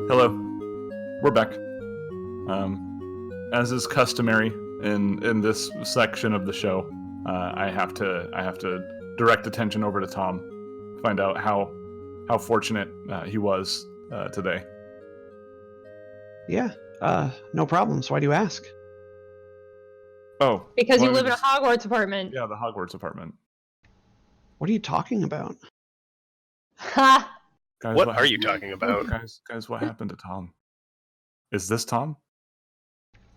S1: Hello, we're back. As is customary in this section of the show, I have to direct attention over to Tom, find out how fortunate he was today.
S3: Yeah, no problems. Why do you ask?
S1: Oh,
S5: Because you
S1: well,
S5: live in a Hogwarts apartment.
S1: Yeah, the Hogwarts apartment.
S3: What are you talking about?
S5: Ha!
S1: Guys,
S6: What are you talking about?
S1: Guys, what happened to Tom? Is this Tom?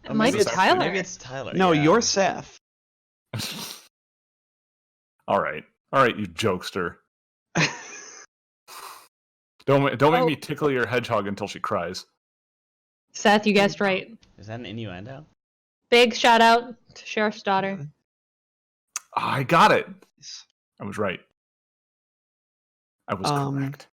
S5: It might be
S1: Is this actually-
S5: Tyler.
S2: Maybe it's Tyler.
S3: No,
S2: yeah.
S3: you're Seth.
S1: All right, you jokester. Don't make me tickle your hedgehog until she cries.
S5: Seth, you guessed right.
S2: Is that an innuendo?
S5: Big shout out to Sheriff's daughter.
S1: I got it. I was right. I was
S3: Um,
S1: correct.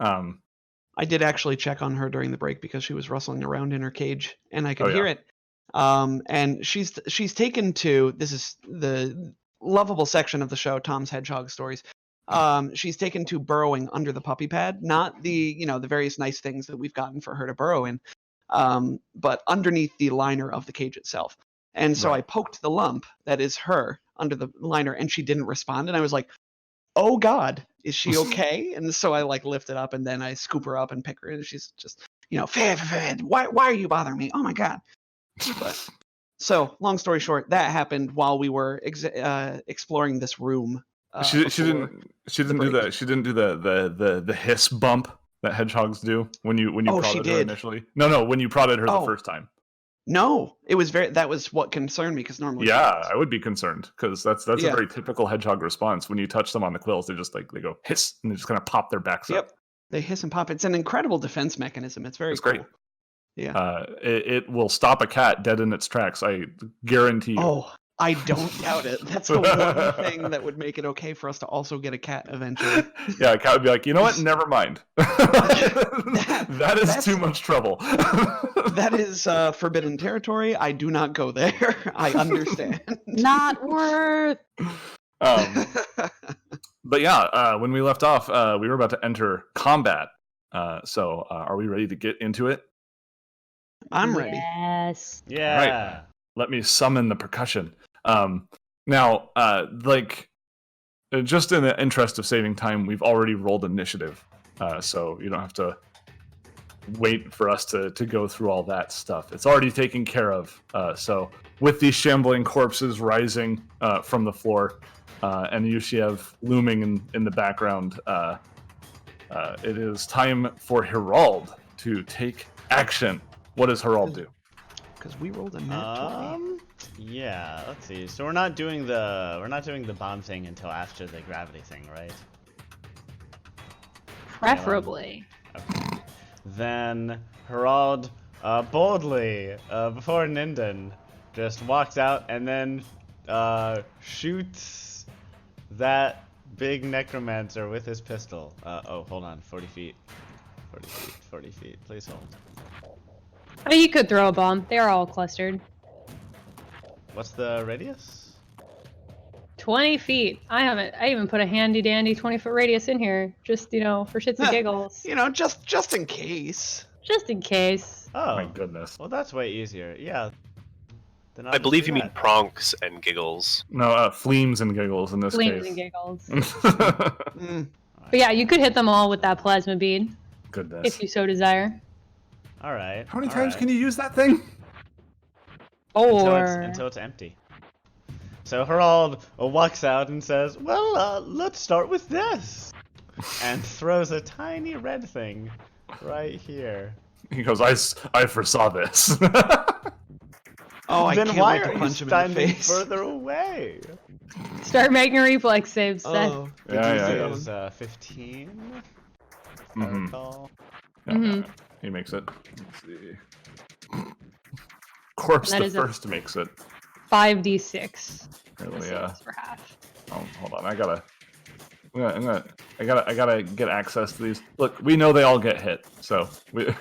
S3: I did actually check on her during the break because she was rustling around in her cage, and I could
S1: Oh, yeah.
S3: hear it. And she's taken to, this is the lovable section of the show, Tom's Hedgehog Stories. She's taken to burrowing under the puppy pad, not the the various nice things that we've gotten for her to burrow in, but underneath the liner of the cage itself. And so
S1: Right.
S3: I poked the lump that is her under the liner, and she didn't respond. And I was like, "Oh God, is she okay?" And so I lift it up, and then I scoop her up and pick her, and she's just Fed, why are you bothering me? Oh my God. But, so long story short, that happened while we were exploring this room.
S1: She
S3: before-
S1: didn't do
S3: break.
S1: the hiss bump that hedgehogs do when you
S3: Oh, she
S1: prodded her
S3: did.
S1: initially? No, when you prodded her the
S3: Oh.
S1: first time.
S3: No, it was that was what concerned me because normally.
S1: Yeah,
S3: she
S1: I would be concerned because that's a
S3: Yeah.
S1: very typical hedgehog response. When you touch them on the quills, they just they go hiss and they just kind of pop their backs
S3: Yep.
S1: up.
S3: They hiss and pop. It's an incredible defense mechanism. It's very
S1: It's
S3: cool.
S1: great.
S3: Yeah.
S1: It will stop a cat dead in its tracks. I guarantee you.
S3: Oh, I don't doubt it. That's the one thing that would make it okay for us to also get a cat eventually.
S1: Yeah, a cat would be like, you know what? Never mind. That is
S3: that's-
S1: too much trouble.
S3: That is forbidden territory. I do not go there. I understand.
S4: Not worth.
S1: But yeah, when we left off, we were about to enter combat. So are we ready to get into it?
S3: I'm ready.
S7: Yes.
S2: Yeah.
S1: Let me summon the percussion. Now, just in the interest of saving time, we've already rolled initiative, so you don't have to wait for us to go through all that stuff. It's already taken care of. So with these shambling corpses rising from the floor, and Yushiev looming in the background, it is time for Herald to take action. What does Herald do?
S3: Because we rolled a nat 20.
S2: Yeah, let's see. So we're not doing the bomb thing until after the gravity thing, right?
S5: Preferably.
S2: Okay. Then Herald boldly before Ninden just walks out and then shoots that big necromancer with his pistol. Oh, hold on, 40 feet. 40 feet, please hold.
S5: I mean, you could throw a bomb. They are all clustered.
S2: What's the radius?
S5: 20 feet. I even put a handy dandy 20-foot radius in here, just, for shits and giggles.
S3: Just in case.
S5: Just in case.
S2: Oh,
S1: My goodness.
S2: well, that's way easier. Yeah. Then I'll
S6: I
S2: just
S6: believe
S2: do
S6: you mean
S2: that.
S6: pronks and giggles.
S1: No, fleams and giggles in this
S5: Flames
S1: case.
S5: and giggles.
S3: Mm.
S5: But yeah, you could hit them all with that plasma bead,
S1: Goodness.
S5: if you so desire.
S2: All right.
S1: How many times can you use that thing?
S5: Or
S2: Until it's empty. So Herald walks out and says, well, let's start with this. And throws a tiny red thing right here.
S1: He goes, I foresaw this.
S3: Oh, I
S2: then
S3: can't
S2: why
S3: wait to
S2: are you
S3: punch him in the
S2: standing
S3: face.
S2: further away?
S5: start making reflex saves, Seth.
S3: Oh,
S1: Yeah.
S2: Is 15.
S1: Mhm.
S2: Recall.
S1: Yeah,
S5: Mhm.
S1: he makes it. Let's see. Corpse
S5: That
S1: the
S5: is a-
S1: first makes it.
S5: 5d6.
S1: Really,
S5: Saves for half.
S1: Oh, hold on. I gotta get access to these. Look, we know they all get hit, so the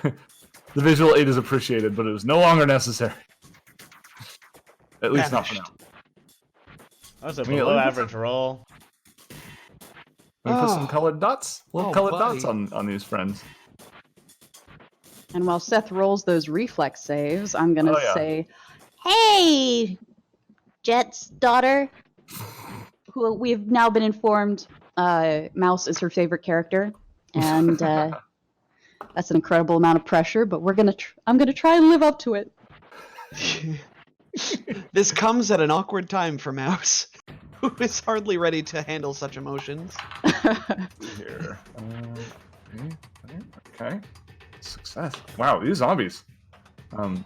S1: visual aid is appreciated, but it was no longer necessary. At least not for now.
S2: That was a
S1: mean,
S2: below
S1: let me put
S2: average roll.
S1: Let me put some
S3: Oh.
S1: colored dots. Little
S3: Oh,
S1: colored
S3: buddy.
S1: dots on these friends.
S4: And while Seth rolls those reflex saves, I'm gonna
S1: Oh, yeah.
S4: say,
S7: Hey, Jet's daughter.
S4: who we've now been informed, Mouse is her favorite character, and that's an incredible amount of pressure. But I'm gonna try and live up to it.
S3: This comes at an awkward time for Mouse, who is hardly ready to handle such emotions.
S1: Here. Okay. Success. Wow, these zombies.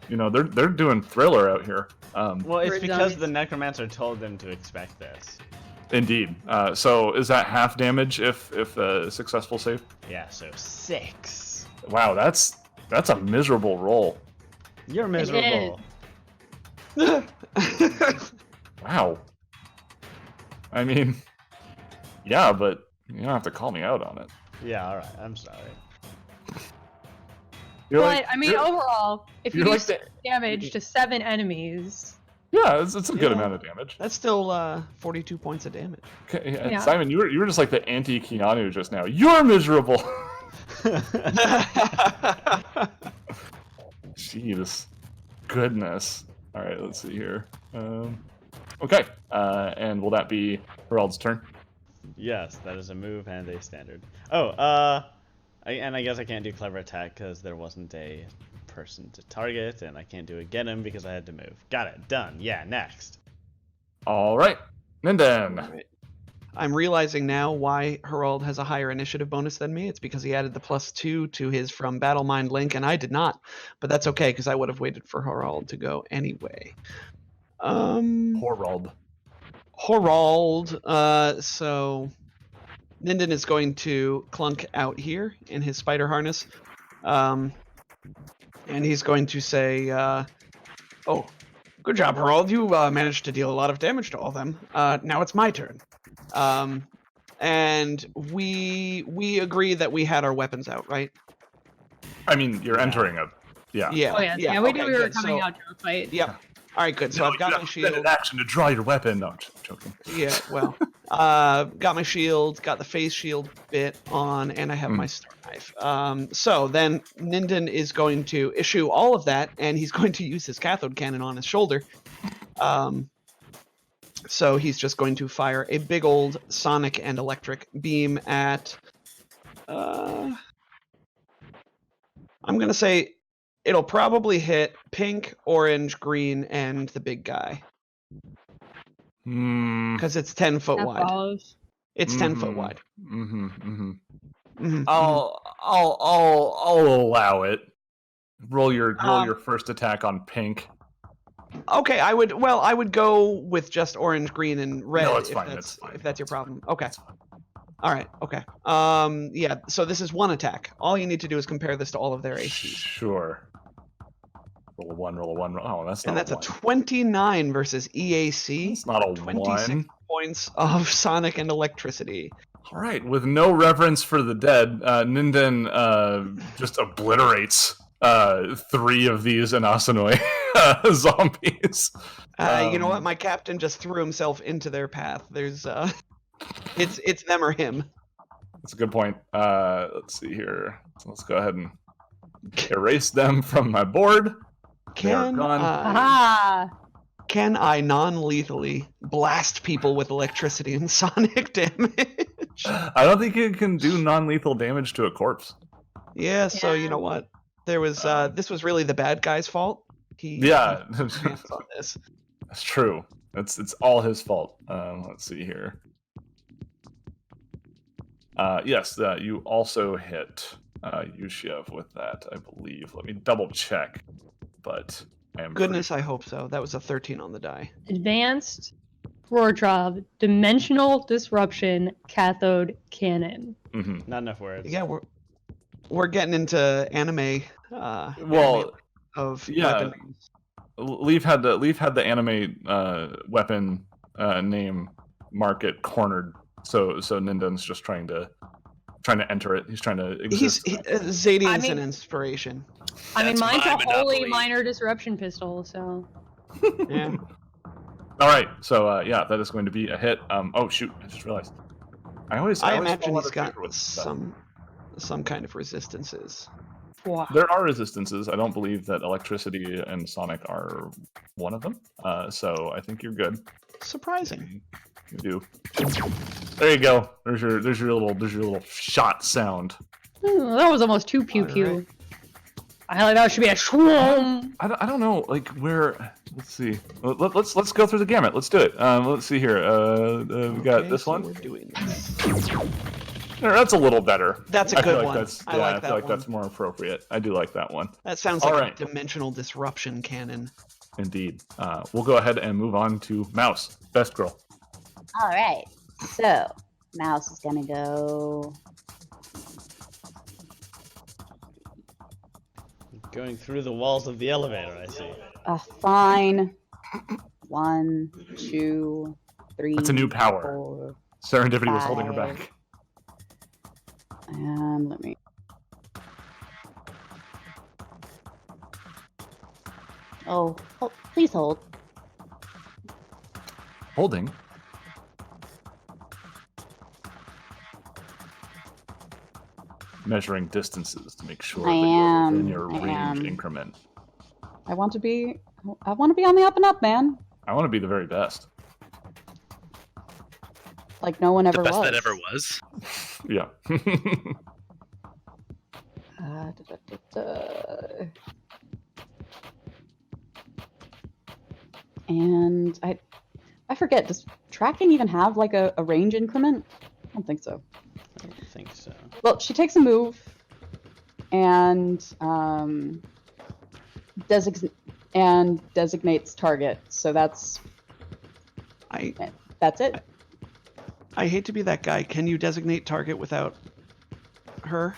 S1: They're doing thriller out here.
S2: Well, it's
S5: Bird
S2: because
S5: zombies.
S2: the necromancer told them to expect this.
S1: Indeed. So is that half damage if successful save?
S2: Yeah, so 6.
S1: Wow, that's a miserable roll.
S2: You're miserable.
S1: Wow. I mean, yeah, but you don't have to call me out on it.
S2: Yeah, alright, I'm sorry.
S1: You're
S5: But,
S1: like-
S5: I mean,
S1: you're-
S5: overall, if you
S1: you're
S5: do
S1: like
S5: 6 damage to 7 enemies,
S1: yeah, it's a good
S3: Yeah.
S1: amount of damage.
S3: That's still 42 points of damage.
S1: Okay, yeah,
S5: Yeah.
S1: Simon, you were just like the anti Keanu just now. You're miserable. Jeez, goodness. All right, let's see here. Okay, and will that be Herald's turn?
S2: Yes, that is a move and a standard. Oh, I guess I can't do clever attack because there wasn't a person to target, and I can't do a get him because I had to move. Got it. Done. Yeah, next.
S1: All right, Ninden.
S3: I'm realizing now why Harald has a higher initiative bonus than me. It's because he added the +2 to his From Battle Mind link, and I did not. But that's okay, because I would have waited for Harald to go anyway.
S1: Horald.
S3: So Ninden is going to clunk out here in his spider harness. And he's going to say, oh, good job, Harald. You managed to deal a lot of damage to all of them. Now it's my turn. And we agree that we had our weapons out, right?
S1: I mean, you're entering a... Yeah.
S3: Yeah.
S5: Oh yeah, we knew we were
S3: good.
S5: coming
S3: So-
S5: out to a fight.
S3: Yep. All right, good. So I've got my shield.
S1: Action to draw your weapon. No, I'm joking.
S3: Yeah, well, got my shield, got the face shield bit on, and I have my star knife. So then Ninden is going to issue all of that, and he's going to use his cathode cannon on his shoulder. So he's just going to fire a big old sonic and electric beam at... I'm going to say it'll probably hit pink, orange, green, and the big guy. Because it's 10 foot
S5: That
S3: wide.
S5: follows.
S3: It's 10 foot wide.
S1: I'll allow it. Roll your first attack on pink.
S3: Okay, I would go with just orange, green, and red.
S1: No, it's
S3: if
S1: fine.
S3: That's,
S1: It's fine.
S3: If that's your problem. Okay.
S1: It's fine.
S3: All right. Okay. Yeah. So this is one attack. All you need to do is compare this to all of their ACs.
S1: Sure. Roll a one. Oh, that's not.
S3: And that's
S1: a
S3: a
S1: one.
S3: 29 versus EAC.
S1: It's not a
S3: 26
S1: one.
S3: points of sonic and electricity.
S1: All right. With no reverence for the dead, Ninden just obliterates 3 of these Inasanoi zombies.
S3: You know what? My captain just threw himself into their path. There's it's them or him.
S1: That's a good point. Let's see here. So let's go ahead and erase them from my board. They are
S3: Can
S1: gone.
S5: Aha!
S3: Can I non-lethally blast people with electricity and sonic damage?
S1: I don't think it can do non-lethal damage to a corpse.
S3: Yeah, so you
S5: Yeah.
S3: know what? There was this was really the bad guy's fault. He
S1: Yeah,
S3: advanced on this.
S1: that's true. It's all his fault. Let's see here. Yes, you also hit Yushiev with that, I believe. Let me double check. But I am
S3: Goodness, I hope so. That was a 13 on the die.
S5: Advanced Rortrov Dimensional Disruption Cathode Cannon.
S1: Mm-hmm.
S2: Not enough words.
S3: Yeah, we're getting into anime.
S1: Well,
S3: of
S1: yeah.
S3: weapon.
S1: Leaf had the anime weapon name market cornered. So Ninden's just trying to enter it. He's trying to exist.
S3: Zadian's
S5: I mean-
S3: an inspiration.
S5: I mean,
S6: That's
S5: mine's
S6: my
S5: a holy
S6: monopoly.
S5: minor disruption pistol, so.
S3: Yeah.
S1: All right, so yeah, that is going to be a hit. Oh shoot, I just realized. I always
S3: imagine
S1: fall out
S3: he's
S1: of
S3: got
S1: favor with that.
S3: some kind of resistances.
S5: Wow.
S1: There are resistances. I don't believe that electricity and sonic are one of them. So I think you're good.
S3: Surprising.
S1: You do. There you go. There's your little shot sound.
S5: That was almost too pew pew.
S3: Alright.
S5: I feel like that should be a shroom.
S1: I don't know, like where. Let's see. Let's go through the gamut. Let's do it. Let's see here. We got
S3: Okay,
S1: this
S3: so
S1: one.
S3: We're doing this.
S1: There, that's a little better.
S3: That's a
S1: I feel
S3: good
S1: like
S3: one.
S1: That's,
S3: I
S1: yeah,
S3: like
S1: I feel
S3: that
S1: like
S3: one.
S1: that's more appropriate. I do like that one.
S3: That sounds
S1: All
S3: like
S1: right.
S3: a dimensional disruption cannon.
S1: Indeed. We'll go ahead and move on to Mouse. Best girl.
S7: All right. So, Mouse is going to go.
S2: Going through the walls of the elevator, I see.
S4: Fine. 1, 2, 3.
S1: That's a new power.
S4: 4,
S1: Serendipity was holding her
S4: 5.
S1: back.
S4: and let me.
S7: Oh, please hold.
S1: Holding. Measuring distances to make sure
S4: I
S1: that you're within
S4: am,
S1: your
S4: I
S1: range
S4: am.
S1: increment.
S4: I want to be on the up and up, man.
S1: I want to be the very best.
S4: Like no one
S6: The
S4: ever
S6: best
S4: was.
S6: that ever was.
S1: Yeah.
S4: And I forget. Does tracking even have like a range increment? I don't think so.
S2: I don't think so.
S4: Well, she takes a move and designates target. So that's it.
S3: I hate to be that guy. Can you designate target without her?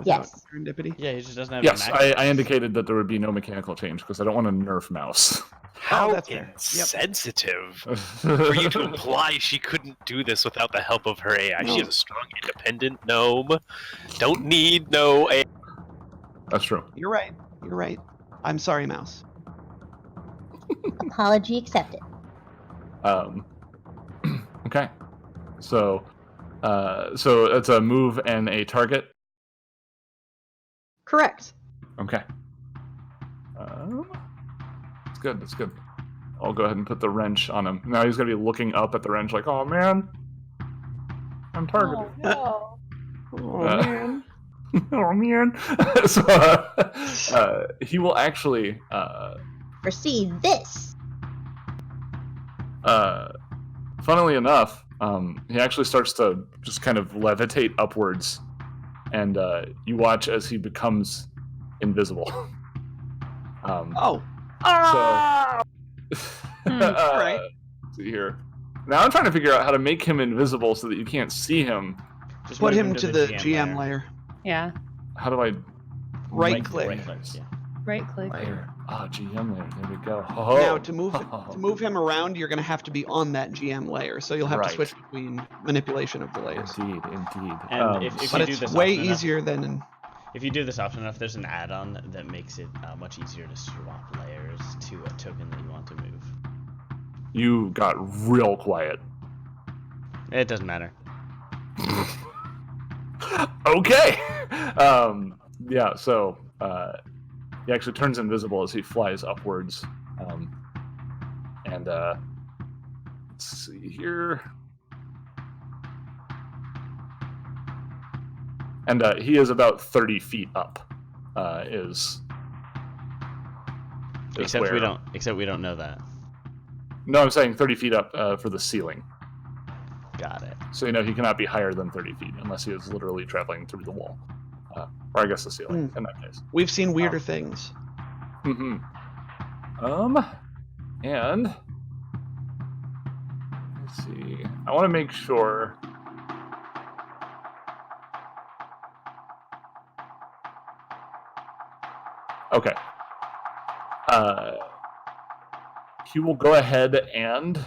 S7: Yes.
S3: Serendipity?
S2: Yeah, he just doesn't have
S1: Yes,
S2: a max.
S1: I indicated that there would be no mechanical change because I don't want to nerf Mouse.
S6: How
S3: that's fair. Yep.
S6: insensitive for you to imply she couldn't do this without the help of her AI.
S3: No.
S6: She is a strong, independent gnome. Don't need no AI.
S1: That's true.
S3: You're right. You're right. I'm sorry, Mouse.
S7: Apology accepted.
S1: Okay. So it's a move and a target.
S4: Correct.
S1: Okay. That's good. That's good. I'll go ahead and put the wrench on him. Now he's gonna be looking up at the wrench like, "Oh man, I'm targeted."
S4: Oh,
S3: Man.
S1: Oh man. So he will actually.
S7: Foresee this.
S1: Funnily enough, he actually starts to just kind of levitate upwards, and you watch as he becomes invisible.
S3: Oh.
S1: All
S3: right.
S1: See here. Now I'm trying to figure out how to make him invisible so that you can't see him.
S2: Just
S3: Put
S2: move
S3: him to the GM layer.
S5: Yeah.
S1: How do I?
S3: Right click.
S2: Yeah.
S5: Right click.
S1: Layer. Ah, GM layer. There we go. Oh.
S3: Now to move him around, you're going to have to be on that GM layer. So you'll have to
S1: Right.
S3: switch between manipulation of the layers.
S1: Indeed.
S2: And if
S3: But
S2: you do
S3: it's
S2: this
S3: way
S2: often enough-
S3: easier than in.
S2: If you do this often enough, there's an add-on that makes it much easier to swap layers to a token that you want to move.
S1: You got real quiet.
S2: It doesn't matter.
S1: Okay. Yeah. So he actually turns invisible as he flies upwards. And let's see here. And he is about 30 feet up.
S2: Except we don't know that.
S1: No, I'm saying 30 feet up for the ceiling.
S2: Got it.
S1: So he cannot be higher than 30 feet unless he is literally traveling through the wall, or I guess the ceiling in that case.
S3: We've seen weirder things.
S1: Mm-hmm. And let's see. I want to make sure. Okay. He will go ahead and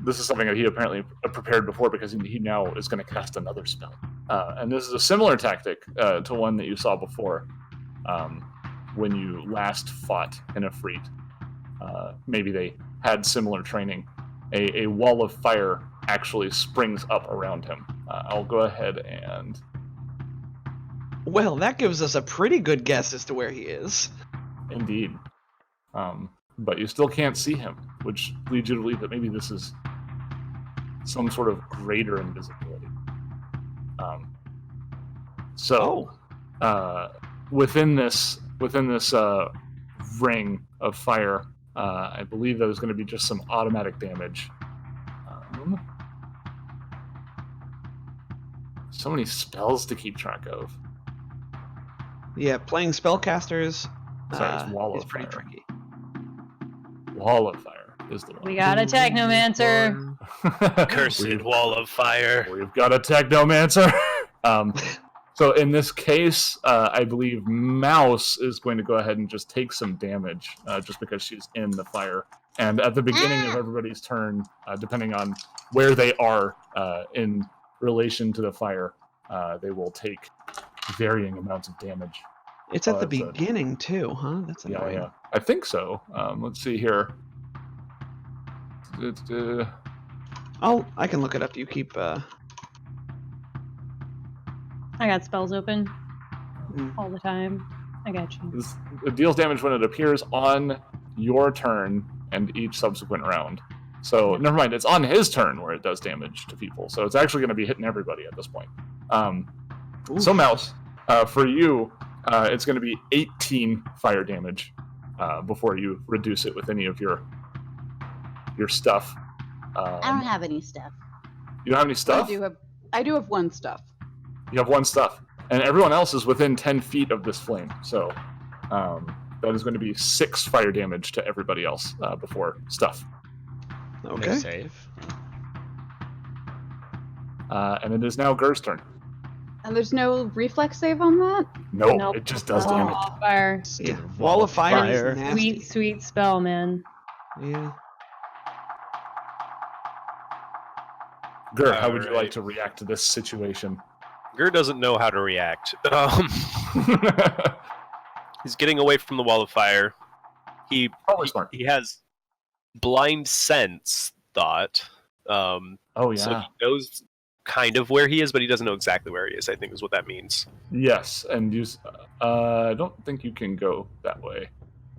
S1: this is something that he apparently prepared before because he now is going to cast another spell. And this is a similar tactic to one that you saw before when you last fought in ifrit. Maybe they had similar training. A wall of fire actually springs up around him. I'll go ahead and...
S3: Well, that gives us a pretty good guess as to where he is.
S1: Indeed. But you still can't see him, which leads you to believe that maybe this is some sort of greater invisibility. Within this ring of fire, I believe there's going to be just some automatic damage. So many spells to keep track of.
S3: Yeah, playing spellcasters
S1: Sorry, it's Wall
S3: is
S1: of
S3: pretty
S1: Fire.
S3: tricky.
S1: Wall of Fire is the one.
S5: We got a technomancer.
S6: Cursed wall of fire.
S1: We've got a technomancer. So in this case, I believe Mouse is going to go ahead and just take some damage, just because she's in the fire. And at the beginning of everybody's turn, depending on where they are in relation to the fire, they will take varying amounts of damage.
S3: It's at the
S1: that's
S3: beginning, too, huh? That's annoying.
S1: Yeah. I think so. Let's see here.
S3: I can look it up. You keep...
S5: I got spells open all the time. I got you.
S1: It deals damage when it appears on your turn and each subsequent round. So never mind, it's on his turn where it does damage to people. So it's actually going to be hitting everybody at this point. So Mouse, for you, it's going to be 18 fire damage before you reduce it with any of your your stuff.
S7: I don't have any stuff.
S1: You don't have any stuff?
S4: I do have one stuff.
S1: You have one stuff. And everyone else is within 10 feet of this flame. So that is going to be 6 fire damage to everybody else before stuff.
S3: Okay.
S2: Save.
S1: And it is now Gur's turn.
S4: And there's no reflex save on that?
S1: Nope,
S5: Nope.
S1: it just does damage.
S5: Oh, fire.
S3: Yeah. Wall of fire. Is nasty.
S5: Sweet, sweet spell, man.
S3: Yeah.
S1: Gur, how would you
S6: Alright.
S1: like to react to this situation?
S6: Gur doesn't know how to react. He's getting away from the wall of fire.
S1: Probably smart.
S6: He has blind sense thought.
S1: Oh, yeah.
S6: So he knows kind of where he is, but he doesn't know exactly where he is, I think is what that means.
S1: Yes, and I don't think you can go that way.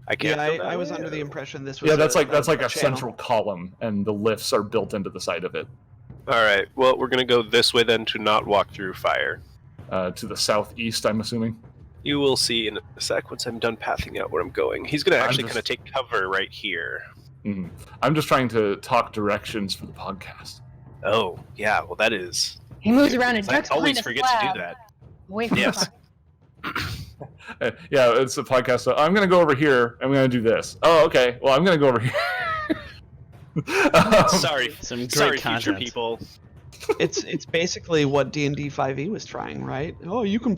S6: I can't.
S3: Yeah,
S6: go that
S3: I was
S6: way.
S3: under the impression this was.
S1: Yeah, that's like a
S3: channel.
S1: central column, and the lifts are built into the side of it.
S6: All right. Well, we're gonna go this way then to not walk through fire.
S1: To the southeast, I'm assuming.
S6: You will see in a sec once I'm done pathing out where I'm going. He's gonna actually
S1: just-
S6: kind of take cover right here.
S1: Mhm. I'm just trying to talk directions for the podcast.
S6: Oh, yeah. Well, that is.
S5: He moves around and
S6: I
S5: ducks
S6: always
S5: behind a
S6: forget to
S5: slab.
S6: do that.
S5: Away from
S6: Yes.
S1: Yeah, it's a podcast. So I'm going to go over here. I'm going to do this. Oh, okay. Well, I'm going to go over here.
S6: Sorry,
S2: Some great
S6: sorry,
S2: content.
S6: future people.
S3: It's basically what D&D 5e was trying, right? Oh, you can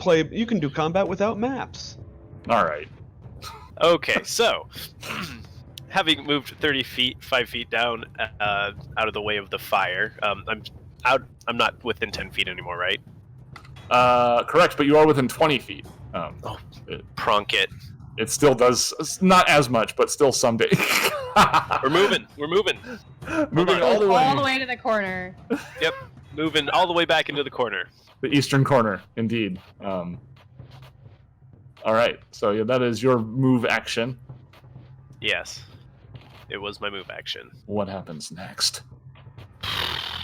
S3: do combat without maps.
S1: All right.
S6: Okay, so having moved 5 feet down, out of the way of the fire, I'm out. I'm not within 10 feet anymore, right?
S1: Correct, but you are within 20 feet.
S6: Pronk it.
S1: It still does not as much, but still someday.
S6: We're moving. We're moving.
S1: Moving
S6: on.
S1: all the way.
S5: All the way to the corner.
S6: Yep, moving all the way back into the corner.
S1: The eastern corner, indeed. All right. So yeah, that is your move action.
S6: Yes, it was my move action.
S1: What happens next?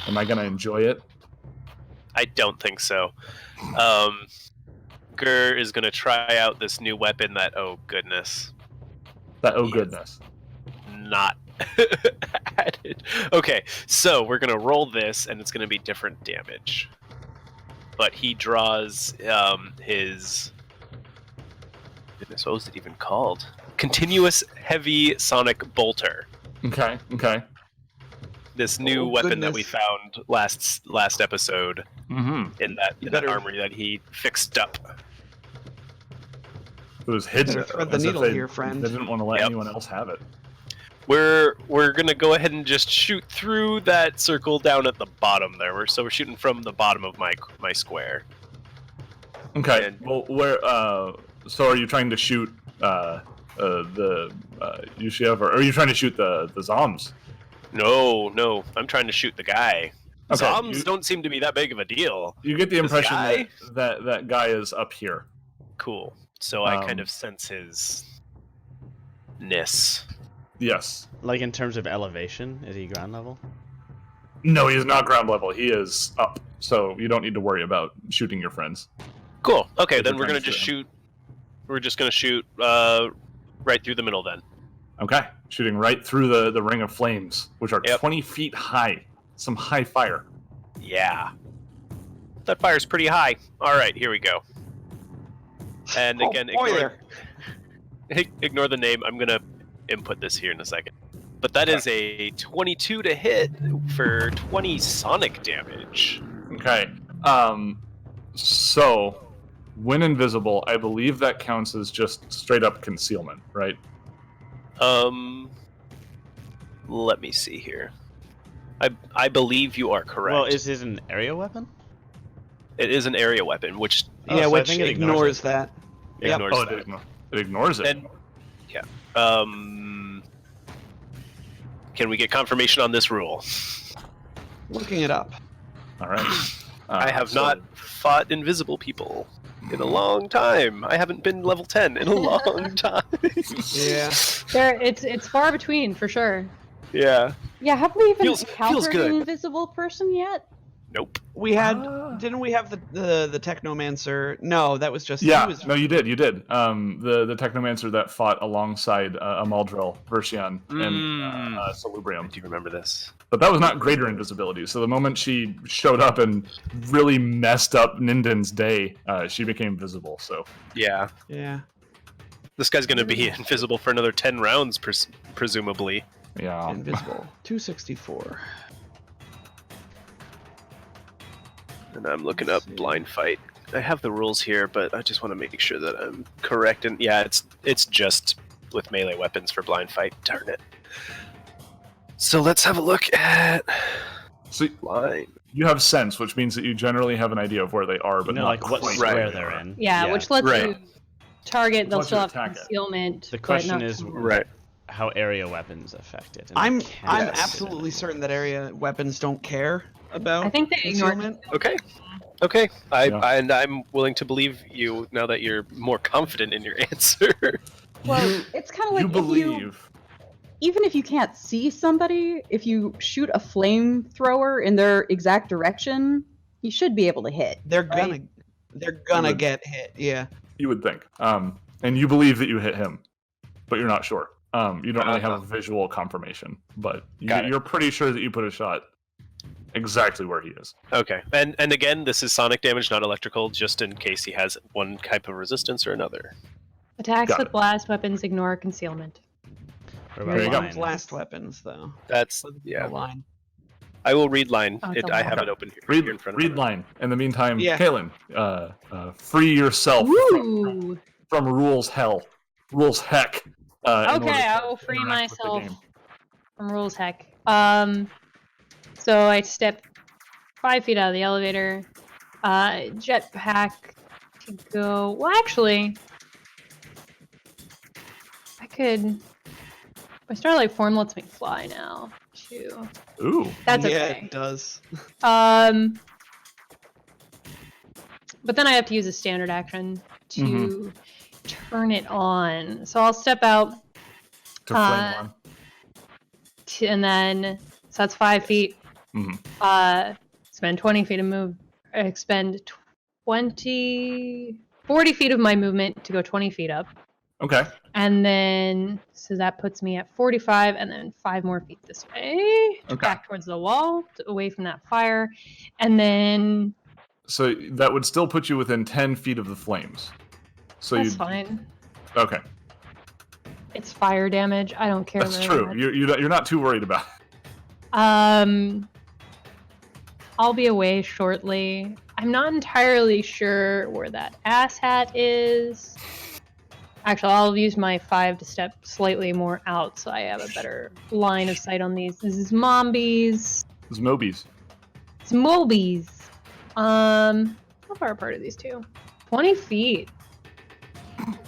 S1: Am I gonna enjoy it?
S6: I don't think so. Gur is gonna try out this new weapon that, oh goodness,
S1: Oh
S6: Yes.
S1: goodness.
S6: not added. Okay, so we're gonna roll this, and it's gonna be different damage. But he draws his. Goodness, what was it even called? Continuous heavy sonic bolter.
S1: Okay. Okay.
S6: This new
S3: Oh,
S6: weapon that we
S3: goodness.
S6: found last episode
S1: Mm-hmm.
S6: in that
S3: better-
S6: armory that he fixed up.
S1: It was hidden.
S3: Better thread the
S1: as if
S3: needle
S1: they-
S3: here, friend.
S1: They didn't want to let
S6: Yep.
S1: anyone else have it.
S6: We're gonna go ahead and just shoot through that circle down at the bottom there. We're shooting from the bottom of my square.
S1: Okay.
S6: And-
S1: Well, where? So are you trying to shoot the Yushev, or are you trying to shoot the Zoms?
S6: No, I'm trying to shoot the guy.
S1: Okay,
S6: Zombs
S1: you-
S6: don't seem to be that big of a deal.
S1: You get the
S6: This
S1: impression
S6: guy?
S1: that guy is up here.
S6: Cool. So I kind
S1: Um,
S6: of sense his ness.
S1: Yes.
S2: Like in terms of elevation, is he ground level?
S1: No, he is not ground level. He is up. So you don't need to worry about shooting your friends.
S6: Cool. Okay,
S1: If
S6: then
S1: you're
S6: we're
S1: trying
S6: gonna
S1: to
S6: just
S1: shoot
S6: shoot. We're just gonna shoot right through the middle then.
S1: Okay. Shooting right through the ring of flames, which are
S6: Yep.
S1: 20 feet high. Some high fire.
S6: Yeah. That fire's pretty high. All right, here we go. And
S3: Oh,
S6: again,
S3: boy
S6: ignore the name. I'm gonna input this here in a second. But that is a 22 to hit for 20 sonic damage.
S1: Okay. So when invisible, I believe that counts as just straight up concealment, right?
S6: Let me see here. I believe you are correct.
S2: Well, is his an area weapon?
S6: It is an area weapon, which
S2: Oh,
S3: Yeah,
S2: so I
S3: which
S2: think it
S3: ignores that. Yep.
S6: ignores
S1: Oh,
S6: that.
S1: it ignores it.
S6: And can we get confirmation on this rule?
S3: Looking it up.
S1: All right.
S6: I have
S1: so-
S6: not fought invisible people in a long time. I haven't been level 10 in a long time.
S3: Yeah.
S5: It's far between for sure.
S6: Yeah.
S4: Yeah, have we even
S6: Feels
S4: encountered
S6: good.
S4: an invisible person yet?
S6: Nope.
S3: We had didn't we have the technomancer? No, that was just
S1: Yeah,
S3: he was,
S1: no, you did. The technomancer that fought alongside Amaldril, Versian, and
S6: I
S1: Salubrium.
S6: do remember this.
S1: But that was not greater invisibility. So the moment she showed up and really messed up Ninden's day, she became visible. So
S6: Yeah.
S3: Yeah.
S6: This guy's going to be invisible for another 10 rounds, presumably.
S1: yeah,
S3: Invisible. 264.
S6: And I'm looking up blind fight. I have the rules here, but I just want to make sure that I'm correct. And yeah, it's just with melee weapons for blind fight. Darn it. So let's have a look at
S1: so
S6: blind.
S1: you have sense, which means that you generally have an idea of where they are, but
S2: You know,
S1: not
S2: like what
S1: quite
S2: square
S1: where they
S2: they're
S1: are.
S2: in.
S5: Yeah, which lets
S6: Right.
S5: you target. They'll
S1: Lets
S5: still
S1: you
S5: have
S1: attack it.
S5: concealment.
S2: The
S5: but
S2: question
S5: not
S2: is
S5: concealment.
S2: how area weapons affect it. and
S3: I'm
S2: they can't affect it
S3: absolutely
S2: anymore.
S3: certain that area weapons don't care about
S5: I think they ignored
S3: concealment.
S6: Okay.
S1: Yeah.
S6: I'm willing to believe you now that you're more confident in your answer.
S4: Well, it's kind of like
S1: You believe.
S4: even if you can't see somebody, if you shoot a flamethrower in their exact direction, you should be able to hit.
S3: They're
S4: right?
S3: gonna
S1: would-
S3: get hit. Yeah.
S1: You would think. And you believe that you hit him, but you're not sure. You don't really have a visual confirmation, but
S6: Got it.
S1: you're pretty sure that you put a shot exactly where he is.
S6: Okay. And again, this is sonic damage, not electrical, just in case he has one type of resistance or another.
S5: Attacks
S1: Got
S5: with
S1: it.
S5: blast weapons ignore concealment.
S2: What
S1: There you
S2: about
S1: go.
S2: line?
S3: Blast weapons though.
S6: That's
S3: The
S6: yeah.
S3: line.
S6: I will read line.
S5: Oh, it's a
S6: I
S5: line.
S6: have it open here,
S1: Read,
S6: here in front of me.
S1: read line. In the meantime,
S3: Yeah.
S1: Kaylin, free yourself
S5: Woo!
S1: from rules hell. Rules heck. In order
S5: Okay,
S1: to
S5: I will free
S1: interact with the
S5: myself
S1: game.
S5: from rules heck. So I step 5 feet out of the elevator. Jetpack to go. Well, actually, I could. My Starlight form lets me fly now too.
S1: Ooh.
S5: That's
S3: yeah,
S5: okay.
S3: it does.
S5: But then I have to use a standard action to turn it on. So I'll step out,
S1: To flame on.
S5: and then so that's 5 feet.
S1: Mhm.
S5: Spend 20 feet of move. Expend 40 feet of my movement to go 20 feet up.
S1: Okay.
S5: And then, so that puts me at 45, and then 5 more feet this way,
S1: Okay.
S5: back towards the wall, away from that fire. And then,
S1: So that would still put you within 10 feet of the flames. So
S5: that's
S1: you.
S5: fine.
S1: Okay.
S5: It's fire damage. I don't care
S1: That's
S5: very
S1: true.
S5: much.
S1: You're not too worried about it.
S5: I'll be away shortly. I'm not entirely sure where that asshat is. Actually, I'll use my 5 to step slightly more out so I have a better line of sight on these. This is Mombies.
S1: It's Mobies.
S5: It's Mobies. How far apart are these two? 20 feet.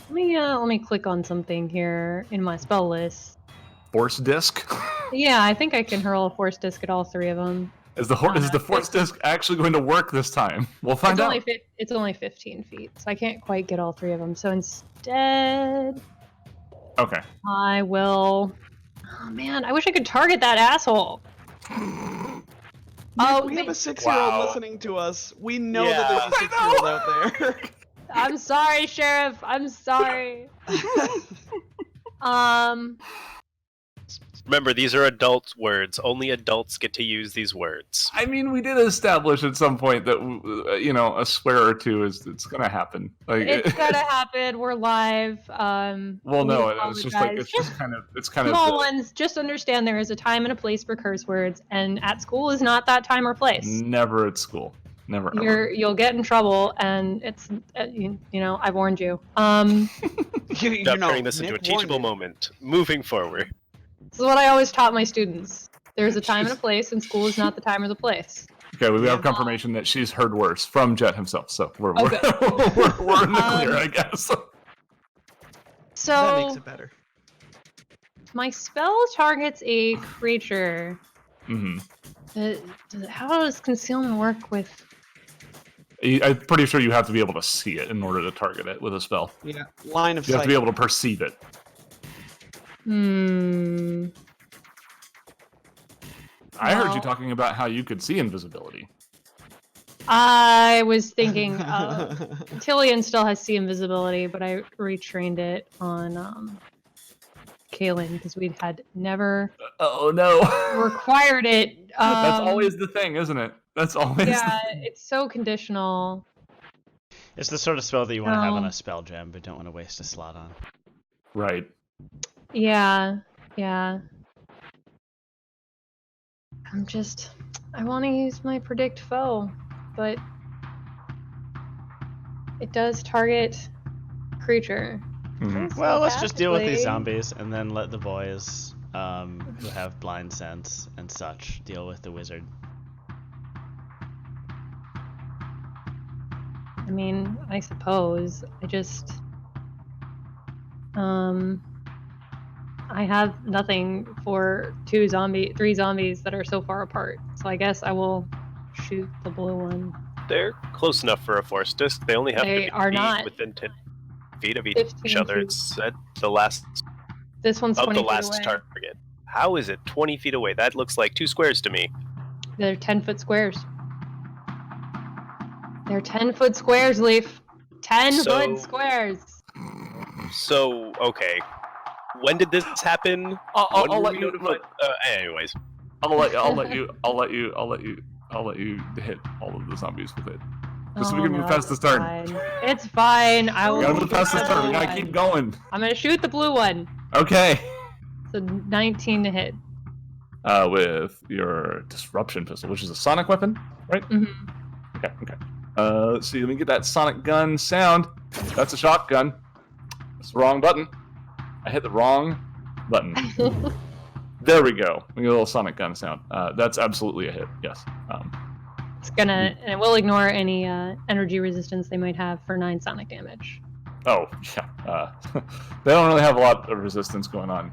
S5: Let me click on something here in my spell list.
S1: Force disc.
S5: Yeah, I think I can hurl a force disc at all 3 of them.
S1: Is the force disc actually going to work this time? We'll find out.
S5: It's only 15 feet, so I can't quite get all 3 of them. So instead,
S1: Okay.
S5: I will. Oh man, I wish I could target that asshole. Oh,
S3: we have a
S5: wait.
S3: 6-year-old
S1: Wow.
S3: listening to us. We know
S6: Yeah.
S3: that there's a 6-year-old out there.
S5: I'm sorry, Sheriff. I'm sorry.
S6: Remember, these are adult words. Only adults get to use these words.
S1: I mean, we did establish at some point that a swear or two it's going to happen. Like,
S5: It's gonna happen. We're live.
S1: well,
S5: we
S1: no, it's just like
S5: apologize.
S1: it's kind of
S5: Small ones. Just understand there is a time and a place for curse words, and at school is not that time or place.
S1: never at school. Never. Ever.
S5: You'll get in trouble, and it's I warned you.
S6: Not turning this into a
S3: Nick
S6: teachable
S3: warned you.
S6: moment. Moving forward.
S5: This is what I always taught my students. There's a time and a place, and school is not the time or the place.
S1: Okay, we have confirmation that she's heard worse from Jet himself, so we're
S5: Okay.
S1: we're in the clear, I guess.
S3: That makes
S5: So
S3: it better.
S5: my spell targets a creature.
S1: Hmm.
S5: How does concealment work with?
S1: I'm pretty sure you have to be able to see it in order to target it with a spell.
S3: Yeah, line of
S1: You have
S3: sight.
S1: to be able to perceive it.
S5: Hmm.
S1: I heard you
S5: No.
S1: talking about how you could see invisibility.
S5: I was thinking Tillian still has see invisibility, but I retrained it on Kaylin because we'd had never
S1: Oh no.
S5: required it.
S1: That's always the thing, isn't it? That's always
S5: Yeah, it's so conditional.
S2: It's the sort of spell that you want to have on
S5: No.
S2: a spell gem, but don't want to waste a slot on.
S1: right.
S5: Yeah. I want to use my predict foe, but it does target creature.
S1: Mhm.
S2: Well, let's just deal with these
S5: Tactically.
S2: zombies and then let the boys who have blind sense and such deal with the wizard.
S5: I mean, I suppose. I have nothing for three zombies that are so far apart. So I guess I will shoot the blue one.
S6: They're close enough for a force disc. They only have
S5: They
S6: to
S5: are
S6: be
S5: not.
S6: within 10 feet of each
S5: 15
S6: other.
S5: feet.
S6: It's at the last
S5: This one's
S6: of
S5: 20
S6: the
S5: feet
S6: last
S5: away.
S6: target. How is it 20 feet away? That looks like 2 squares to me.
S5: They're 10-foot squares. They're 10-foot squares, Leaf. 10-foot squares.
S6: So, okay. When did this happen? When
S1: I'll
S6: were
S1: let
S6: we
S1: you
S6: notified?
S1: look.
S6: Anyways,
S1: I'll let you hit all of the zombies with it. Just so we can move past this turn.
S5: It's fine. I
S1: We
S5: will.
S1: gotta move past this
S5: shoot
S1: turn.
S5: the
S1: We gotta
S5: blue
S1: keep
S5: one.
S1: going.
S5: I'm gonna shoot the blue one.
S1: Okay.
S5: So 19 to hit.
S1: With your disruption pistol, which is a sonic weapon, right?
S5: Mm-hmm.
S1: Okay. Let's see. Let me get that sonic gun sound. That's a shotgun. That's the wrong button. I hit the wrong button. There we go. We get a little sonic gun sound. That's absolutely a hit. Yes.
S5: It's gonna, and it will ignore any energy resistance they might have for 9 sonic damage.
S1: Oh yeah. They don't really have a lot of resistance going on.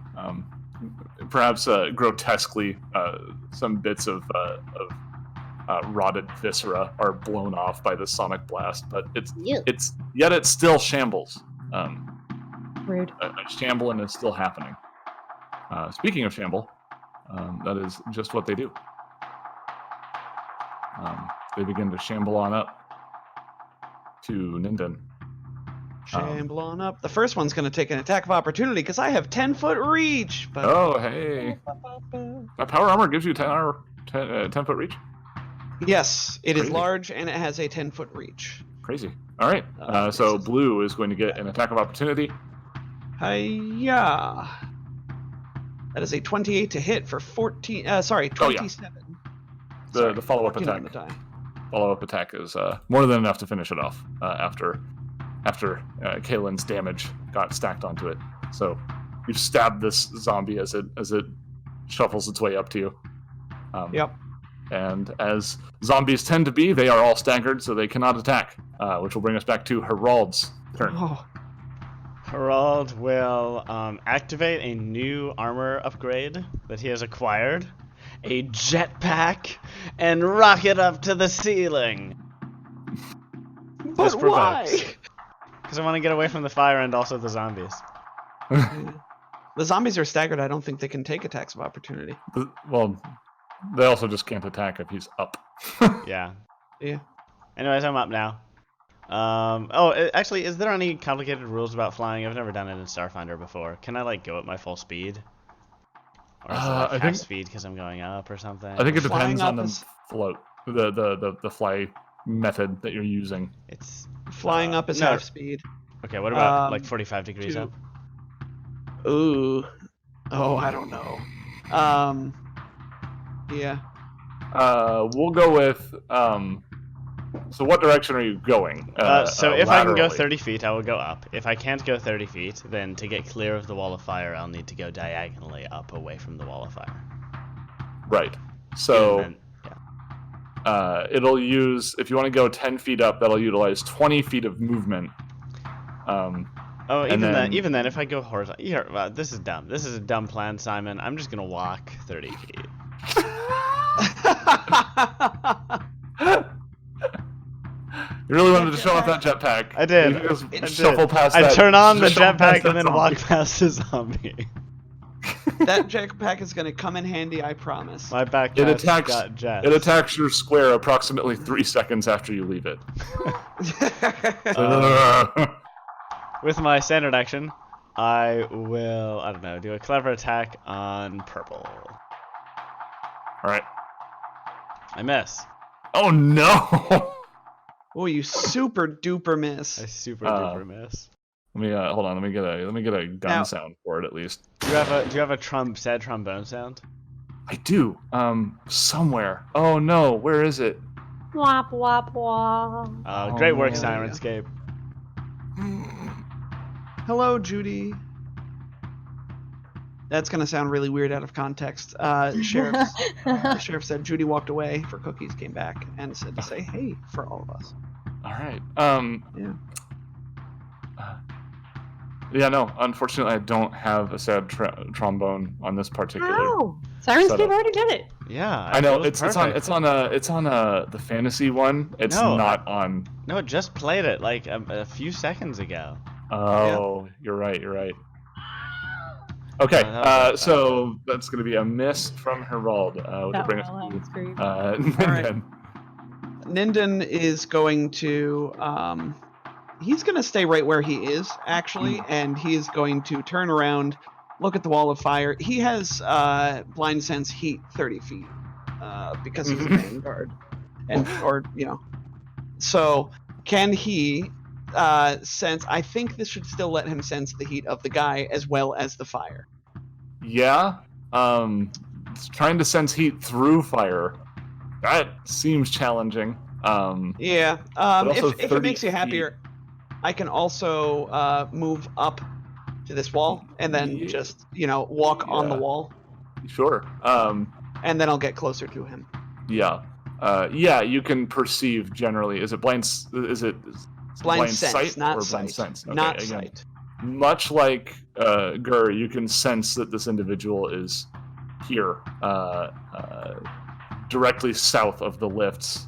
S1: Perhaps grotesquely, some bits of rotted viscera are blown off by the sonic blast, but it's still shambles.
S5: Rude.
S1: A shamble and it's still happening. Speaking of shamble, that is just what they do. They begin to shamble on up to Ninden.
S3: Shamble on up. The first one's going to take an attack of opportunity because I have 10-foot reach. But...
S1: Oh, hey. That power armor gives you 10-foot reach?
S3: Yes, it is
S1: Crazy.
S3: large and it has a 10-foot reach.
S1: Crazy. All right. So blue is going to get an attack of opportunity.
S3: Hiya. That is a 28 to hit for 27.
S1: Oh, yeah. The follow-up
S3: 14 on
S1: attack.
S3: the die.
S1: Follow-up attack is more than enough to finish it off after Kaylin's damage got stacked onto it. So you've stabbed this zombie as it shuffles its way up to you.
S3: Yep.
S1: And as zombies tend to be, they are all staggered, so they cannot attack, which will bring us back to Herald's turn.
S3: Oh.
S2: Herald will activate a new armor upgrade that he has acquired, a jetpack, and rocket up to the ceiling.
S3: But why?
S2: Because I want to get away from the fire and also the zombies.
S3: The zombies are staggered. I don't think they can take attacks of opportunity.
S1: Well, they also just can't attack if he's up.
S2: Yeah.
S3: Yeah.
S2: Anyways, I'm up now. Actually, is there any complicated rules about flying? I've never done it in Starfinder before. Can I, go at my full speed? Or is it,
S1: I
S2: half
S1: think-
S2: speed because I'm going up or something?
S1: I think it
S3: Flying
S1: depends
S3: up
S1: on the
S3: is-
S1: float, the fly method that you're using.
S2: It's...
S3: Flying up is
S2: no.
S3: half speed.
S2: Okay, what about, 45
S3: 2.
S2: degrees up?
S3: Ooh. Oh, I don't know. Yeah.
S1: We'll go with. So what direction are you going?
S2: So if I can go
S1: laterally?
S2: 30 feet, I will go up. If I can't go 30 feet, then to get clear of the wall of fire, I'll need to go diagonally up away from the wall of fire.
S1: Right. So
S2: And then-
S1: it'll use, if you want to go 10 feet up, that'll utilize 20 feet of movement.
S2: Oh,
S1: And then-
S2: even then, if I go horizontal, this is dumb. This is a dumb plan, Simon. I'm just gonna walk 30 feet.
S1: You really wanted to show off that jetpack.
S2: I did.
S1: You just
S2: I did.
S1: shuffle past
S2: I
S1: that.
S2: turn on the
S1: shuffle past
S2: jetpack
S1: that
S2: and then walk
S1: zombie.
S2: past the zombie.
S3: That jetpack is gonna come in handy, I promise.
S2: My backpack's
S1: It attacks.
S2: got jets.
S1: It attacks your square approximately 3 seconds after you leave it.
S2: With my standard action, I will, I don't know, do a clever attack on purple.
S1: All right.
S2: I miss.
S1: Oh no!
S3: Oh, you super duper miss.
S2: I super duper miss.
S1: Let me hold on. Let me get a gun
S3: Now-
S1: sound for it at least.
S2: Do you have a sad trombone sound?
S1: I do. Somewhere. Oh no, where is it?
S5: Wop wop wop.
S2: Great work,
S1: man.
S2: Sirenscape.
S3: Hello, Judy. That's gonna sound really weird out of context. The sheriff said Judy walked away for cookies, came back, and said to say hey for all of us.
S1: All right.
S3: Yeah.
S1: Yeah, no. Unfortunately, I don't have a sad trombone on this particular.
S5: Ow! Sirenscape
S1: setup.
S5: already did it.
S2: Yeah,
S1: I know
S2: it was
S1: it's
S2: perfect.
S1: on the fantasy one. It's
S2: No,
S1: not on.
S2: No, it just played it like a few seconds ago.
S1: Oh, you're right. You're right. Okay, so that's going to be a miss from Herald. To bring us
S5: That's great.
S1: Ninden.
S3: Ninden is going to he's gonna stay right where he is actually, and he is going to turn around, look at the wall of fire. He has blind sense heat 30 feet because he's a vanguard, and so can he sense? I think this should still let him sense the heat of the guy as well as the fire.
S1: Yeah. It's trying to sense heat through fire. That seems challenging.
S3: Yeah.
S1: also
S3: If it
S1: 30
S3: makes you happier, I can also move up to this wall and then just walk on the wall,
S1: Sure.
S3: and then I'll get closer to him.
S1: Yeah. Yeah. You can perceive generally. Is it blind? Is it
S3: Blind sense,
S1: sight
S3: not
S1: or
S3: sight.
S1: blind sense? Okay,
S3: Not
S1: again,
S3: sight.
S1: much like Gur, you can sense that this individual is here, directly south of the lifts,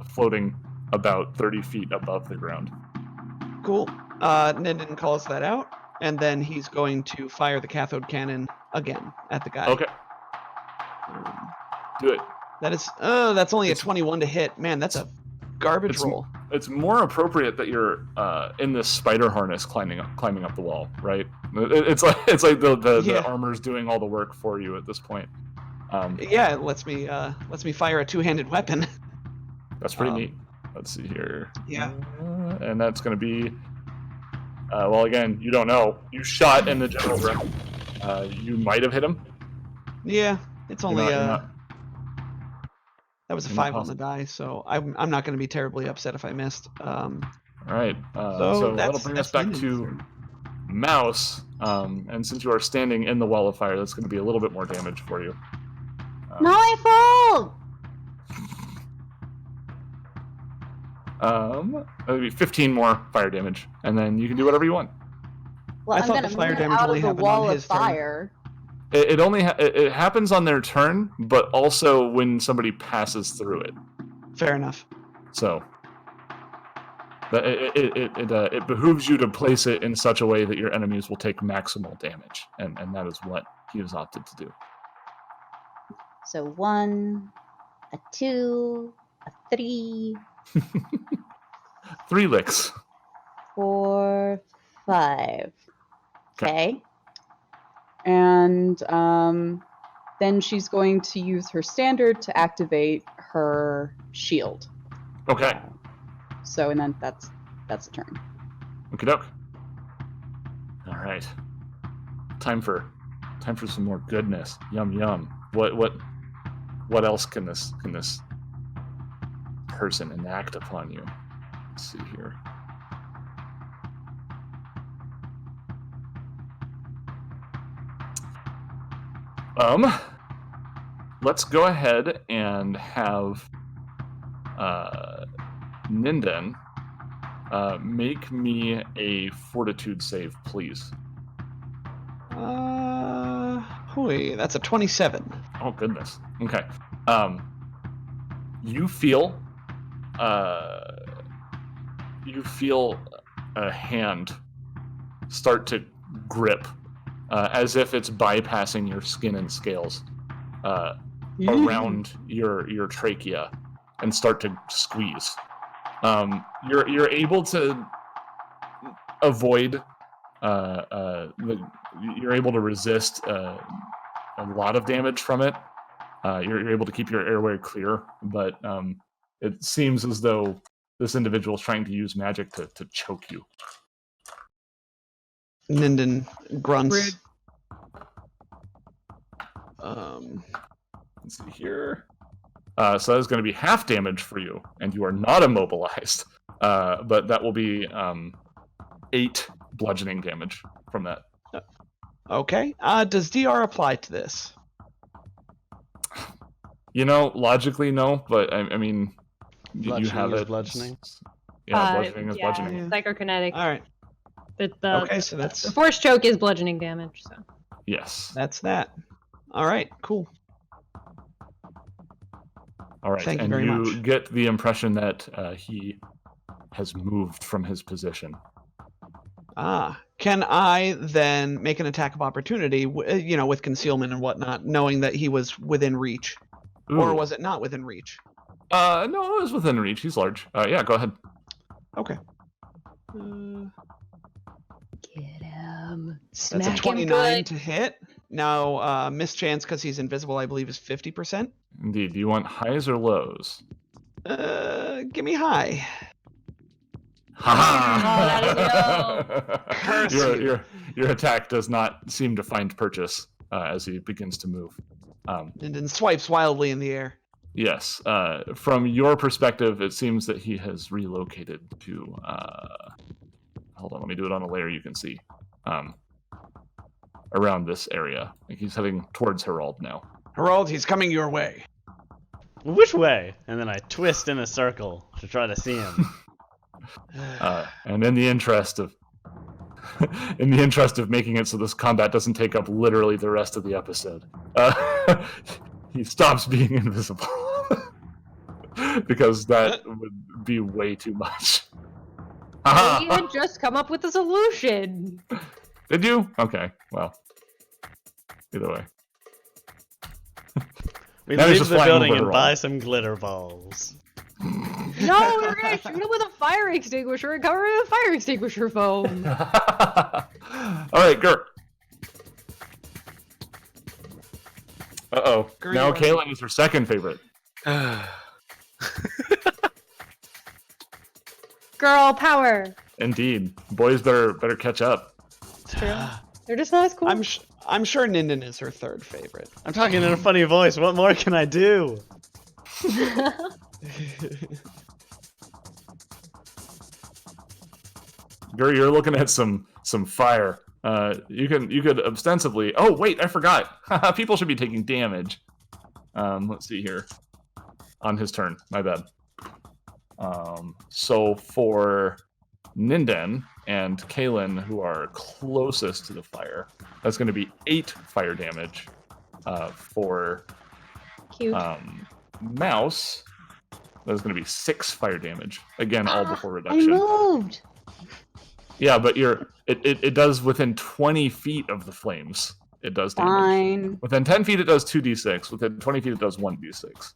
S1: floating about 30 feet above the ground.
S3: Cool. Ninden calls that out, and then he's going to fire the cathode cannon again at the guy.
S1: Okay, do it.
S3: That's only a 21 to hit. Man, that's a garbage roll.
S1: It's more appropriate that you're in this spider harness climbing up the wall, right? It's like the armor's doing all the work for you at this point.
S3: Yeah, it lets me fire a two-handed weapon.
S1: That's pretty neat. Let's see here.
S3: Yeah.
S1: And that's going to be, well, again, you don't know. You shot in the general direction. You might have hit him.
S3: Yeah, it's only
S1: You're not-
S3: that was a
S1: you're not
S3: 5 on the die, so I'm not going to be terribly upset if I missed.
S1: All right.
S3: So
S1: So
S3: that's-
S1: that'll bring us back
S3: Ninden's
S1: to
S3: turn.
S1: Mouse. And since you are standing in the wall of fire, that's going to be a little bit more damage for you.
S7: Not my fault.
S1: That'll be 15 more fire damage, and then you can do whatever you want.
S4: Well,
S3: I
S4: I'm
S3: thought
S4: gonna
S3: the fire
S4: move
S3: damage
S4: out
S3: only
S4: of the
S3: happened on
S4: wall of
S3: his turn.
S4: fire.
S1: It only it happens on their turn, but also when somebody passes through it.
S3: Fair enough.
S1: So it behooves you to place it in such a way that your enemies will take maximal damage, and that is what he has opted to do.
S7: So 1, a 2, a 3,
S1: 3 licks.
S7: 4, 5. Okay.
S4: And then she's going to use her standard to activate her shield.
S1: Okay.
S4: So, and then that's a turn.
S1: Okie doke. All right. Time for some more goodness. Yum yum. What else can this person enact upon you? Let's see here. Let's go ahead and have Ninden make me a fortitude save, please.
S3: That's a 27.
S1: Oh goodness. Okay. You feel a hand start to grip as if it's bypassing your skin and scales around your trachea and start to squeeze. You're able to avoid. You're able to resist a lot of damage from it. You're able to keep your airway clear, but it seems as though this individual is trying to use magic to choke you.
S3: Ninden grunts.
S5: Rude.
S1: Let's see here. So that is going to be half damage for you, and you are not immobilized. But that will be 8 bludgeoning damage from that.
S3: Okay. Does DR apply to this?
S1: Logically, no, but I mean, you have
S2: is
S1: it.
S2: bludgeoning?
S1: Yeah, bludgeoning is bludgeoning.
S5: Psychokinetic.
S3: All right.
S5: Okay,
S3: so that's
S5: the force choke is bludgeoning damage. So.
S1: Yes.
S3: that's that. All right. Cool.
S1: All right.
S3: Thank you
S1: and
S3: very
S1: you
S3: much.
S1: get the impression that he has moved from his position.
S3: Can I then make an attack of opportunity? With concealment and whatnot, knowing that he was within reach, or
S1: Ooh.
S3: was it not within reach?
S1: No, it was within reach. He's large. Yeah, go ahead.
S3: Okay.
S5: Get him.
S3: That's
S5: Smack
S3: a
S5: him
S3: 29
S5: good.
S3: to hit. Now, mischance because he's invisible, I believe, is 50%.
S1: Indeed. Do you want highs or lows?
S3: Give me high. Curse you.
S1: Your attack does not seem to find purchase as he begins to move.
S3: And then swipes wildly in the air.
S1: Yes. From your perspective, it seems that he has relocated to. Hold on, let me do it on a layer you can see. Around this area, like he's heading towards Herald now.
S3: Herald, he's coming your way.
S2: Which way? And then I twist in a circle to try to see him.
S1: And in the interest of making it so this combat doesn't take up literally the rest of the episode, he stops being invisible because that would be way too much.
S5: We had just come up with a solution.
S1: Did you? Okay. Well, either way.
S2: We
S1: Now he's
S2: leave
S1: just
S2: the
S1: flying
S2: building
S1: over
S2: and
S1: the
S2: buy
S1: roll.
S2: some glitter balls.
S5: No, we were gonna shoot him with a fire extinguisher and cover him with fire extinguisher foam.
S1: All right, Gert. Uh-oh.
S3: Gert,
S1: Now
S3: you are-
S1: Kaylin is her second favorite.
S5: Girl power.
S1: Indeed. Boys better catch up.
S5: They're just not as cool.
S3: I'm sure Ninden is her third favorite.
S2: I'm talking in a funny voice. What more can I do?
S1: Gert, you're looking at some fire. You could ostensibly. Oh wait, I forgot. People should be taking damage. Let's see here. On his turn. My bad. So for Ninden and Kaylin, who are closest to the fire, that's going to be 8 fire damage. For
S5: Cute.
S1: Mouse, that's going to be 6 fire damage. Again, all before
S7: I
S1: reduction.
S7: moved.
S1: Yeah, but it does within 20 feet of the flames. It does damage.
S4: Fine.
S1: Within 10 feet, it does 2d6. Within 20 feet, it does 1d6.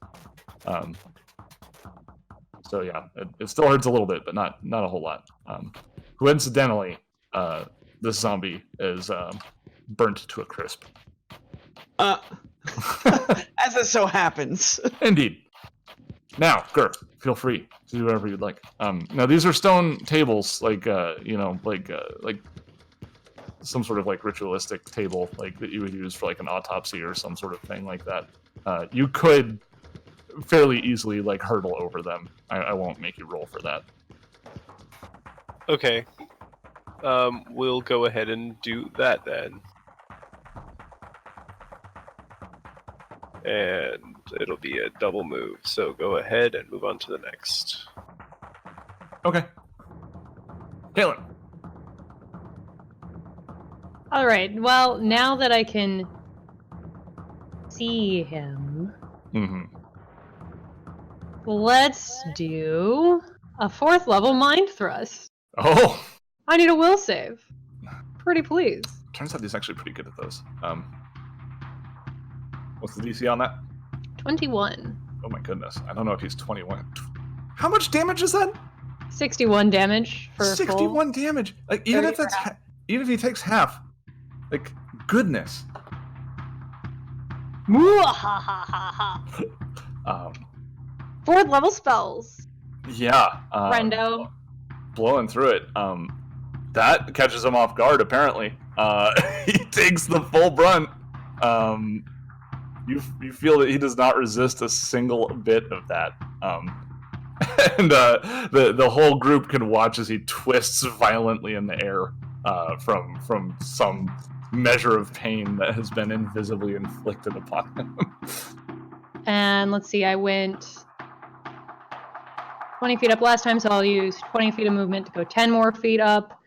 S1: So yeah, it still hurts a little bit, but not a whole lot. Coincidentally, this zombie is burnt to a crisp.
S3: As it so happens.
S1: Indeed. Now, Gert, feel free to do whatever you'd like. Now these are stone tables, like some sort of like ritualistic table, like that you would use for like an autopsy or some sort of thing like that. You could fairly easily like hurdle over them. I won't make you roll for that.
S6: Okay. We'll go ahead and do that then. And it'll be a double move, so go ahead and move on to the next.
S1: Okay. Kaylin.
S5: All right. Well, now that I can see him,
S1: Mm-hmm.
S5: let's do a 4th level mind thrust.
S1: Oh,
S5: I need a will save. Pretty please.
S1: Turns out he's actually pretty good at those. What's the DC on that?
S5: 21.
S1: Oh my goodness. I don't know if he's 21. How much damage is that?
S5: 61 damage for
S1: 61 damage. Like even
S5: 30
S1: if that's
S5: for half.
S1: even if he takes half. Like goodness. Um,
S5: 4th level spells.
S1: yeah.
S5: Brendo.
S1: Blowing through it. That catches him off guard. Apparently, he takes the full brunt. You feel that he does not resist a single bit of that. And the whole group can watch as he twists violently in the air from some measure of pain that has been invisibly inflicted upon him.
S5: And let's see, I went 20 feet up last time, so I'll use 20 feet of movement to go 10 more feet up.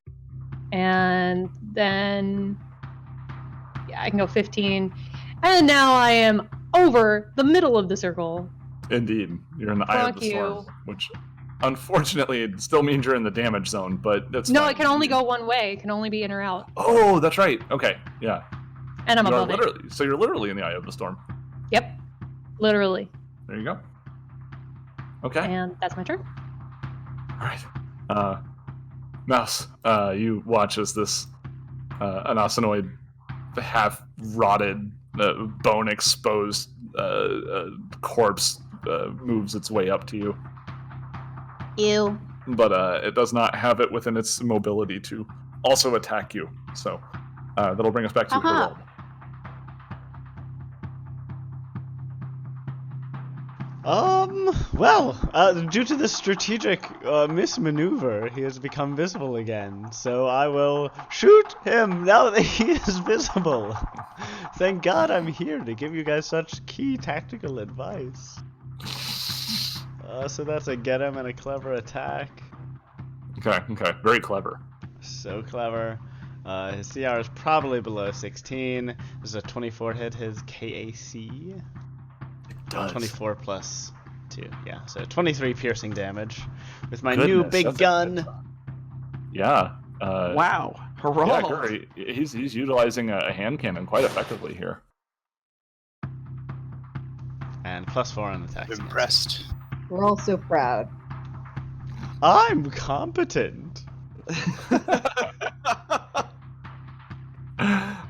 S5: And then, yeah, I can go 15. And now I am over the middle of the circle.
S1: Indeed, you're in the eye of the storm, which unfortunately still means you're in the damage zone, but that's
S5: No,
S1: fine.
S5: it can only go one way. It can only be in or out.
S1: Oh, that's right. Okay, yeah.
S5: And I'm
S1: You are
S5: above it.
S1: literally, so you're literally in the eye of the storm.
S5: Yep. Literally.
S1: There you go. Okay.
S5: And that's my turn.
S1: All right. Mouse, you watch as this anosinoid, half-rotted, bone-exposed corpse moves its way up to you.
S7: Ew.
S1: But it does not have it within its mobility to also attack you. So that'll bring us back to
S7: Aha.
S1: Harold.
S2: Due to this strategic mismaneuver, he has become visible again. So I will shoot him now that he is visible. Thank God I'm here to give you guys such key tactical advice. So that's a get him and a clever attack.
S1: Okay, very clever.
S2: So clever. His CR is probably below 16. Does a 24 hit his KAC?
S1: It does.
S2: 24 plus 2, yeah. So 23 piercing damage with my new big
S1: that's
S2: gun.
S1: Yeah.
S3: Wow. Hurrah.
S1: Yeah, Gary, he's utilizing a hand cannon quite effectively here.
S2: And plus 4 on attack.
S6: Impressed.
S4: We're all so proud.
S2: I'm competent.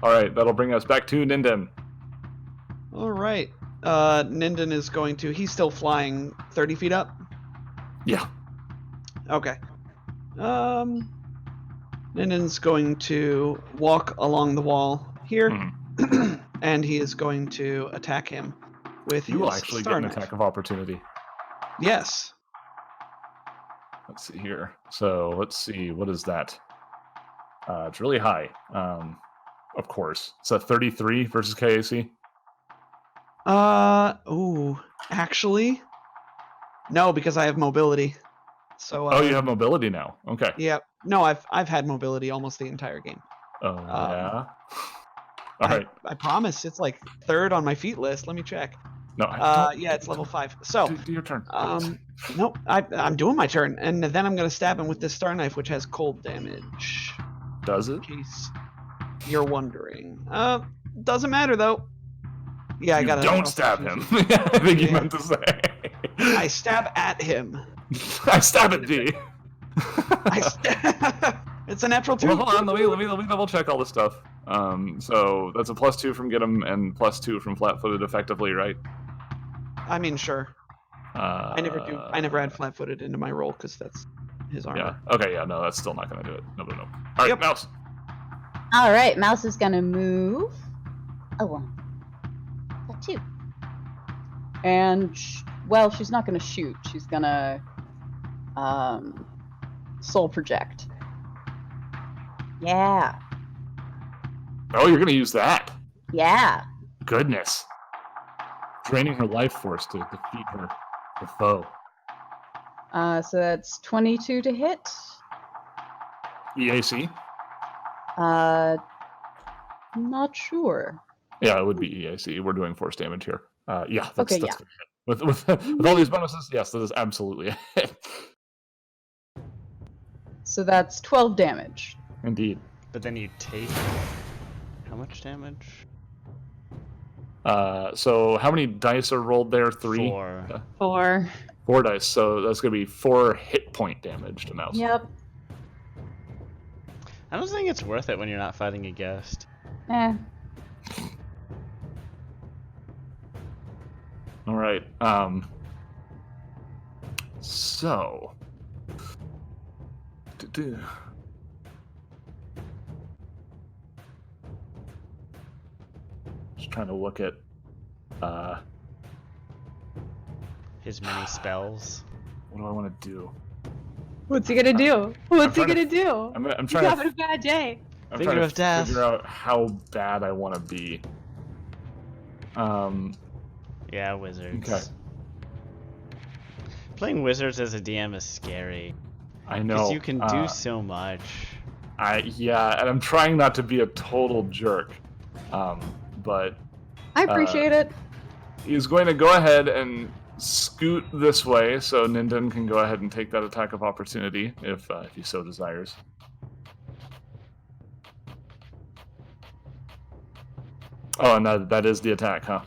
S1: All right, that'll bring us back to Ninden.
S3: All right. Ninden is going to... He's still flying 30 feet up?
S1: Yeah.
S3: Okay. Ninden's going to walk along the wall here, and he is going to attack him with
S1: You will
S3: his
S1: actually
S3: star
S1: get an
S3: knife.
S1: attack of opportunity.
S3: Yes.
S1: Let's see here. So let's see. What is that? It's really high. Of course. It's a 33 versus KAC.
S3: Actually, no, because I have mobility. So.
S1: Oh, you have mobility now. Okay.
S3: Yeah. No, I've had mobility almost the entire game.
S1: Oh yeah. All right.
S3: I promise it's like 3rd on my feat list. Let me check.
S1: No.
S3: Yeah, it's level 5. So.
S1: Do your turn.
S3: Nope. I'm doing my turn, and then I'm gonna stab him with this star knife, which has cold damage.
S1: Does it?
S3: In case you're wondering. Doesn't matter though. Yeah, I
S1: You
S3: gotta.
S1: don't stab him. I think you
S3: Yeah.
S1: meant to say.
S3: I stab at him.
S1: I stab at D.
S3: It's a natural 2.
S1: Well, hold on. Let me double check all this stuff. So that's a +2 from get him and +2 from flat-footed, effectively, right?
S3: I mean, sure. I never add flat-footed into my roll because that's his armor.
S1: Yeah. Okay. Yeah. No, that's still not gonna do it. No. All right,
S3: Yep.
S1: Mouse.
S7: All right, Mouse is gonna move. A 1. A 2.
S4: And well, she's not going to shoot. She's going to soul project.
S7: Yeah.
S1: Oh, you're gonna use that.
S7: Yeah.
S1: Goodness. Draining her life force to defeat her foe.
S4: So that's 22 to hit.
S1: EAC.
S4: Not sure.
S1: Yeah, it would be EAC. We're doing force damage here. Yeah. That's,
S4: Okay,
S1: that's with all these bonuses, yes, that is absolutely a hit.
S4: So that's 12 damage.
S1: Indeed.
S2: But then you take How much damage?
S1: So how many dice are rolled there? 3?
S2: 4.
S5: 4.
S1: 4 dice. So that's going to be 4 hit point damage to Mouse.
S4: Yep.
S2: I don't think it's worth it when you're not fighting a ghost.
S4: Eh.
S1: All right. So. Just trying to look at.
S2: His many spells.
S1: What do I want to do?
S5: What's he gonna do? What's he
S1: trying to-
S5: gonna do?
S1: I'm
S5: He's
S1: trying
S5: having
S1: to.
S5: a bad day.
S1: I'm
S2: Finger
S1: trying
S2: of
S1: to
S2: death.
S1: figure out how bad I want to be.
S2: Yeah, wizards.
S1: Okay.
S2: Playing wizards as a DM is scary.
S1: I know.
S2: Because you can do so much.
S1: Yeah, and I'm trying not to be a total jerk. But
S4: I appreciate it.
S1: he's going to go ahead and scoot this way, so Ninden can go ahead and take that attack of opportunity if he so desires. Oh, and that is the attack, huh?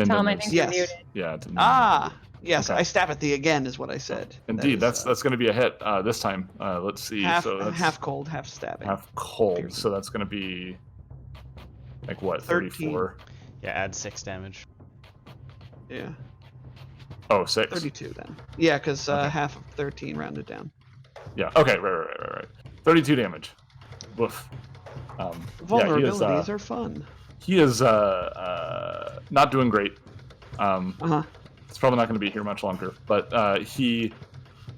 S5: Tom, I
S1: is-
S5: think
S3: Yes.
S5: you're muted.
S1: Yeah.
S3: Ah, yes,
S1: Okay.
S3: I stab at thee again, is what I said.
S1: Indeed,
S3: That is,
S1: that's going to be a hit this time. Let's see.
S3: half,
S1: so that's
S3: half cold, half stabbing.
S1: half cold,
S3: Piercing.
S1: so that's going to be like what,
S3: 13.
S1: 34?
S2: Yeah, add 6 damage.
S3: Yeah,
S1: Oh, 6.
S3: 32 then. Yeah, because
S1: Okay.
S3: half of 13 rounded down.
S1: Yeah. Okay. Right. 32 damage. Woof. Yeah,
S3: Vulnerabilities are fun.
S1: he is not doing great.
S3: Uh-huh.
S1: It's probably not going to be here much longer, but he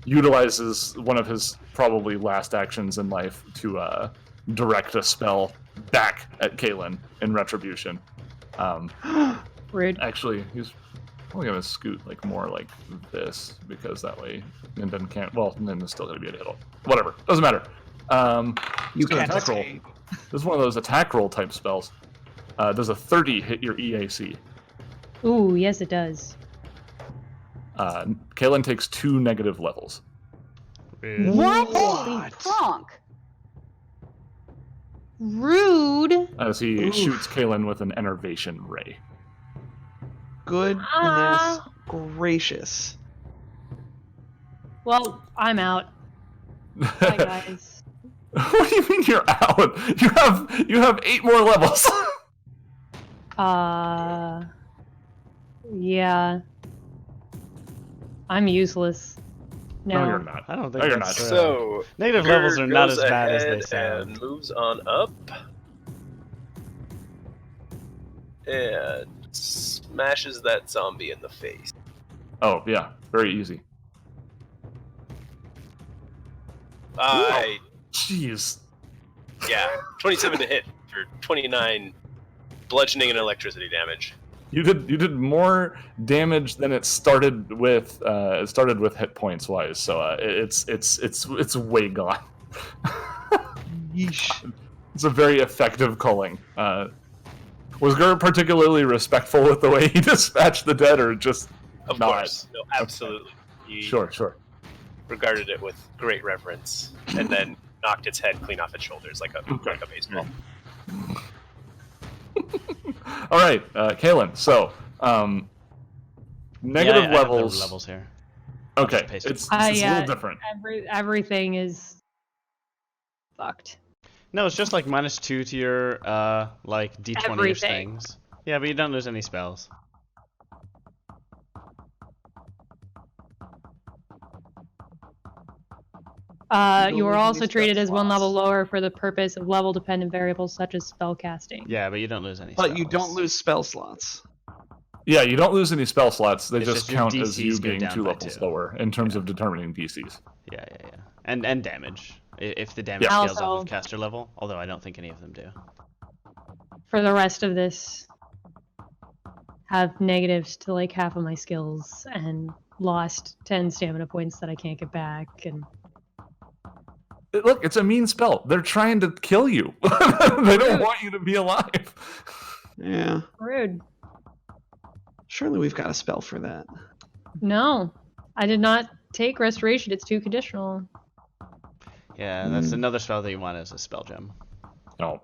S1: utilizes one of his probably last actions in life to direct a spell back at Kaylin in retribution.
S5: Rude.
S1: Actually, he's only going to scoot like more like this because that way Ninden can't. Well, Ninden's still going to be able to hit him. Whatever, doesn't matter.
S3: You
S1: It's an
S3: can't
S1: attack roll.
S3: escape.
S1: This is one of those attack roll type spells. Does a 30 hit your EAC?
S5: Ooh, yes it does.
S1: Kaylin takes 2 negative levels.
S4: What? Holy
S3: What?
S4: pronk.
S5: Rude.
S1: As he
S3: Oof.
S1: shoots Kaylin with an enervation ray.
S3: Goodness
S5: Ah.
S3: gracious.
S5: Well, I'm out. Bye, guys.
S1: What do you mean you're out? You have 8 more levels.
S5: Yeah. I'm useless.
S1: No,
S5: No.
S1: you're not.
S2: I don't think
S1: No, you're
S2: that's
S1: not.
S2: true.
S6: So
S2: Negative
S6: Gur
S2: levels are not
S6: goes
S2: as bad as they
S6: ahead
S2: sound.
S6: and moves on up and smashes that zombie in the face.
S1: Oh yeah, very easy. Jeez.
S6: Yeah, 27 to hit for 29 bludgeoning and electricity damage.
S1: You did more damage than it started with. It started with hit points wise, so it's way gone.
S3: Yeesh.
S1: It's a very effective culling. Was Gur particularly respectful with the way he dispatched the dead, or just
S6: Of
S1: not?
S6: course, no, absolutely. He
S1: Sure.
S6: regarded it with great reverence, and then knocked its head clean off its shoulders like a baseball.
S1: All right, Kaylin. So, negative
S2: Yeah, I have the
S1: levels.
S2: levels here.
S1: Okay,
S2: Just paste it.
S1: it's a little different.
S5: Everything is fucked.
S2: No, it's just like -2 to your like D20-ish
S5: Everything.
S2: things. Yeah, but you don't lose any spells.
S3: don't
S5: You are
S3: lose any
S5: also
S3: spell
S5: treated as one
S3: slots.
S5: level lower for the purpose of level-dependent variables such as spell casting.
S2: Yeah, but you don't lose any.
S3: But you don't
S2: spells.
S3: lose spell slots.
S1: Yeah, you don't lose any spell slots. They
S2: It's
S1: just
S2: just your
S1: count as
S2: DCs
S1: you
S2: go
S1: being
S2: down
S1: 2
S2: by
S1: levels
S2: 2.
S1: lower in terms of determining DCs.
S2: Yeah. And damage. If the damage
S5: Yeah.
S2: scales off
S5: Also-
S2: of caster level, although I don't think any of them do.
S5: For the rest of this, have negatives to like half of my skills and lost 10 stamina points that I can't get back. And
S1: Look, it's a mean spell. They're trying to kill you. They don't want you to be alive.
S3: Yeah.
S5: rude.
S3: Surely we've got a spell for that.
S5: No, I did not take restoration. It's too conditional.
S2: Yeah, that's another spell that you want as a spell gem.
S1: No.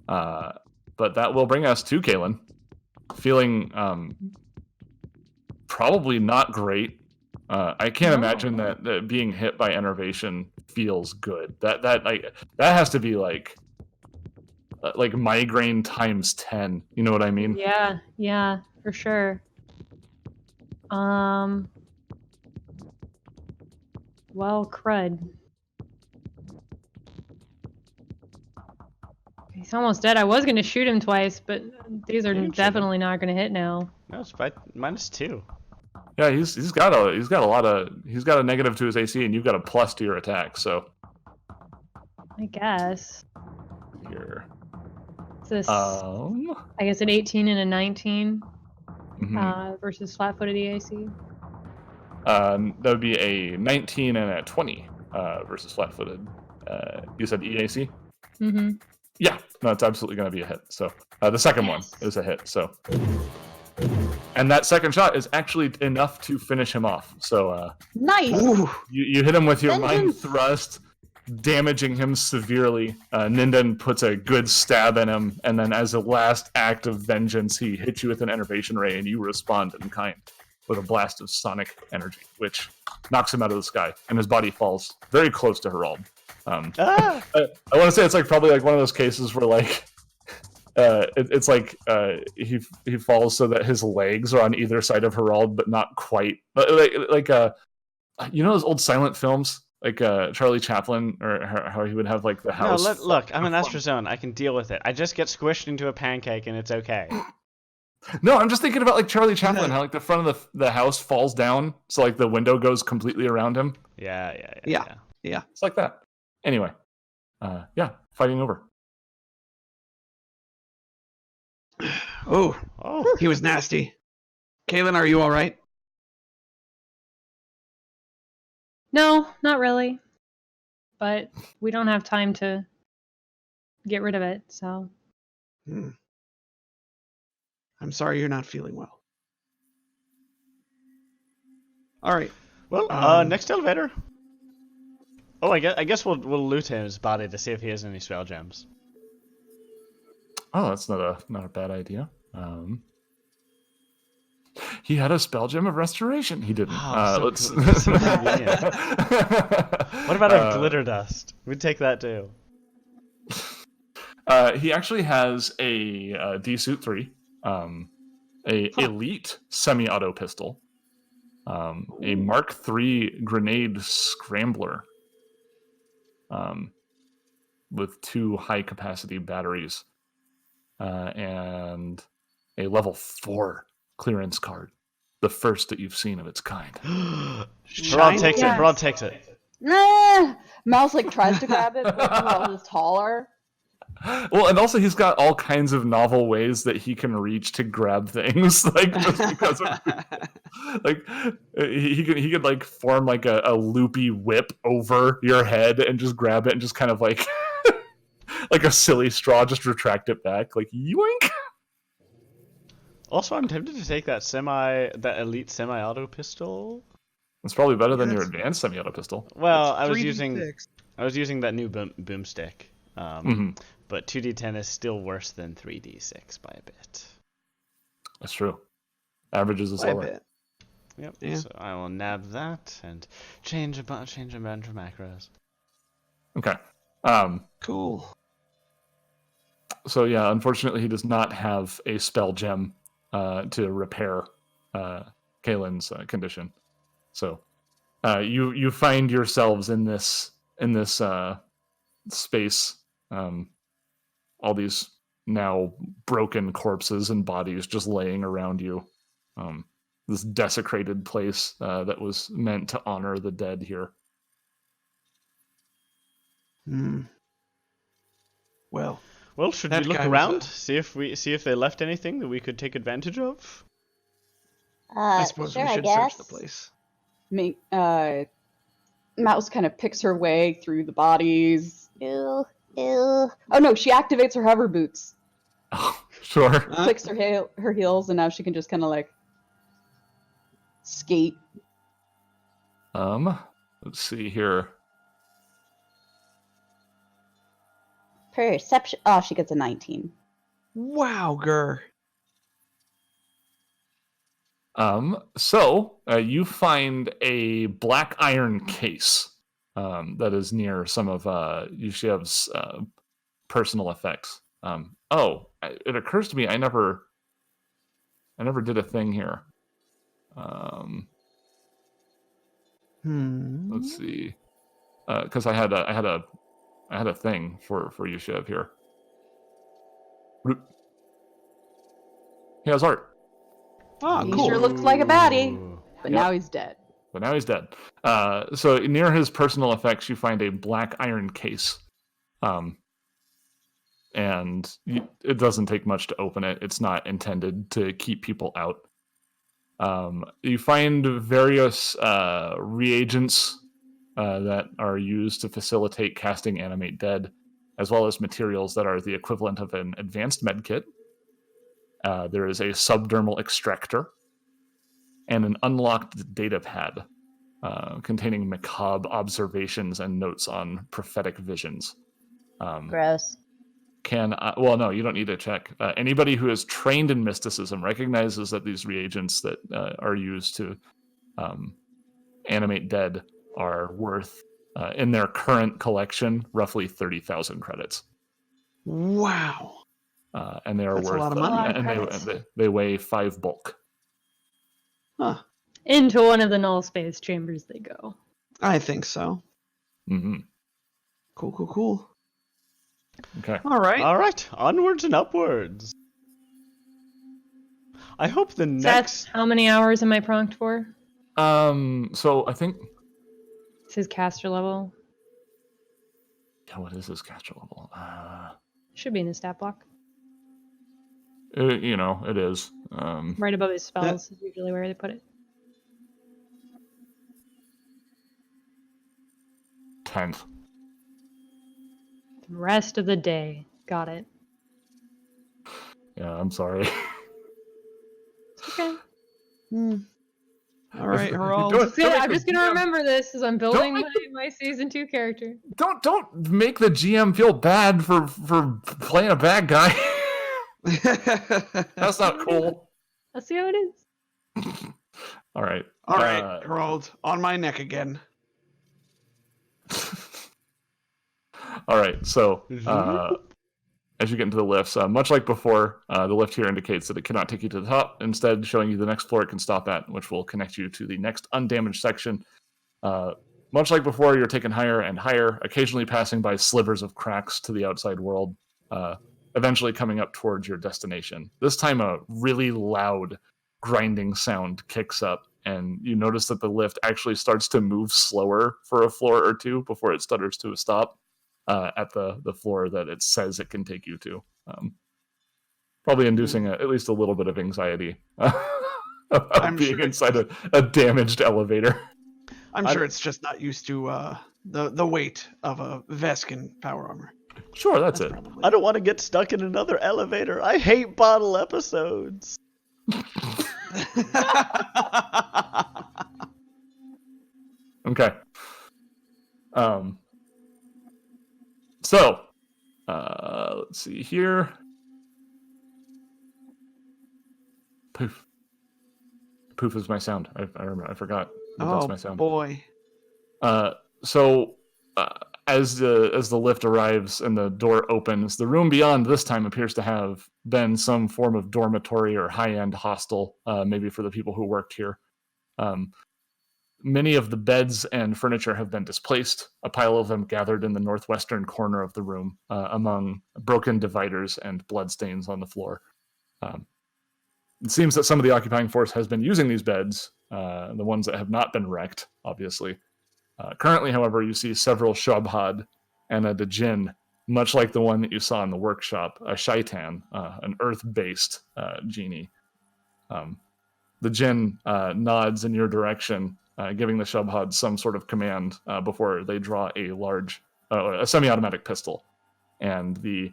S1: But that will bring us to Kalen, feeling probably not great. I can't
S5: No.
S1: imagine that being hit by enervation feels good. That has to be like migraine times 10. You know what I mean?
S5: Yeah, for sure. Well, crud. He's almost dead. I was gonna shoot him twice, but these are
S2: You can shoot him.
S5: definitely not gonna hit now.
S2: No, it's by -2.
S1: Yeah, he's got a negative to his AC, and you've got a plus to your attack. So
S5: I guess.
S1: here,
S5: It's this,
S1: um,
S5: I guess an 18 and a 19
S1: mhm.
S5: versus flat-footed EAC.
S1: That would be a 19 and a 20 versus flat-footed. You said EAC?
S5: Mm-hmm.
S1: Yeah, no, it's absolutely going to be a hit. So the second one is a hit. So, and that second shot is actually enough to finish him off. So
S4: Nice.
S3: Ooh.
S1: you hit him with your mind
S4: Vengeance.
S1: thrust, damaging him severely. Ninden puts a good stab in him, and then as a last act of vengeance, he hits you with an enervation ray, and you respond in kind with a blast of sonic energy, which knocks him out of the sky, and his body falls very close to Herald.
S2: Ah!
S1: I want to say it's like probably like one of those cases where like it's like he falls so that his legs are on either side of Herald, but not quite. Like you know those old silent films, like Charlie Chaplin, or how he would have like the house.
S2: No, look, I'm an Astrozone. I can deal with it. I just get squished into a pancake and it's okay.
S1: No, I'm just thinking about like Charlie Chaplin, how like the front of the house falls down, so like the window goes completely around him.
S2: Yeah.
S1: It's like that. Anyway, yeah, fighting over.
S3: Oh,
S2: Oh,
S3: he was nasty. Kaylin, are you all right?
S5: No, not really. But we don't have time to get rid of it, so.
S3: Hmm. I'm sorry you're not feeling well. All right.
S2: well, next elevator. Oh, I guess we'll loot his body to see if he has any spell gems.
S1: Oh, that's not a bad idea. He had a spell gem of restoration. He didn't.
S2: Oh, so
S1: Let's.
S2: cool. So convenient. What about our glitter dust? We'd take that too.
S1: He actually has a D-Suit 3, elite semi-auto pistol, a Mark III grenade scrambler, with 2 high-capacity batteries, and a level 4 clearance card, the first that you've seen of its kind.
S2: Herald takes
S4: Yes.
S2: it. Herald takes it.
S4: Nah. Mouse like tries to grab it, but Mouse is taller.
S1: Well, and also he's got all kinds of novel ways that he can reach to grab things, like just because of like he could like form like a loopy whip over your head and just grab it and just kind of like like a silly straw, just retract it back, like yoink.
S2: Also, I'm tempted to take that elite semi-auto pistol.
S1: It's probably better than your
S3: That's-
S1: advanced semi-auto pistol.
S2: Well,
S3: It's
S2: I was
S3: 3d6.
S2: using that new boomstick.
S1: Mhm.
S2: But 2d10 is still worse than 3d6 by a bit.
S1: That's true. Averages is
S3: Quite a
S1: lower.
S3: bit.
S2: Yep.
S3: Yeah.
S2: So I will nab that and change a bunch of macros.
S1: Okay.
S3: Cool.
S1: So yeah, unfortunately, he does not have a spell gem to repair Kalen's condition. So you find yourselves in this space, all these now broken corpses and bodies just laying around you. This desecrated place that was meant to honor the dead here.
S3: Hmm. Well,
S2: Well, should we
S3: That
S2: look
S3: guy was
S2: around?
S3: a-
S2: See if they left anything that we could take advantage of?
S3: I suppose
S7: sure,
S3: we
S7: I
S3: should
S7: guess.
S3: search the place.
S4: Mouse kind of picks her way through the bodies.
S7: Ew.
S4: Oh no, she activates her hover boots,
S1: Oh, sure.
S4: clicks her heels, and now she can just kind of like skate.
S1: Let's see here.
S4: Perception. Oh, she gets a 19.
S3: Wow, Gur.
S1: So you find a black iron case that is near some of Yushev's personal effects. It occurs to me I never did a thing here. Let's see, because I had a thing for Yushev here. He has art.
S3: Oh,
S4: He
S3: cool.
S4: sure looks like a baddie,
S2: Ooh.
S4: but
S1: Yep.
S4: now he's dead.
S1: But now he's dead. So near his personal effects, you find a black iron case. It doesn't take much to open it. It's not intended to keep people out. You find various reagents that are used to facilitate casting Animate Dead, as well as materials that are the equivalent of an advanced medkit. There is a subdermal extractor and an unlocked data pad containing macabre observations and notes on prophetic visions.
S7: Gross.
S1: No, you don't need to check. Anybody who is trained in mysticism recognizes that these reagents that are used to animate dead are worth, in their current collection, roughly 30,000 credits.
S3: Wow.
S1: And they are
S3: That's a
S1: worth
S3: lot of money.
S5: A lot of
S1: and
S5: credits.
S1: they weigh 5 bulk.
S3: Huh.
S5: Into one of the null space chambers they go.
S3: I think so.
S1: Mm-hmm.
S3: Cool.
S1: Okay.
S3: All right.
S2: All right, onwards and upwards. I hope the next.
S5: Seth, how many hours am I pronked for?
S1: So I think.
S5: It's his caster level.
S1: Yeah, what is his caster level?
S5: Should be in his stat block.
S1: It is.
S5: Right above his spells is usually where they put it.
S1: 10th.
S5: The rest of the day. Got it.
S1: Yeah, I'm sorry.
S5: It's okay.
S3: All right,
S1: Don't-
S3: Harald.
S5: I'm just gonna remember this as I'm building
S1: make
S5: my season 2 character.
S1: Don't make the GM feel bad for playing a bad guy. That's not cool.
S5: I'll see how it is.
S1: All right.
S3: All right, Harald. On my neck again.
S1: All right. So, as you get into the lifts, much like before, the lift here indicates that it cannot take you to the top. Instead, showing you the next floor it can stop at, which will connect you to the next undamaged section. Much like before, you're taken higher and higher, occasionally passing by slivers of cracks to the outside world, eventually coming up towards your destination. This time, a really loud grinding sound kicks up, and you notice that the lift actually starts to move slower for a floor or two before it stutters to a stop at the floor that it says it can take you to. Probably inducing at least a little bit of anxiety about being inside a damaged elevator.
S3: I'm sure it's just not used to the weight of a Veskin power armor.
S1: Sure, that's it.
S3: probably
S2: I don't want to get stuck in another elevator. I hate bottle episodes.
S1: Okay. So, let's see here. Poof. Poof is my sound. I forgot. That's my sound.
S3: Boy.
S1: As the lift arrives and the door opens, the room beyond this time appears to have been some form of dormitory or high-end hostel, maybe for the people who worked here. Many of the beds and furniture have been displaced, a pile of them gathered in the northwestern corner of the room, among broken dividers and bloodstains on the floor. It seems that some of the occupying force has been using these beds, the ones that have not been wrecked, obviously. Currently, however, you see several Shabhad and a Djinn, much like the one that you saw in the workshop, a Shaitan, an earth-based genie. The Djinn nods in your direction, giving the Shabhad some sort of command before they draw a semi-automatic pistol. And the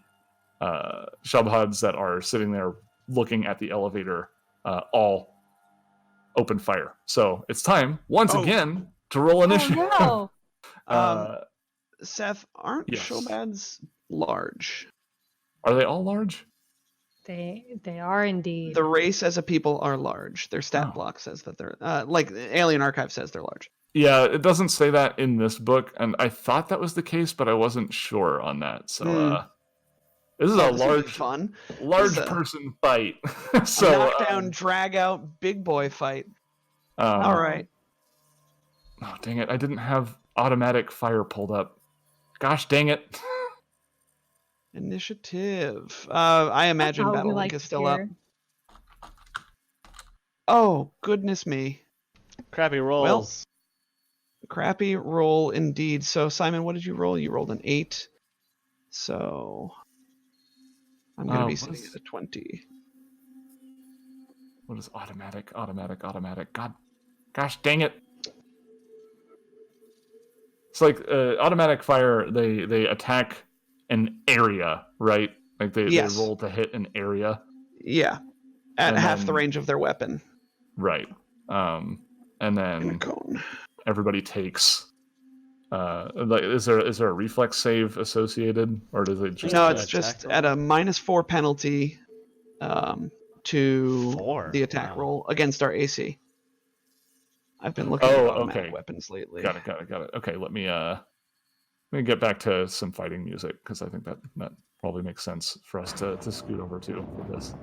S1: Shabhads that are sitting there looking at the elevator all open fire. So it's time, once again, to roll initiative.
S5: Oh
S3: Seth, aren't
S1: Yes.
S3: Shobad's large.
S1: Are they all large?
S5: They are indeed.
S3: The race as a people are large. Their stat
S1: Oh.
S3: block says that they're like Alien Archive says they're large.
S1: Yeah, it doesn't say that in this book, and I thought that was the case, but I wasn't sure on that. So this is
S3: Oh,
S1: a
S3: this will be
S1: large
S3: fun.
S1: large
S3: This is a-
S1: person fight.
S3: A
S1: So
S3: knockdown, drag out, big boy fight. All right.
S1: Oh, dang it. I didn't have automatic fire pulled up. Gosh, dang it.
S3: Initiative. I imagine
S5: How we
S3: Battle
S5: like
S3: Link is
S5: to
S3: still up.
S5: hear.
S3: Oh, goodness me.
S2: Crappy rolls.
S3: Crappy roll indeed. So, Simon, what did you roll? You rolled an 8. So, I'm going to be sitting at a 20.
S1: What is automatic? Gosh, dang it. It's like automatic fire, they attack an area, right? Like they roll to hit an area.
S3: Yeah. At
S1: And
S3: half the
S1: then-
S3: range of their weapon.
S1: Right. And
S3: In a
S1: then
S3: cone.
S1: everybody takes like is there a reflex save associated, or does it just
S3: No,
S2: an
S3: it's
S2: attack
S3: just
S2: roll?
S3: at a -4 penalty to
S2: 4?
S3: the attack
S2: Wow.
S3: roll against our AC. I've been looking
S1: Oh,
S3: at automatic
S1: okay.
S3: weapons lately.
S1: got it. Okay, let me get back to some fighting music, because I think that probably makes sense for us to scoot over to with this.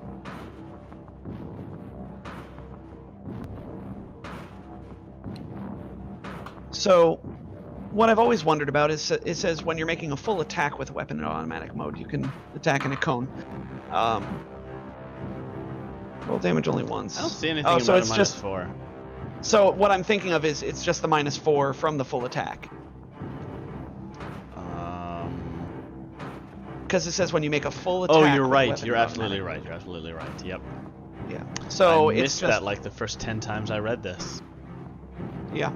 S3: So, what I've always wondered about is it says when you're making a full attack with a weapon in automatic mode, you can attack in a cone. Roll damage only once.
S2: I don't see anything
S3: Oh,
S2: about
S3: so
S2: a
S3: it's just
S2: -4.
S3: so what I'm thinking of is it's just the -4 from the full attack, because it says when you make a full attack.
S2: Oh, you're
S3: with
S2: right.
S3: weapon
S2: You're
S3: in
S2: absolutely
S3: automatic.
S2: right. You're absolutely right. Yep.
S3: Yeah. So
S2: I
S3: it's
S2: missed
S3: just
S2: that like the first 10 times I read this.
S3: yeah.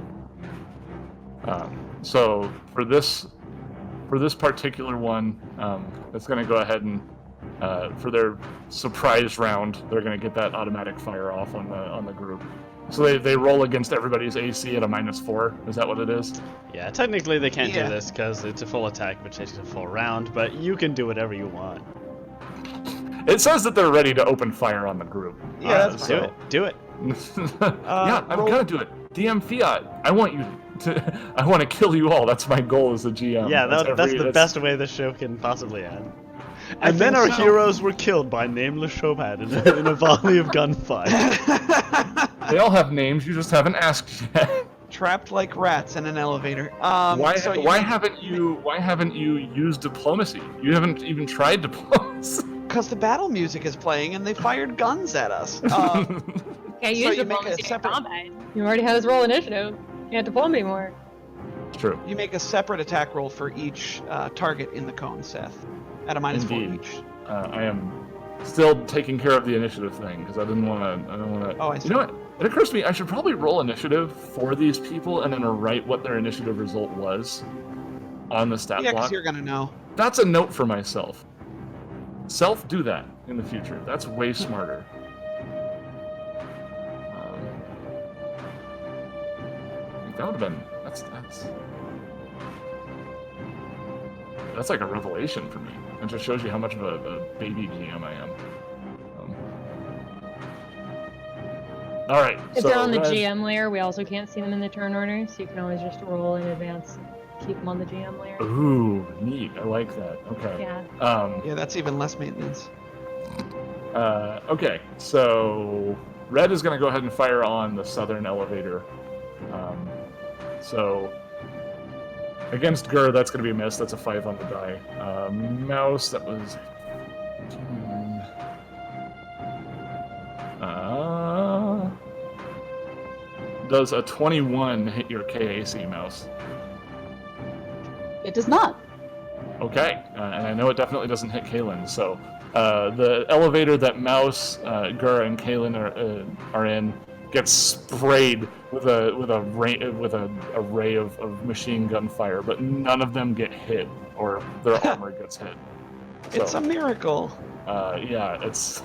S1: So for this particular one, it's going to go ahead and for their surprise round, they're going to get that automatic fire off on the group. So they roll against everybody's AC at a -4. Is that what it is?
S2: Yeah, technically they can't
S3: Yeah.
S2: do this because it's a full attack, which takes a full round, but you can do whatever you want.
S1: It says that they're ready to open fire on the group.
S3: Yeah, that's
S2: Do it. Do it.
S1: Yeah, I'm
S3: roll-
S1: gonna do it. DM Fiat, I want to kill you all. That's my goal as a GM.
S2: Yeah, that's
S1: every-
S2: the best way the show can possibly end. And
S3: think
S2: then our
S3: so.
S2: heroes were killed by nameless Chopin in a volley of gunfire.
S1: They all have names. You just haven't asked yet.
S3: Trapped like rats in an elevator.
S1: Why
S3: So
S1: why haven't you used diplomacy? You haven't even tried diplomacy.
S3: Because the battle music is playing and they fired guns at us.
S5: Can't
S3: So
S5: use
S3: you make a
S5: diplomacy in
S3: separate-
S5: combat. You already had us roll initiative. Can't diplomacy anymore.
S1: True.
S3: You make a separate attack roll for each target in the cone, Seth, at a -4
S1: Indeed.
S3: each.
S1: I am still taking care of the initiative thing because I don't want to.
S3: Oh, I see.
S1: You know what? It occurs to me I should probably roll initiative for these people and then write what their initiative result was on the stat
S3: Yeah,
S1: block.
S3: because you're gonna know.
S1: That's a note for myself. Do that in the future. That's way smarter. That would have been that's like a revelation for me. It just shows you how much of a baby GM I am. All right.
S5: If
S1: so
S5: they're on the
S1: Red-
S5: GM layer, we also can't see them in the turn order, so you can always just roll in advance, keep them on the GM layer.
S1: Ooh, neat. I like that. Okay.
S5: Yeah.
S3: Yeah, that's even less maintenance.
S1: Okay, so Red is going to go ahead and fire on the southern elevator. So against Gur, that's going to be a miss. That's a 5 on the die. Mouse, that was. Does a 21 hit your KAC, Mouse?
S4: It does not.
S1: Okay, and I know it definitely doesn't hit Kalen. So the elevator that Mouse, Gur, and Kalen are in gets sprayed with an array of machine gun fire, but none of them get hit or their armor gets hit.
S3: It's
S1: So,
S3: a miracle.
S1: yeah, it's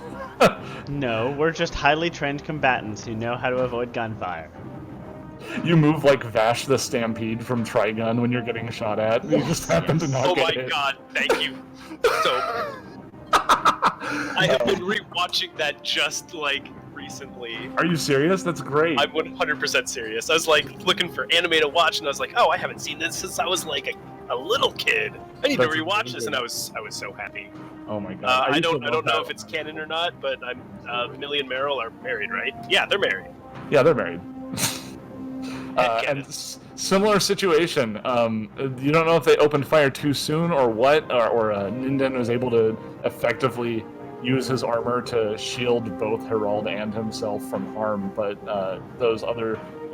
S2: No, we're just highly trained combatants who know how to avoid gunfire.
S1: You move like Vash the Stampede from Trigun when you're getting shot at. You just happen to not
S6: Oh
S1: get
S6: my
S1: hit.
S6: god, thank you. So I have been rewatching that just like recently.
S1: Are you serious? That's great.
S6: I'm 100% serious. I was like looking for anime to watch, and I was like, oh, I haven't seen this since I was like a little kid. I need
S1: That's
S6: to rewatch this,
S1: amazing.
S6: and I was so happy.
S1: Oh my god.
S6: I
S1: used to
S6: don't
S1: love
S6: know
S1: that
S6: if it's
S1: one.
S6: canon or not, but Millie and Meryl are married, right? Yeah, they're married.
S1: Yeah, they're married.
S6: Headcanon.
S1: And similar situation. You don't know if they opened fire too soon or what, or Ninden was able to effectively use his armor to shield both Herald and himself from harm, but the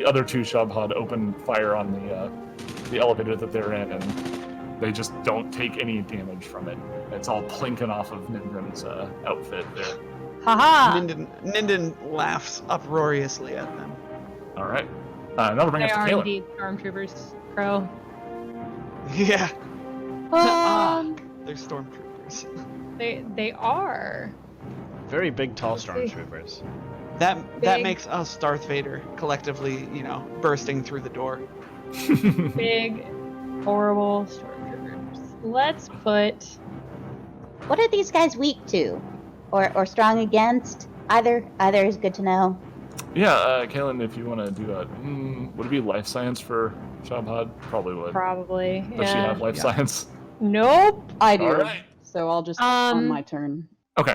S1: other two Shabhad opened fire on the elevator that they're in, and they just don't take any damage from it. It's all plinking off of Ninden's outfit there.
S5: Haha!
S3: Ninden laughs uproariously at them.
S1: All right. Now we'll bring
S5: They
S1: us to
S5: are
S1: Kayla.
S5: indeed stormtroopers, Crow.
S3: Yeah, they're stormtroopers.
S5: They are.
S2: Very big, tall
S5: Let's see.
S2: stormtroopers.
S3: That
S5: Big.
S3: makes us Darth Vader collectively, bursting through the door.
S5: Big, horrible stormtroopers. Let's put.
S7: What are these guys weak to, or strong against? Either is good to know.
S1: Yeah, Kaylin, if you want to do a, would it be life science for Shabhad? Probably would.
S5: Probably.
S1: Does she
S5: Yeah.
S1: have life
S3: Yeah.
S1: science?
S5: Nope.
S4: I do.
S1: All right.
S4: So I'll just on
S5: Um,
S4: my turn.
S1: Okay.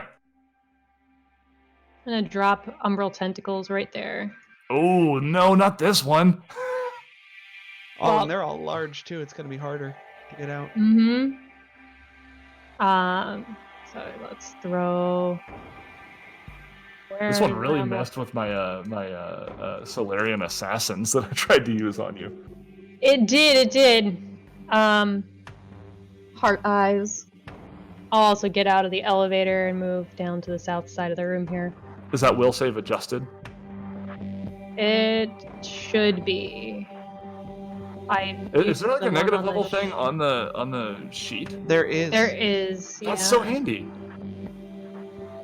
S5: I'm gonna drop umbral tentacles right there.
S1: Oh no, not this one.
S3: Oh,
S5: Well-
S3: and they're all large too. It's gonna be harder to get out.
S5: Mm-hmm. So let's throw.
S1: This
S5: Where
S1: one
S5: are
S1: really
S5: the umbral-
S1: messed with my Solarian assassins that I tried to use on you.
S5: It did.
S4: Heart eyes.
S5: I'll also get out of the elevator and move down to the south side of the room here.
S1: Is that will save adjusted?
S5: It should be.
S1: Is there like
S5: the
S1: a
S5: one
S1: negative
S5: on the
S1: level
S5: sh-
S1: thing on the sheet?
S3: There is.
S5: There is. Yeah.
S1: That's so handy.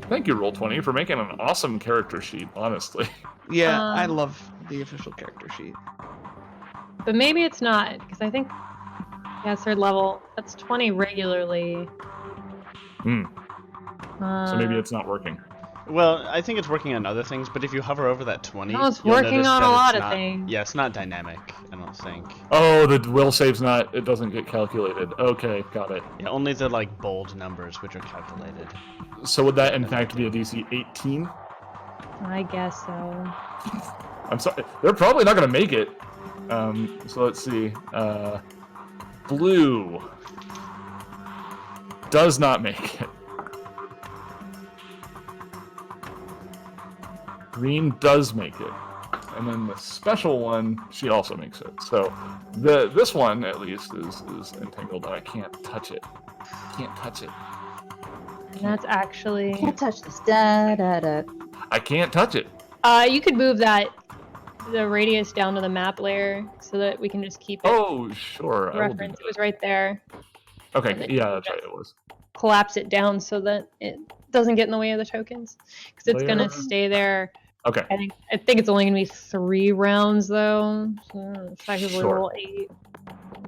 S1: Thank you, Roll20, for making an awesome character sheet. Honestly.
S3: Yeah, I
S5: Um,
S3: love the official character sheet.
S5: But maybe it's not, because I think. Yeah, third level. That's 20 regularly.
S1: So maybe it's not working.
S2: Well, I think it's working on other things, but if you hover over that 20,
S5: No, it's
S2: you'll
S5: working
S2: notice
S5: on
S2: that
S5: a
S2: it's
S5: lot of
S2: not-
S5: things.
S2: Yeah, it's not dynamic, I don't think.
S1: Oh, the will save's not. It doesn't get calculated. Okay, got it.
S2: Yeah, only the like bold numbers which are calculated.
S1: So would that in fact be a DC 18?
S5: I guess so.
S1: I'm sorry. They're probably not going to make it. So let's see. Blue does not make it. Green does make it. And then the special one, she also makes it. So this one, at least, is entangled, but I can't touch it. Can't touch it.
S5: And that's actually.
S4: Can't touch this. Da da da.
S1: I can't touch it.
S5: You could move the radius down to the map layer so that we can just keep it
S1: Oh, sure. I will do
S5: reference. It was right there.
S1: that.
S5: and
S1: Okay,
S5: then
S1: yeah,
S5: you
S1: that's right.
S5: just-
S1: It was.
S5: Collapse it down so that it doesn't get in the way of the tokens, because it's
S1: Layer.
S5: gonna stay there.
S1: Okay.
S5: I think it's only gonna be 3 rounds though. So effectively
S1: Sure.
S5: roll 8.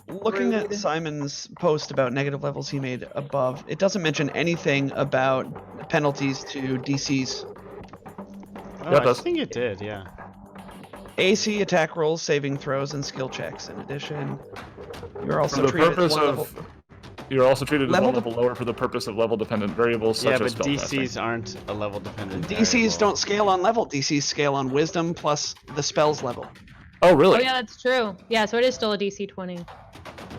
S3: Looking at
S5: Rude.
S3: Simon's post about negative levels he made above, it doesn't mention anything about penalties to DCs.
S2: Oh,
S1: Yeah, it
S2: I
S1: does.
S2: think it did, yeah.
S3: AC attack rolls, saving throws, and skill checks. In addition, you're also
S1: For the
S3: treated
S1: purpose
S3: one
S1: of.
S3: level.
S1: You're also treated as
S3: Level
S1: one level lower for the purpose of level-dependent variables
S2: Yeah,
S1: such
S2: but
S1: as spellcasting.
S2: DCs aren't a level dependent.
S3: DCs
S2: variable.
S3: don't scale on level. DCs scale on wisdom plus the spells level.
S1: Oh,
S5: Oh
S1: really?
S5: yeah, that's true. Yeah, so it is still a DC 20.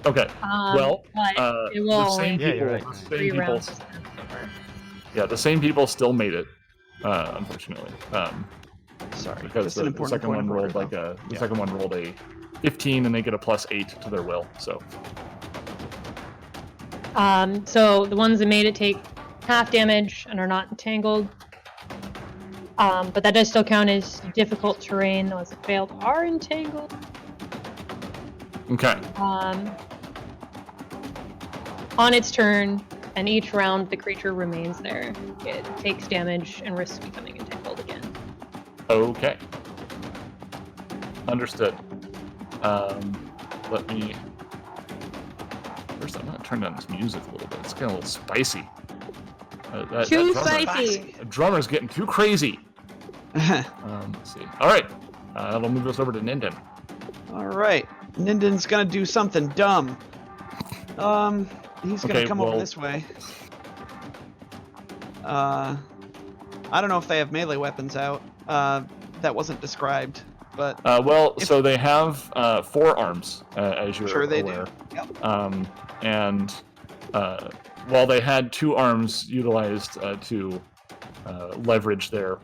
S1: Okay.
S5: Well, but it will
S1: the
S5: only
S1: same
S5: be
S2: Yeah,
S1: people.
S2: you're right.
S1: The same
S5: 3
S1: people.
S5: rounds.
S1: Yeah, the same people still made it. Unfortunately,
S3: Sorry,
S1: because
S3: just an
S1: the
S3: important
S1: second
S3: point
S1: one
S3: of
S1: rolled
S3: order,
S1: like
S3: though.
S1: the second one rolled a 15, and they get a +8 to their will. So
S5: So the ones that made it take half damage and are not entangled. But that does still count as difficult terrain. The ones that failed are entangled.
S1: okay.
S5: On its turn, and each round the creature remains there. It takes damage and risks becoming entangled again.
S1: Okay. Understood. Let me. First, I'm gonna turn down this music a little bit. It's getting a little spicy.
S5: Too
S1: drummer-
S5: spicy.
S1: The drummer's getting too crazy. Let's see. All right, that'll move us over to Ninden.
S3: All right, Ninden's gonna do something dumb. He's gonna come over this way. I don't know if they have melee weapons out. That wasn't described, but
S1: so they have 4 arms, as you're
S3: sure they
S1: aware.
S3: do. Yep.
S1: And while they had 2 arms utilized to leverage their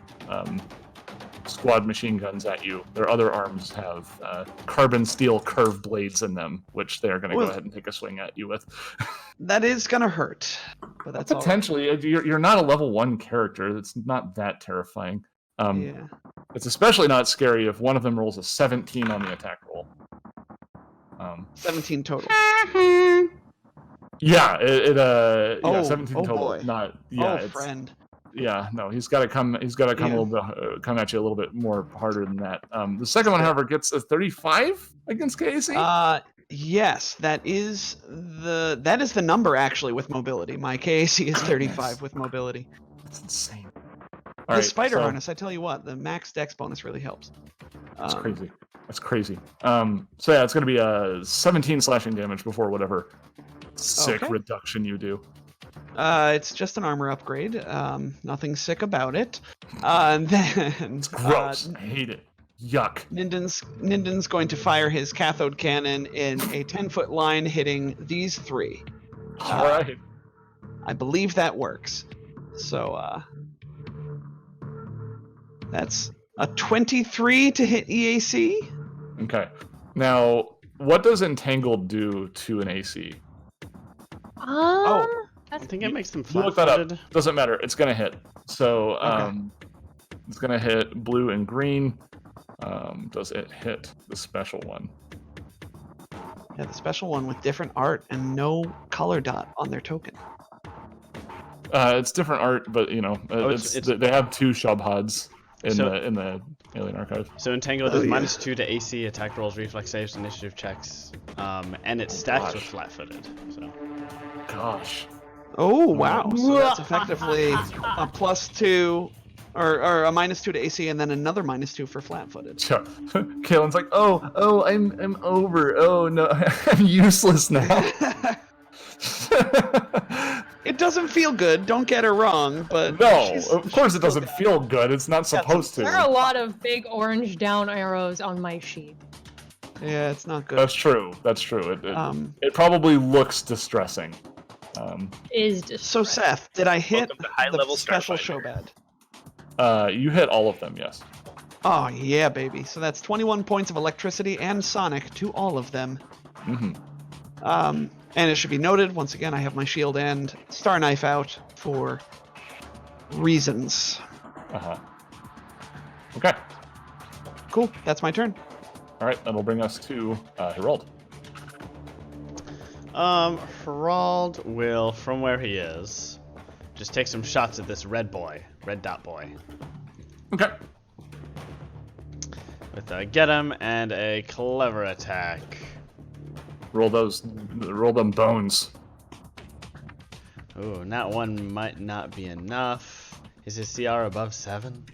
S1: squad machine guns at you, their other arms have carbon steel curved blades in them, which they're going to go ahead and take a swing at you with.
S3: That is gonna hurt, but that's all right.
S1: Potentially. You're not a level 1 character. It's not that terrifying.
S3: Yeah.
S1: It's especially not scary if one of them rolls a 17 on the attack roll.
S3: 17 total.
S1: Yeah, 17 total.
S3: Boy.
S1: Not
S3: Friend.
S1: Yeah, no, he's got to come. He's got to come a little bit, come at you a little bit more harder than that. The second one, however, gets a 35 against KAC.
S3: Yes, that is the number actually with mobility. My KAC is 35 with mobility.
S1: That's insane.
S3: The spider harness, I tell you what, the max dex bonus really helps.
S1: That's crazy. That's crazy. So yeah, it's going to be a 17 slashing damage before whatever sick reduction you do.
S3: It's just an armor upgrade. Nothing sick about it. And then
S1: It's gross. I hate it. Yuck.
S3: Ninden's going to fire his cathode cannon in a 10-foot line, hitting these 3.
S1: All right.
S3: I believe that works. So that's a 23 to hit EAC.
S1: Okay. Now, what does Entangled do to an AC?
S2: I think it makes them
S1: You look that up.
S2: flat-footed.
S1: Doesn't matter. It's gonna hit. So it's gonna hit blue and green. Does it hit the special one?
S3: Yeah, the special one with different art and no color dot on their token.
S1: It's different art, but you know, they have 2 Shubhads in the Alien Archive.
S2: So Entangled is -2 to AC, attack rolls, reflex saves, initiative checks, and it stacks with flat-footed. So.
S1: Gosh.
S3: Oh wow! So that's effectively a +2, or a -2 to AC, and then another -2 for flat-footed.
S1: Sure. Kaelin's like, oh, I'm over. Oh no, I'm useless now.
S3: It doesn't feel good. Don't get her wrong, but
S1: No, of course it doesn't feel good. It's not supposed to.
S5: There are a lot of big orange down arrows on my sheet.
S3: Yeah, it's not good.
S1: That's true. That's true. It probably looks distressing.
S5: Is just
S3: So Seth, did I hit
S6: Welcome to high-level
S3: the special
S6: Starfinder.
S3: Showbad?
S1: You hit all of them, yes.
S3: Oh yeah, baby. So that's 21 points of electricity and sonic to all of them.
S1: Mm-hmm.
S3: And it should be noted, once again, I have my shield and star knife out for reasons.
S1: Okay.
S3: Cool. That's my turn.
S1: All right, that'll bring us to Herald.
S2: Herald will, from where he is, just take some shots at this red dot boy.
S1: Okay.
S2: With a get him and a clever attack.
S1: Roll them bones.
S2: Ooh, that one might not be enough. Is his CR above 7?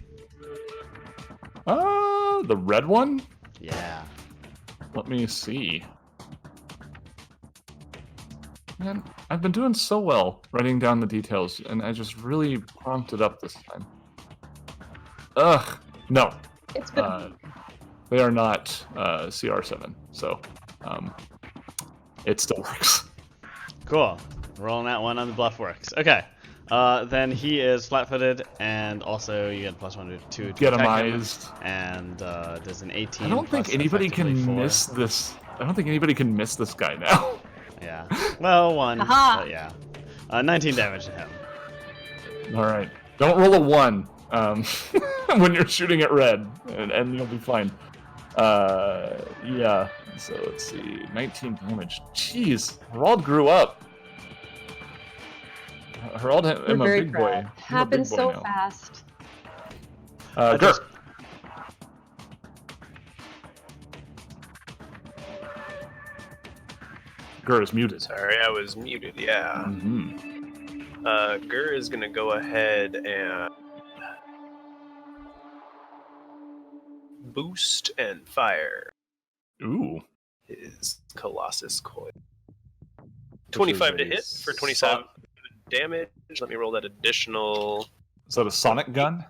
S1: The red one?
S2: Yeah.
S1: Let me see. Man, I've been doing so well writing down the details, and I just really prompted up this time. Ugh, no.
S5: It's been
S1: They are not CR7, so it still works.
S2: Cool. Rolling that one on the bluff works. Okay. Then he is flat-footed, and also you get +1 to
S1: Get
S2: attack him,
S1: amized.
S2: and does an 18.
S1: I don't think
S2: plus
S1: anybody can
S2: effectively 4.
S1: miss this. I don't think anybody can miss this guy now.
S2: Yeah. Well, 1.
S5: Aha!
S2: But yeah. 19 damage to him.
S1: All right. Don't roll a 1 when you're shooting at red, and you'll be fine. Yeah. So let's see. 19 damage. Jeez. Herald grew up. Herald,
S4: We're
S1: I'm a
S4: very
S1: big
S4: proud.
S1: boy. I'm a big
S5: Happens
S1: boy
S5: so
S1: now.
S5: fast.
S1: Gur. Gur is muted.
S6: Sorry, I was muted. Yeah.
S1: Mm-hmm.
S6: Gur is gonna go ahead and boost and fire
S1: Ooh.
S6: his Colossus coil.
S1: Which
S6: 25
S1: is
S6: to
S1: a
S6: hit for 27 damage. Let me roll that additional.
S1: Is that a sonic gun?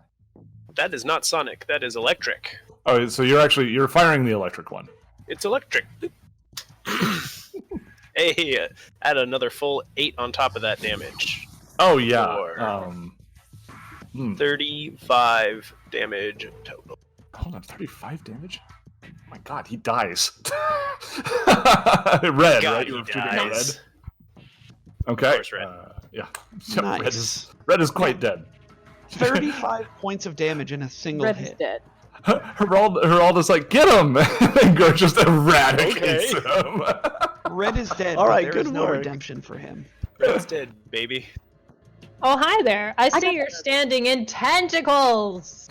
S6: That is not sonic. That is electric.
S1: Oh, so you're firing the electric one.
S6: It's electric. Hey, add another full 8 on top of that damage.
S1: Oh yeah.
S6: Or 35 damage total.
S1: Hold on, 35 damage? Oh my god, he dies. Red,
S6: God,
S1: right?
S6: he
S1: You were shooting at red.
S6: dies.
S1: Okay.
S6: Of course, red.
S1: Yeah.
S3: Nice.
S1: Red is quite dead.
S3: 35 points of damage in a single
S4: Red is
S3: hit.
S4: dead.
S1: Geralda's like, get him! And Gur just eradicates
S6: Okay.
S1: him.
S3: Red is dead,
S2: All
S3: but
S2: right,
S3: there
S2: good
S3: is no
S2: work.
S3: redemption for him.
S6: Red's dead, baby.
S5: Oh, hi there. I see
S4: got
S5: you're
S4: that.
S5: standing in tentacles.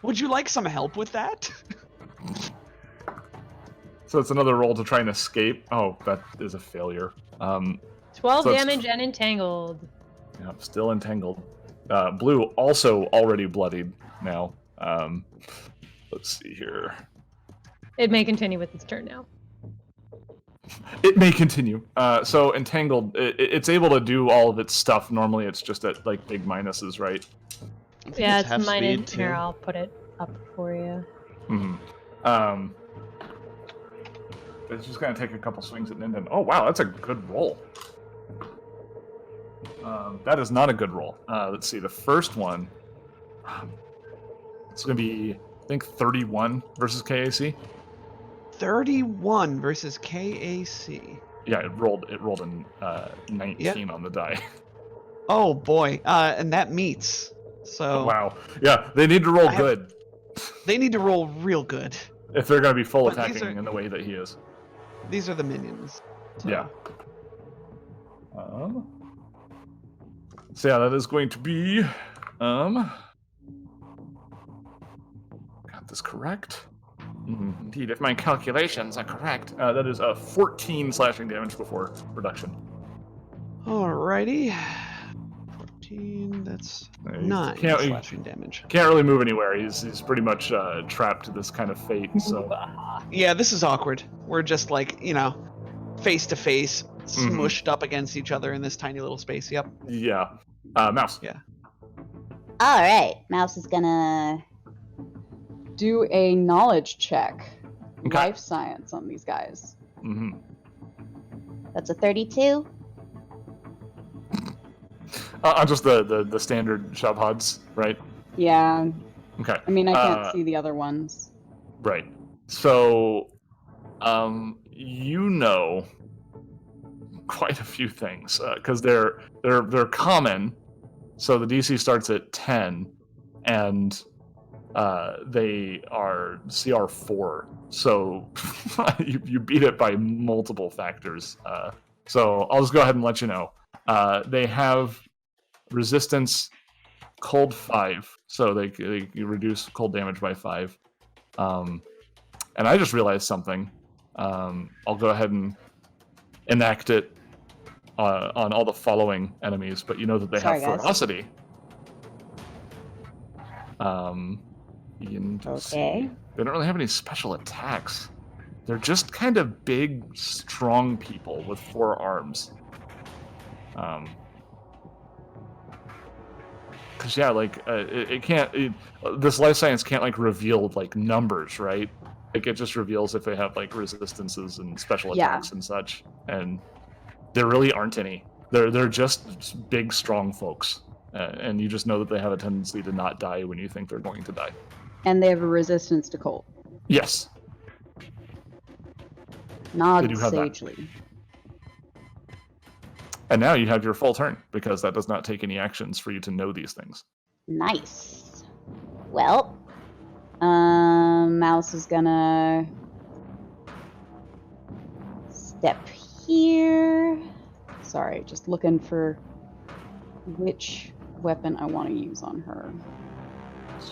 S3: Would you like some help with that?
S1: So it's another roll to try and escape. Oh, that is a failure.
S5: 12
S1: So it's-
S5: damage and entangled.
S1: Yeah, still entangled. Blue also already bloodied now. Let's see here.
S5: It may continue with its turn now.
S1: It may continue. So entangled, it's able to do all of its stuff. Normally, it's just at like big minuses, right?
S2: I think
S5: Yeah,
S2: it's
S5: it's
S2: half
S5: mine.
S2: speed, too.
S5: Here, I'll put it up for you.
S1: Mm-hmm. It's just gonna take a couple swings at Ninden. Oh wow, that's a good roll. That is not a good roll. Let's see. The first one, it's gonna be, I think, 31 versus KAC.
S3: 31 versus KAC.
S1: Yeah, it rolled in 19 on the die.
S3: Oh boy, and that meets. So
S1: Wow. Yeah, they need to roll
S3: I have-
S1: good
S3: they need to roll real good.
S1: if they're gonna be full
S3: But these
S1: attacking
S3: are-
S1: in the way that he is.
S3: These are the minions. So.
S1: Yeah. So yeah, that is going to be got this correct. Indeed, if my calculations are correct, that is 14 slashing damage before reduction.
S3: Alrighty. 14, that's
S1: You
S3: 9
S1: can't- you
S3: slashing damage.
S1: Can't really move anywhere. He's pretty much trapped to this kind of fate. So
S3: Yeah, this is awkward. We're just like, face to face, smushed up against each other in this tiny little space. Yep.
S1: yeah, mouse.
S7: All right, Mouse is gonna.
S4: Do a knowledge check.
S1: Okay.
S4: Life science on these guys.
S1: Mm-hmm.
S7: That's a 32.
S1: On just the standard Shabhads, right?
S4: Yeah.
S1: Okay.
S4: I mean, I can't see the other ones.
S1: Right. So, you know quite a few things because they're common. So the DC starts at 10, and they are CR4. So you beat it by multiple factors. So I'll just go ahead and let you know. They have resistance cold 5, so they reduce cold damage by 5. And I just realized something. I'll go ahead and enact it on all the following enemies, but you know that they
S4: Sorry,
S1: have
S4: guys.
S1: ferocity.
S7: Okay.
S1: They don't really have any special attacks. They're just kind of big, strong people with 4 arms. Because yeah, like it can't. This life science can't like reveal like numbers, right? Like it just reveals if they have like resistances and special
S4: Yeah.
S1: attacks and such. And there really aren't any. They're just big, strong folks, and you just know that they have a tendency to not die when you think they're going to die.
S4: And they have a resistance to cold.
S1: Yes.
S4: Nod
S1: do have that.
S4: sagely.
S1: And now you have your full turn because that does not take any actions for you to know these things.
S7: Nice. Well,
S4: Mouse is gonna
S7: step here.
S4: Sorry, just looking for which weapon I want to use on her.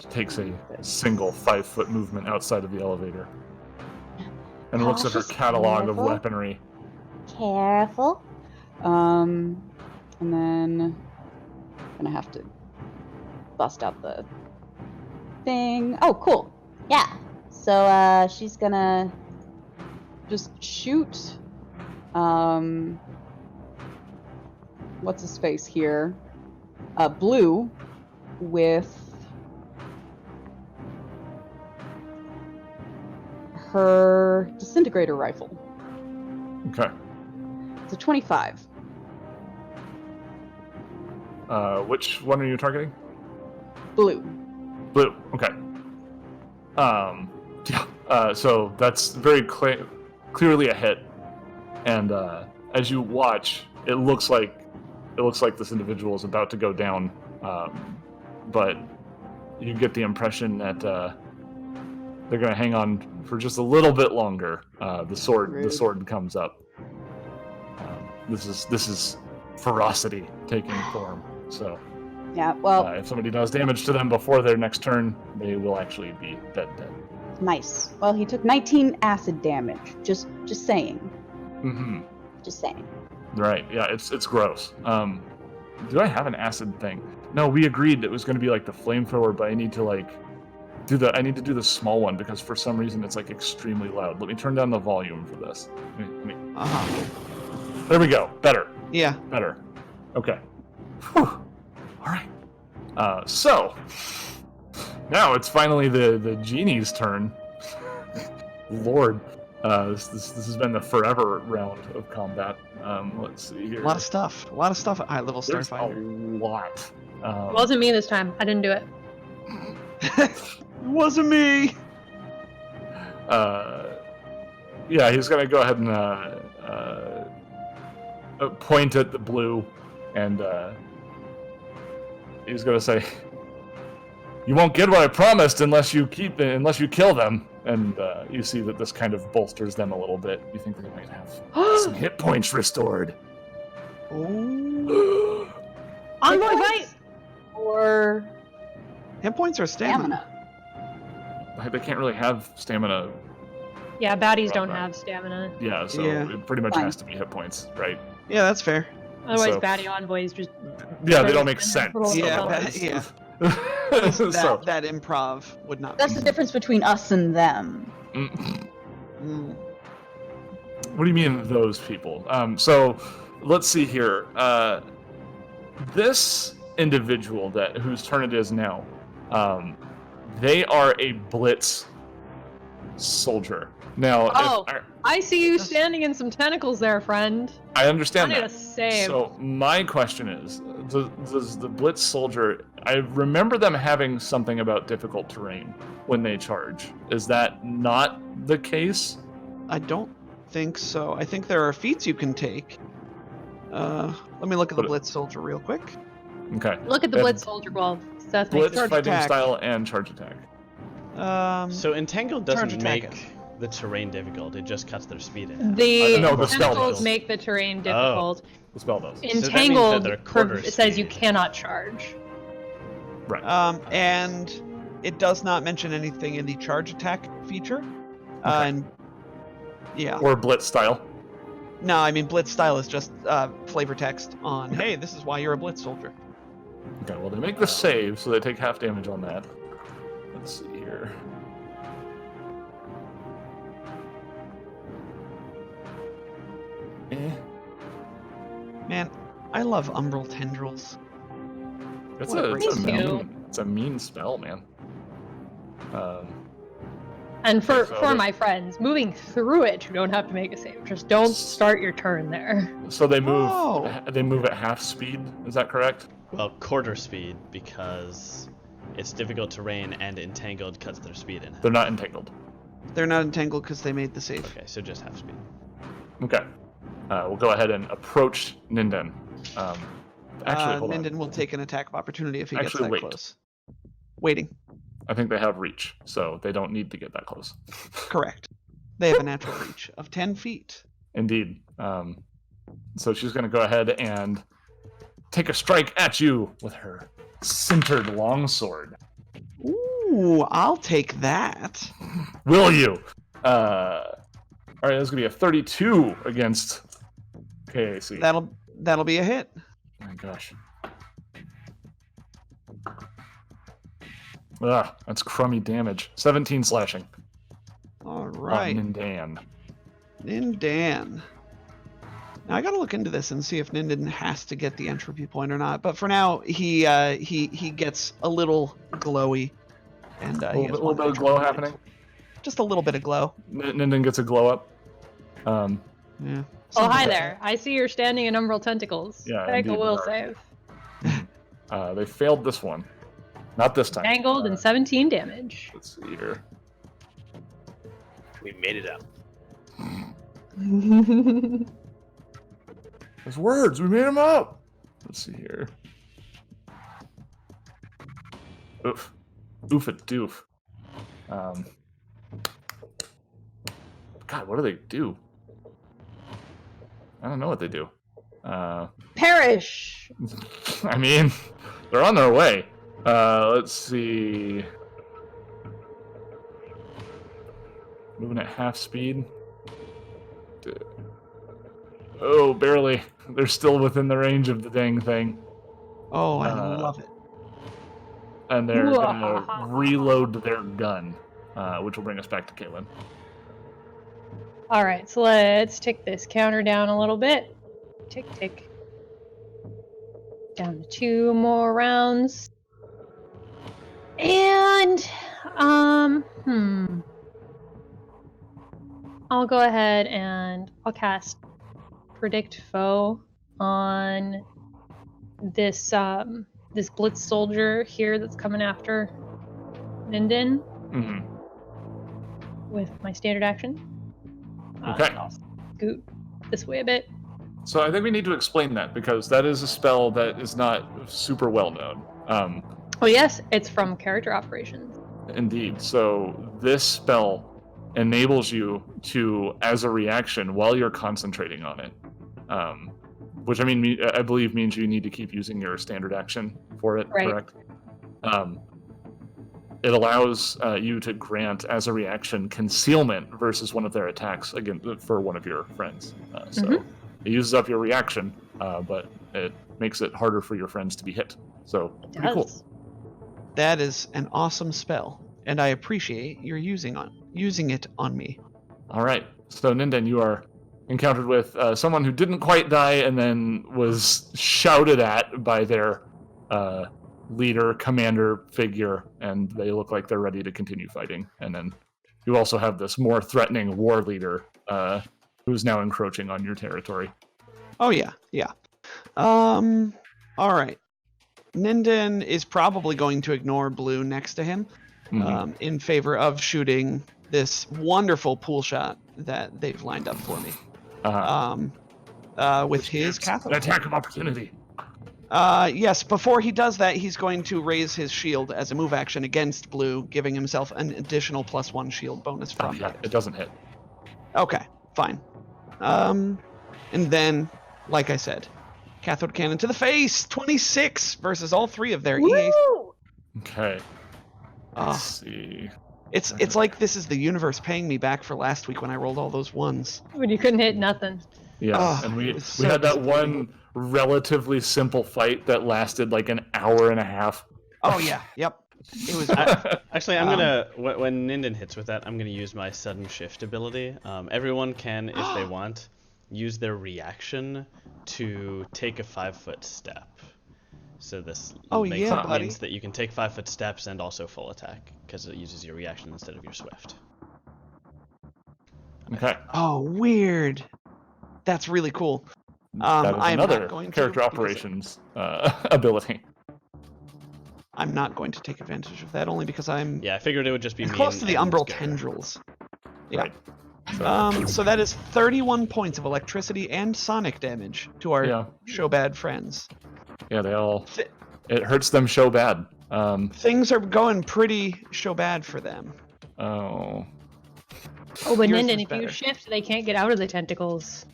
S1: It takes a single 5-foot movement outside of the elevator. and looks at her
S7: Cautious,
S1: catalog of
S7: careful.
S1: weaponry.
S7: Careful.
S4: And then I'm gonna have to bust out the thing. Oh, cool.
S7: Yeah.
S4: So she's gonna just shoot. What's his face here? Blue with her disintegrator rifle.
S1: Okay.
S4: It's a 25.
S1: Which one are you targeting?
S4: Blue.
S1: Blue. Okay. Yeah. So that's very clearly a hit, and as you watch, it looks like this individual is about to go down, but you get the impression that they're going to hang on for just a little bit longer. The sword comes up. This is ferocity taking form. So.
S4: Yeah, well,
S1: If somebody does damage to them before their next turn, they will actually be dead.
S4: nice. Well, he took 19 acid damage. Just saying.
S1: Mm-hmm.
S4: Just saying.
S1: Right. Yeah. It's gross. Do I have an acid thing? No, we agreed it was going to be like the flamethrower, but I need to do the small one because for some reason it's like extremely loud. Let me turn down the volume for this. There we go. Better.
S3: Yeah.
S1: Better. Okay. Whew. All right. So now it's finally the genie's turn. Lord, this has been the forever round of combat. Let's see here.
S3: A lot of stuff. A lot of stuff at high level
S1: There's
S3: Starfighter.
S1: a lot.
S5: It wasn't me this time. I didn't do it.
S3: It wasn't me.
S1: Yeah, he's gonna go ahead and point at the blue, and he's gonna say, "You won't get what I promised unless you kill them." And you see that this kind of bolsters them a little bit. You think they might have some hit points restored.
S3: Ooh.
S5: On my right!
S4: Or
S3: Hit points or stamina?
S1: They can't really have stamina.
S5: Yeah, baddies don't
S1: Right.
S5: have stamina.
S1: Yeah, so
S3: Yeah.
S1: it pretty much
S4: Fine.
S1: has to be hit points, right?
S3: Yeah, that's fair.
S5: Otherwise,
S1: So-
S5: baddie envoys just.
S1: Yeah, they don't make sense.
S3: Yeah,
S1: otherwise.
S3: yeah.
S1: So,
S3: That improv would not.
S4: that's the difference between us and them.
S3: Mm.
S1: what do you mean those people? So let's see here. This individual whose turn it is now, they are a blitz soldier. Now,
S5: Oh.
S1: if
S5: I see you standing in some tentacles there, friend.
S1: I
S5: I
S1: understand
S5: need a
S1: that.
S5: save.
S1: So my question is, does the blitz soldier? I remember them having something about difficult terrain when they charge. Is that not the case?
S3: I don't think so. I think there are feats you can take. Let me look at the
S1: But-
S3: Blitz Soldier real quick.
S1: Okay.
S5: Look at the
S1: And
S5: Blitz Soldier Glove. Seth makes
S1: Blitz
S3: Charge
S1: fighting
S3: attack.
S1: style and charge attack.
S2: So Entangled
S3: Charge
S2: doesn't
S3: attack.
S2: make the terrain difficult, it just cuts their speed in half.
S5: The
S1: No, the spell
S5: tentacles
S1: does.
S5: make the terrain difficult.
S1: The spell does.
S2: that means that
S5: Entangled,
S2: they're quarter
S5: it says you
S2: speed.
S5: cannot charge.
S1: Right.
S3: And it does not mention anything in the charge attack feature.
S1: Okay.
S3: And yeah,
S1: Or blitz style.
S3: no, I mean Blitz style is just flavor text on. Hey, this is why you're a Blitz soldier.
S1: Okay, well, they make the save, so they take half damage on that. Let's see here.
S3: Man, I love Umbral tendrils.
S1: It's
S3: What a
S1: a
S5: great
S1: it's a mean spell, man.
S5: And for
S1: So
S5: my friends, moving through it, you don't have to make a save. Just don't start your turn there.
S1: So they move.
S3: Oh.
S1: They move at half speed. Is that correct?
S2: Well, quarter speed, because it's difficult terrain and Entangled cuts their speed in half.
S1: They're not entangled.
S3: They're not entangled because they made the save.
S2: Okay, so just half speed.
S1: Okay. We'll go ahead and approach Ninden. Actually, hold on.
S3: Minden will take an attack of opportunity if he
S1: Actually,
S3: gets that
S1: wait.
S3: close. Waiting.
S1: I think they have reach, so they don't need to get that close.
S3: Correct. They have a natural reach of 10 feet.
S1: Indeed. So she's going to go ahead and take a strike at you with her sintered longsword.
S3: Ooh, I'll take that.
S1: Will you? All right, that's gonna be a 32 against KAC.
S3: That'll be a hit.
S1: Oh my gosh. Ah, that's crummy damage. 17 slashing.
S3: All right.
S1: Nindan.
S3: Nindan. Now I gotta look into this and see if Nindan has to get the entropy point or not. But for now, he gets a little glowy, and
S1: A
S3: he has
S1: little
S3: one
S1: bit of
S3: entropy
S1: glow
S3: point.
S1: happening.
S3: Just a little bit of glow.
S1: Nindan gets a glow up.
S3: Yeah.
S5: Oh, hi
S1: Okay.
S5: there. I see you're standing in umbral tentacles.
S1: Yeah,
S5: Make a
S1: indeed
S5: will
S1: they are.
S5: save.
S1: They failed this one. Not this time.
S5: Tangled and 17 damage.
S1: Let's see here.
S6: We made it up.
S1: There's words. We made them up. Let's see here. Oof. Oof a doof. God, what do they do? I don't know what they do.
S5: Perish!
S1: I mean, they're on their way. Let's see. Moving at half speed. Oh, barely. They're still within the range of the dang thing.
S3: Oh, I love it.
S1: And they're gonna reload their gun, which will bring us back to Caitlin.
S5: Alright, so let's tick this counter down a little bit. Tick, tick. Down to 2 more rounds. And, I'll go ahead and I'll cast Predict Foe on this, this Blitz soldier here that's coming after Ninden with my standard action.
S1: Okay.
S5: I'll scoot this way a bit.
S1: So I think we need to explain that because that is a spell that is not super well known.
S5: Oh yes, it's from character operations.
S1: Indeed. So this spell enables you to, as a reaction, while you're concentrating on it, which I believe means you need to keep using your standard action for it.
S5: Right.
S1: Correct. It allows you to grant, as a reaction, concealment versus one of their attacks for one of your friends. So it uses up your reaction, but it makes it harder for your friends to be hit. So
S5: It
S1: pretty cool.
S5: does.
S3: That is an awesome spell, and I appreciate your using it on me.
S1: All right. So Ninden, you are encountered with someone who didn't quite die and then was shouted at by their leader, commander figure, and they look like they're ready to continue fighting. And then you also have this more threatening war leader who's now encroaching on your territory.
S3: Oh yeah. All right. Ninden is probably going to ignore Blue next to him in favor of shooting this wonderful pool shot that they've lined up for me. With his cathode.
S1: An attack of opportunity.
S3: Yes, before he does that, he's going to raise his shield as a move action against Blue, giving himself an additional +1 shield bonus from
S1: Yeah, it doesn't hit.
S3: Okay, fine. And then, like I said, cathode cannon to the face, 26 versus all 3 of their EA.
S1: Okay. Let's see.
S3: It's like this is the universe paying me back for last week when I rolled all those ones.
S5: When you couldn't hit nothing.
S1: Yeah, and we had that one relatively simple fight that lasted like an hour and a half.
S3: Oh yeah, yep. It was
S2: Actually, I'm gonna when Ninden hits with that, I'm gonna use my sudden shift ability. Everyone can, if they want, use their reaction to take a 5-foot step. So this means that you can take 5-foot steps and also full attack because it uses your reaction instead of your swift.
S1: Okay.
S3: Oh, weird. That's really cool.
S1: That is
S3: I am
S1: another
S3: not going to,
S1: character
S3: because
S1: operations ability.
S3: I'm not going to take advantage of that only because I'm
S2: Yeah, I figured it would just be
S3: close to the
S2: and
S3: umbral
S2: go.
S3: tendrils. Yeah.
S1: Right.
S3: So that is 31 points of electricity and sonic damage to our Shobad friends.
S1: Yeah, they all. It hurts them so bad.
S3: Things are going pretty Shobad for them.
S1: Oh.
S5: Oh, but
S3: Yours
S5: Ninden,
S3: is
S5: if you
S3: better.
S5: shift, they can't get out of the tentacles.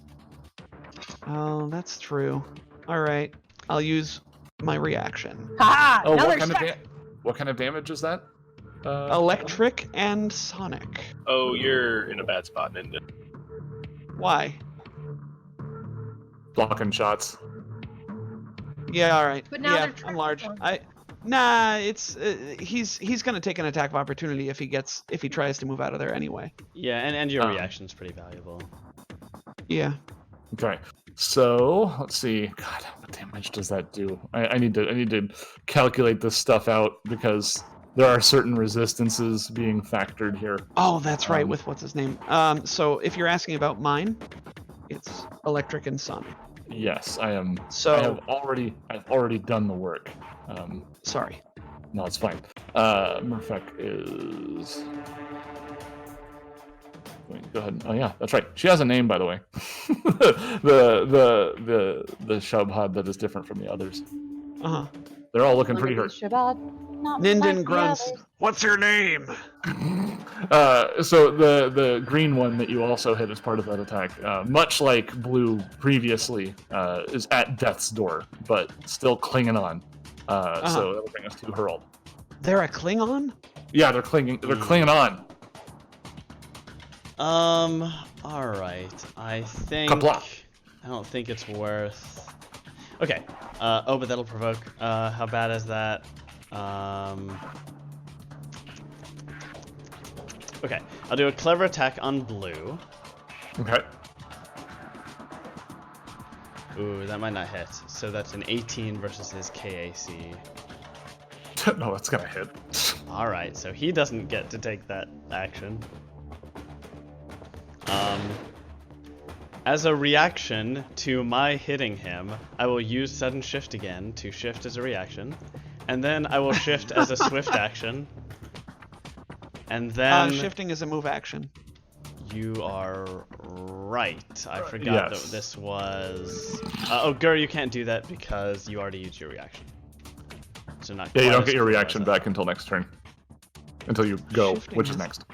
S3: Oh, that's true. All right, I'll use my reaction.
S5: Ha!
S1: Oh,
S5: Now
S1: what
S5: they're
S1: kind
S5: stuck.
S1: of what kind of damage is that?
S3: Electric and sonic.
S6: Oh, you're in a bad spot, Ninden.
S3: Why?
S1: Blocking shots.
S3: Yeah, all right.
S5: But now
S3: yeah,
S5: they're
S3: I'm large.
S5: transformed.
S3: Nah, it's he's gonna take an attack of opportunity if he tries to move out of there anyway.
S2: Yeah, and your
S1: Oh.
S2: reaction's pretty valuable.
S3: Yeah.
S1: Okay. So let's see. God, what damage does that do? I need to calculate this stuff out because there are certain resistances being factored here.
S3: Oh, that's right.
S1: Um,
S3: With what's his name? So if you're asking about mine, it's electric and sonic.
S1: Yes, I am.
S3: So
S1: I've already done the work.
S3: sorry.
S1: No, it's fine. Murphy is. Wait, go ahead. Oh yeah, that's right. She has a name, by the way. the Shabhad that is different from the others.
S3: Uh huh.
S1: They're all looking pretty hurt.
S4: Shabbat.
S7: Not like
S3: Ninden
S7: the
S3: grunts.
S7: others.
S3: What's your name?
S1: So the green one that you also hit as part of that attack, much like blue previously, is at death's door, but still clinging on. So that'll bring us to Herald.
S3: They're a Klingon?
S1: Yeah, they're clinging. They're clinging on.
S2: All right. I think
S1: Kapla.
S2: I don't think it's worth. Okay. Oh, but that'll provoke. How bad is that? Okay. I'll do a clever attack on blue.
S1: Okay.
S2: Ooh, that might not hit. So that's an 18 versus his KAC.
S1: No, that's gonna hit.
S2: All right. So he doesn't get to take that action. As a reaction to my hitting him, I will use sudden shift again to shift as a reaction, and then I will shift as a swift action, and then
S3: Shifting is a move action.
S2: you are right. I forgot
S1: Yes.
S2: that this was. Oh, Gur, you can't do that because you already used your reaction. So not.
S1: Yeah, you
S2: quite
S1: don't
S2: as
S1: get your
S2: cool as
S1: reaction
S2: that.
S1: back until next turn. Until you go,
S3: Shifting
S1: which is
S3: is-
S1: next.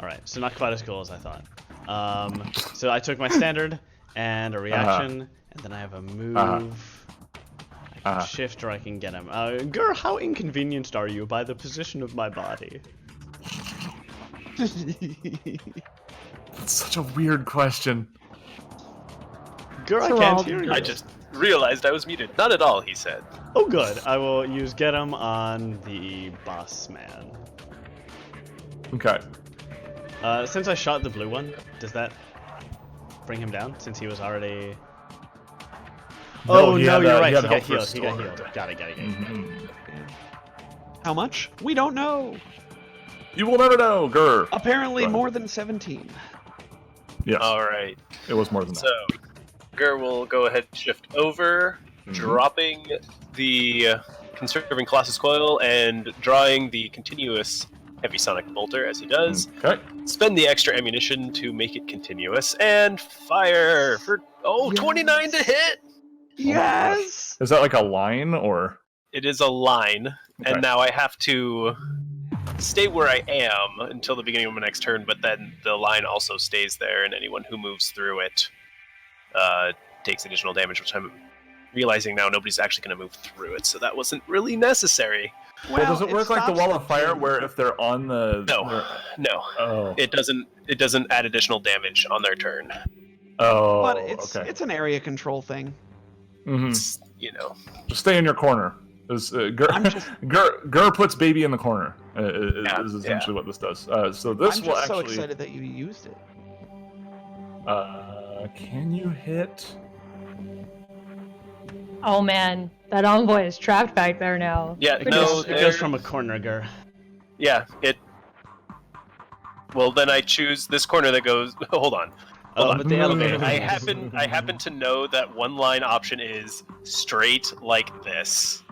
S2: All right, so not quite as cool as I thought. So I took my standard and a reaction, and then I have a move. I can shift or I can get him. Gur, how inconvenienced are you by the position of my body?
S1: That's such a weird question.
S2: Gur, I
S5: So
S2: can't
S5: I'll-
S2: hear you.
S6: I just realized I was muted. Not at all, he said.
S2: Oh, good. I will use get him on the boss man.
S1: Okay.
S2: Since I shot the blue one, does that bring him down? Since he was already.
S1: No,
S2: Oh
S1: he
S2: no,
S1: had,
S2: you're right.
S1: he had
S2: He got
S1: health
S2: healed. He got
S1: restored.
S2: healed. Got it.
S1: Mhm.
S3: How much? We don't know.
S1: You will never know, Grr.
S3: Apparently
S1: Right.
S3: more than 17.
S1: Yes,
S6: All right.
S1: it was more than
S6: So,
S1: that.
S6: Gur will go ahead and shift over,
S1: Mhm.
S6: dropping the conserving Colossus Coil and drawing the continuous heavy sonic bolter as he does.
S1: Okay.
S6: Spend the extra ammunition to make it continuous and fire for 29 to hit.
S3: Yes.
S1: Is that like a line or?
S6: It is a line,
S1: Okay.
S6: and now I have to stay where I am until the beginning of my next turn, but then the line also stays there, and anyone who moves through it takes additional damage, which I'm realizing now nobody's actually going to move through it, so that wasn't really necessary.
S1: Well, does it work like the
S3: stops
S1: wall of fire, where if they're on the?
S6: No,
S1: Oh.
S6: it doesn't add additional damage on their turn.
S1: Oh.
S3: But it's
S1: okay.
S3: it's an area control thing.
S1: Mhm.
S6: It's, you know,
S1: Just stay in your corner.
S3: I'm just-
S1: Gur puts baby in the corner.
S6: Yeah,
S1: Is essentially what this does. So
S3: I'm
S1: this
S3: just
S1: will
S3: so
S1: actually.
S3: excited that you used it.
S1: Can you hit?
S5: Oh man, that envoy is trapped back there now.
S6: yeah,
S2: It
S6: no,
S2: goes, it
S6: there-
S2: goes from a corner, Gur.
S6: yeah, it. Well, then I choose this corner that goes. Hold on.
S2: Oh,
S6: on.
S2: but the elevator.
S6: I happen to know that one line option is straight like this,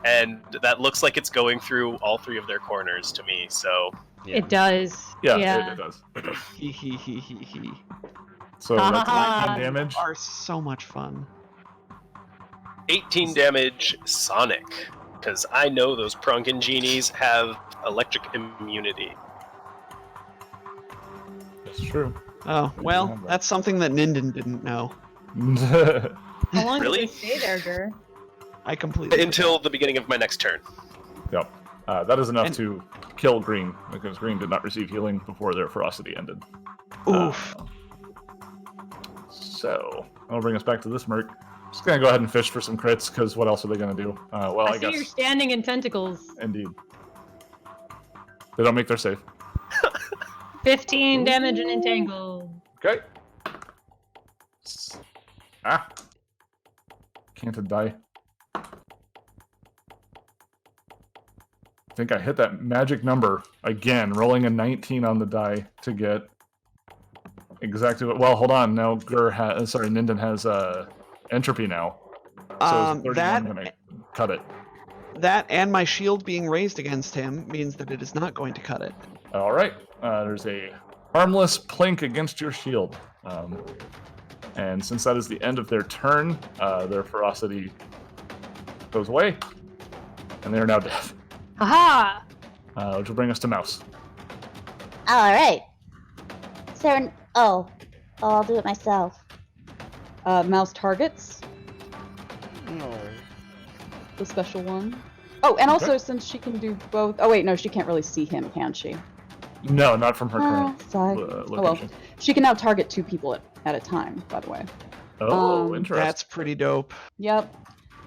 S6: and that looks like it's going through all three of their corners to me. So
S2: Yeah.
S5: It does.
S1: Yeah, It does. It does.
S3: He he he he he.
S1: So that's
S5: Ah.
S1: 19 damage.
S3: Are so much fun.
S6: 18 damage sonic, because I know those Prunken genies have electric immunity.
S1: That's true.
S3: Oh well,
S1: remember.
S3: that's something that Ninden didn't know.
S5: How long
S6: Really?
S5: did they stay there, Gur?
S3: I completely
S6: Until the beginning of my next turn.
S1: Yep. That is enough
S3: And-
S1: to kill Green, because Green did not receive healing before their ferocity ended.
S3: Oof.
S1: So, that'll bring us back to this merc. Just gonna go ahead and fish for some crits, because what else are they gonna do? Well, I
S5: see
S1: guess.
S5: you're standing in tentacles.
S1: Indeed. They don't make their save.
S5: 15 damage and entangled.
S1: Okay. Ah. Can't die. I think I hit that magic number again, rolling a 19 on the die to get exactly what. Well, hold on. Now Ninden has entropy now. So is 31 gonna cut it?
S3: That and my shield being raised against him means that it is not going to cut it.
S1: All right. There's a harmless plink against your shield. And since that is the end of their turn, their ferocity goes away, and they are now dead.
S5: Haha!
S1: Which will bring us to Mouse.
S7: All right. Saren. Oh, I'll do it myself.
S4: Mouse targets
S2: No.
S4: the special one. Oh, and also since she can do both. Oh wait, no, she can't really see him, can she?
S1: No, not from her current
S4: Sorry.
S1: location.
S4: Oh well, she can now target 2 people at a time. By the way.
S1: Oh, interesting.
S3: That's pretty dope.
S4: Yep.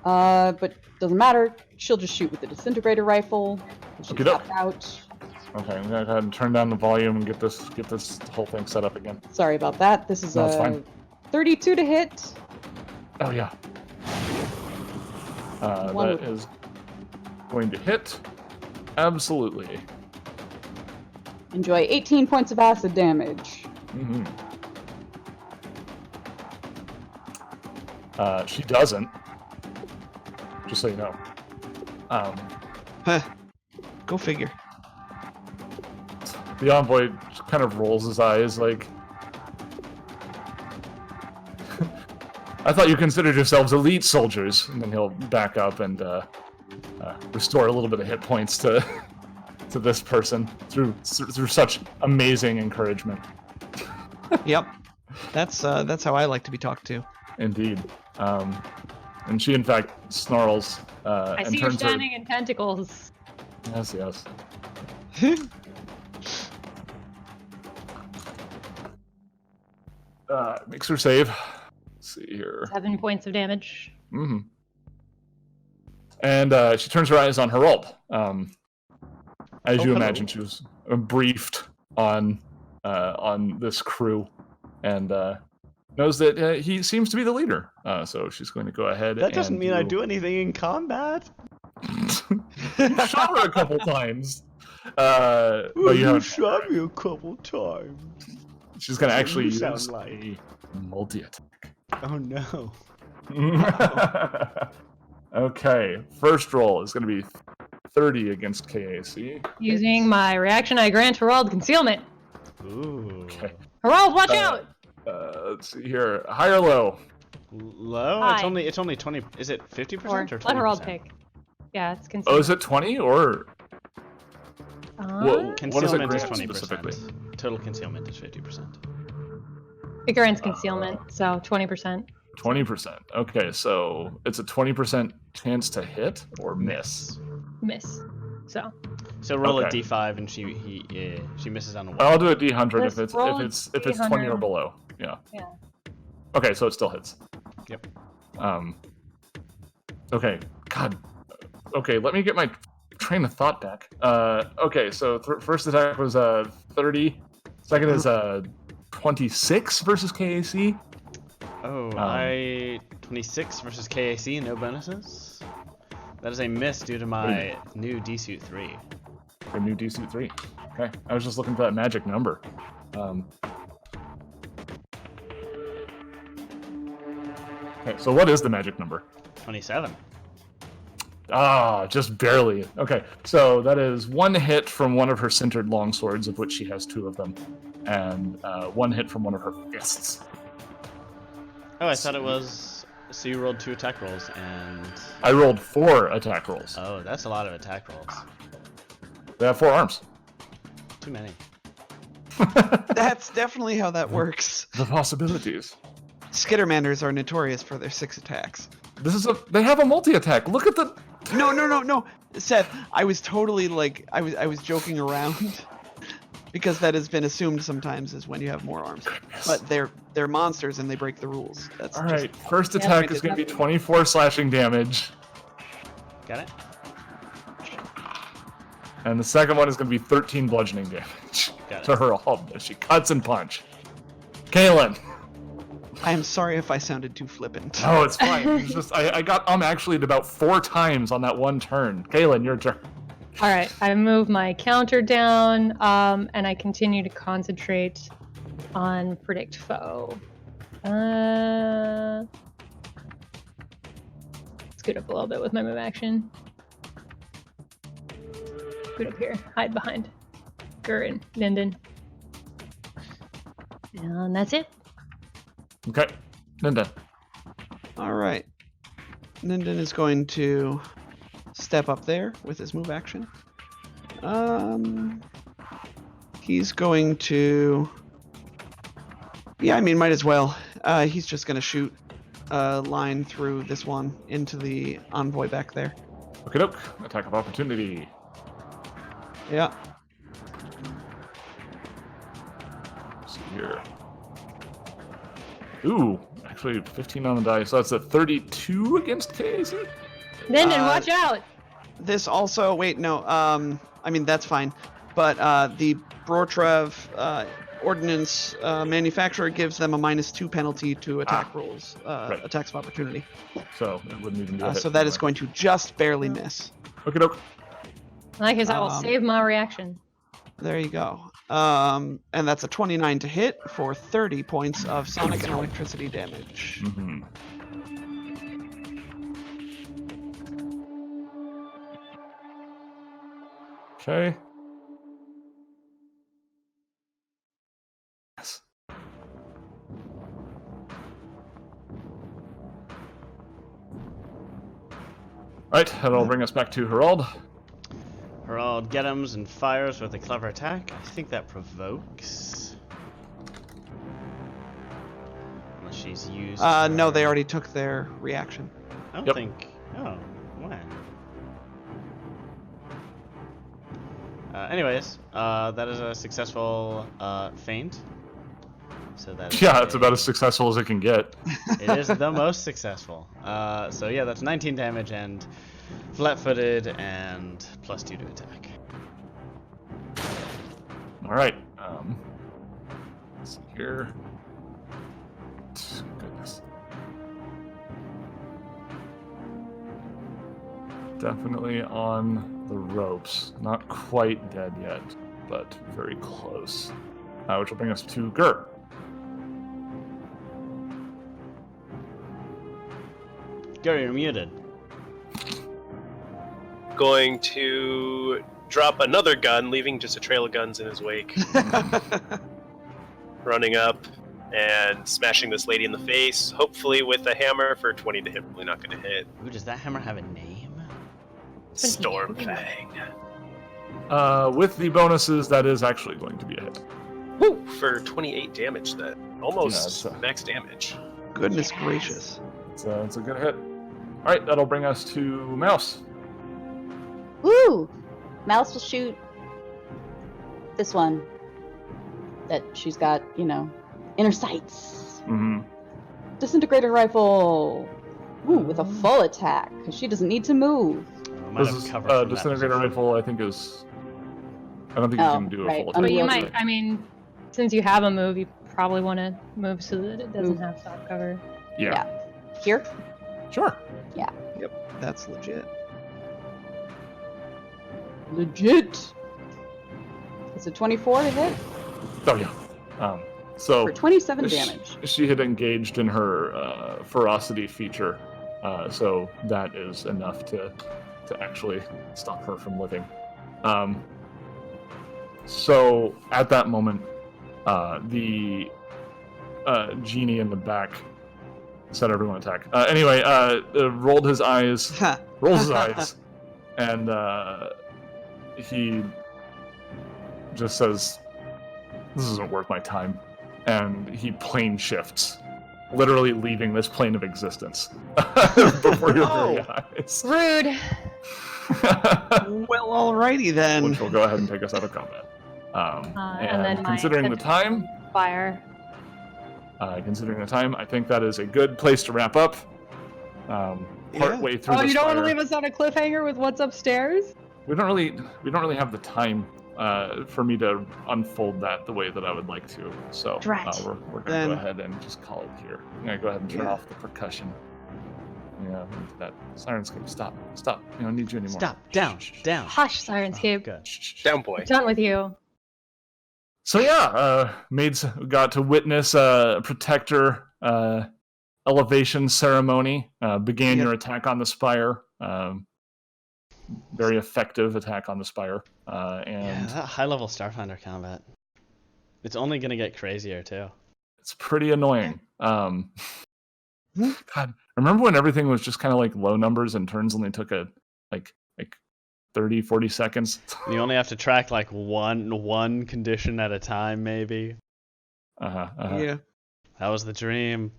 S4: But doesn't matter. She'll just shoot with the disintegrator rifle. She's
S1: Okey-doke.
S4: tapped out.
S1: Okay, I'm gonna go ahead and turn down the volume and get this whole thing set up again.
S4: Sorry about that. This is
S1: No, it's fine.
S4: 32 to hit.
S1: Oh yeah.
S4: One
S1: That is going to hit. Absolutely.
S4: Enjoy 18 points of acid damage.
S1: Mm-hmm. She doesn't. Just so you know.
S3: Huh. Go figure.
S1: The envoy kind of rolls his eyes like, I thought you considered yourselves elite soldiers. And then he'll back up and restore a little bit of hit points to to this person through such amazing encouragement.
S3: Yep. That's how I like to be talked to.
S1: Indeed. And she, in fact, snarls
S5: I
S1: and
S5: see you're
S1: turns her...
S5: standing in tentacles.
S1: Yes, yes. Makes her save. Let's see here.
S5: 7 points of damage.
S1: Mm-hmm. And she turns her eyes on Herald. As you
S3: hello.
S1: imagine, she was briefed on this crew, and knows that he seems to be the leader. So she's going to go ahead.
S2: That doesn't
S1: and
S2: mean I do anything in combat.
S1: You shot her a couple times. But you
S2: You
S1: haven't.
S2: shot me a couple times.
S1: She's going to actually
S2: You
S1: use
S2: sound like-
S1: a multi-attack.
S2: Oh no.
S1: Okay, first roll is going to be 30 against KAC.
S5: Using my reaction, I grant Herald concealment.
S2: Ooh.
S1: Okay.
S5: Herald, watch out!
S1: Let's see here. High or low?
S2: Low?
S5: High.
S2: It's only 20. Is it 50%
S5: Or
S2: or 20%?
S5: let Herald pick. Yeah, it's
S1: Oh,
S5: concealment.
S1: is it 20 or what does it
S2: Concealment is
S1: grant
S2: 20%.
S1: specifically?
S2: Total concealment is 50%.
S5: It grants concealment, so 20%.
S1: 20%. Okay, so it's a 20% chance to hit or miss.
S5: Miss. So
S2: So roll
S1: Okay.
S2: a d5 and she misses on a 1.
S1: I'll do a D100
S5: Just
S1: if
S5: roll
S1: it's 20 or
S5: D100.
S1: below. Yeah.
S5: Yeah.
S1: Okay, so it still hits.
S2: Yep.
S1: Okay. God. Okay, let me get my train of thought back. Okay, so first attack was 30. Second is 26 versus KAC.
S2: Oh, 26 versus KAC, no bonuses? That is a miss due to my new D-Suit 3.
S1: A new D-Suit 3. Okay, I was just looking for that magic number. Okay, so what is the magic number?
S2: 27.
S1: Ah, just barely. Okay, so that is one hit from one of her centered longswords, of which she has 2 of them, and one hit from one of her fists.
S2: Oh, I thought it was... So you rolled 2 attack rolls and...
S1: I rolled 4 attack rolls.
S2: Oh, that's a lot of attack rolls.
S1: They have 4 arms.
S2: Too many.
S3: That's definitely how that works.
S1: The possibilities.
S3: Skittermanders are notorious for their 6 attacks.
S1: They have a multi-attack. Look at the
S3: No, Seth. I was totally like I was joking around because that has been assumed sometimes is when you have more arms. But they're monsters and they break the rules. That's
S1: All
S3: just
S1: right. First attack is going to be 24 slashing damage,
S2: Got it?
S1: and the second one is going to be 13 bludgeoning damage
S2: Got
S1: to
S2: it.
S1: her all as she cuts and punch. Kaylin.
S3: I am sorry if I sounded too flippant.
S1: No, it's fine. It's just I got actually at about 4 times on that one turn. Kaylin, your turn.
S5: All right, I move my counter down, and I continue to concentrate on predict foe. Scoot up a little bit with my move action. Scoot up here, hide behind Gur and Linden. And that's it.
S1: Okay. Linda.
S3: All right. Ninden is going to step up there with his move action. He's going to... Yeah, I mean, might as well. He's just going to shoot a line through this one into the envoy back there.
S1: Okay, doke. Attack of opportunity.
S3: Yeah.
S1: Let's see here. Ooh, actually 15 on the die, so that's a 32 against KAZ?
S5: Linden, watch out!
S3: This also... Wait, no. I mean, that's fine. But the Brotrev ordnance manufacturer gives them a -2 penalty to attack rolls,
S1: Right.
S3: attacks of opportunity.
S1: So it wouldn't even be a hit
S3: So that is
S1: anyway.
S3: going to just barely miss.
S1: Okay, doke.
S5: Like I said, I will save my reaction.
S3: There you go. And that's a 29 to hit for 30 points of sonic and electricity damage.
S1: Mm-hmm. Okay. Yes. Alright, that'll bring us back to Herald.
S2: Herald Get'ems and fires with a clever attack. I think that provokes. Unless she's used.
S3: No,
S2: her-
S3: they already took their reaction.
S2: I don't
S1: Yep.
S2: think. Oh, when? Anyways, that is a successful feint. So that is
S1: Yeah, it's about as successful as it can get.
S2: It is the most successful. So yeah, that's 19 damage and flat-footed and +2 to attack.
S1: Alright. Let's see here. Goodness. Definitely on the ropes. Not quite dead yet, but very close. Which will bring us to Gur.
S2: Gary, you're muted.
S6: Going to drop another gun, leaving just a trail of guns in his wake. Running up and smashing this lady in the face, hopefully with a hammer for 20 to hit. Probably not going to hit.
S2: Ooh, does that hammer have a name?
S6: Stormfang.
S1: With the bonuses, that is actually going to be a hit.
S6: Woo! For 28 damage then. Almost
S1: Yeah, it's,
S6: max damage.
S3: Goodness gracious.
S1: It's a good hit. Alright, that'll bring us to Mouse.
S4: Woo! Mouse will shoot this one that she's got, inner sights.
S1: Mm-hmm.
S4: Disintegrator rifle. Ooh, with a full attack, because she doesn't need to move.
S2: We might
S1: This
S2: have
S1: is
S2: covered from that
S1: disintegrator
S2: position.
S1: rifle, I think is... I don't think you
S4: Oh,
S1: can do a
S4: right.
S1: full
S4: But
S5: But
S1: attack.
S5: you
S4: will
S5: might, since you have a move, you probably want to move so that it doesn't
S4: Move.
S5: have soft cover.
S1: Yeah.
S4: Here?
S1: Sure.
S3: Yep, that's legit.
S4: Legit. It's a 24 to hit
S1: Oh, yeah. So...
S4: for 27
S1: Sh-
S4: damage.
S1: She had engaged in her ferocity feature, so that is enough to actually stop her from living. So at that moment, the genie in the back said everyone attack. Anyway, rolls his eyes, and he just says, "This isn't worth my time." And he plane shifts, literally leaving this plane of existence before your very eyes.
S5: Rude.
S3: Well, alrighty then.
S1: which will go ahead and take us out of combat.
S5: And then my
S1: considering the time,
S5: Spire.
S1: considering the time, I think that is a good place to wrap up. Partway through.
S5: Oh,
S1: the
S5: you don't want to
S1: Spire.
S5: leave us on a cliffhanger with what's upstairs?
S1: We don't really have the time for me to unfold that the way that I would like to. So
S7: Drat.
S1: we're gonna
S3: Then-
S1: go ahead and just call it here. I'm gonna go ahead and turn
S3: Yeah.
S1: off the percussion. Yeah, that Sirenscape. Stop. We don't need you anymore.
S2: Stop. Down. Down.
S5: Hush,
S2: Oh,
S5: Sirenscape.
S2: good.
S6: Down boy.
S5: Done with you.
S1: So yeah, maids got to witness a protector elevation ceremony. Began
S3: Yep.
S1: your attack on the Spire. Very effective attack on the Spire.
S2: Yeah,
S1: And
S2: that high-level Starfinder combat. It's only gonna get crazier too.
S1: it's pretty annoying. God, remember when everything was just kind of like low numbers and turns only took like 30, 40 seconds?
S2: You only have to track like one condition at a time, maybe.
S3: Yeah.
S2: That was the dream.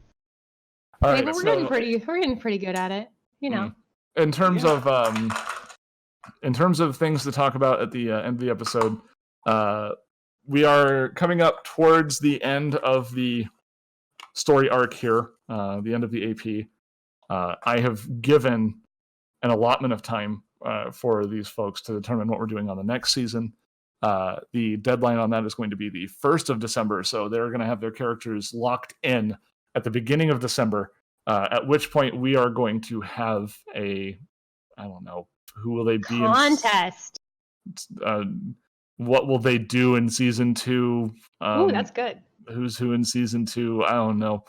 S1: All
S5: Hey,
S1: right,
S5: but we're getting pretty good at it. You know.
S1: in terms
S3: Yeah.
S1: of things to talk about at the end of the episode, we are coming up towards the end of the story arc here, the end of the AP. I have given an allotment of time for these folks to determine what we're doing on the next season. The deadline on that is going to be the 1st of December, so they're going to have their characters locked in at the beginning of December, at which point we are going to have I don't know, who will they be
S5: Contest.
S1: what will they do in season 2?
S5: Ooh, that's good.
S1: Who's who in season 2? I don't know.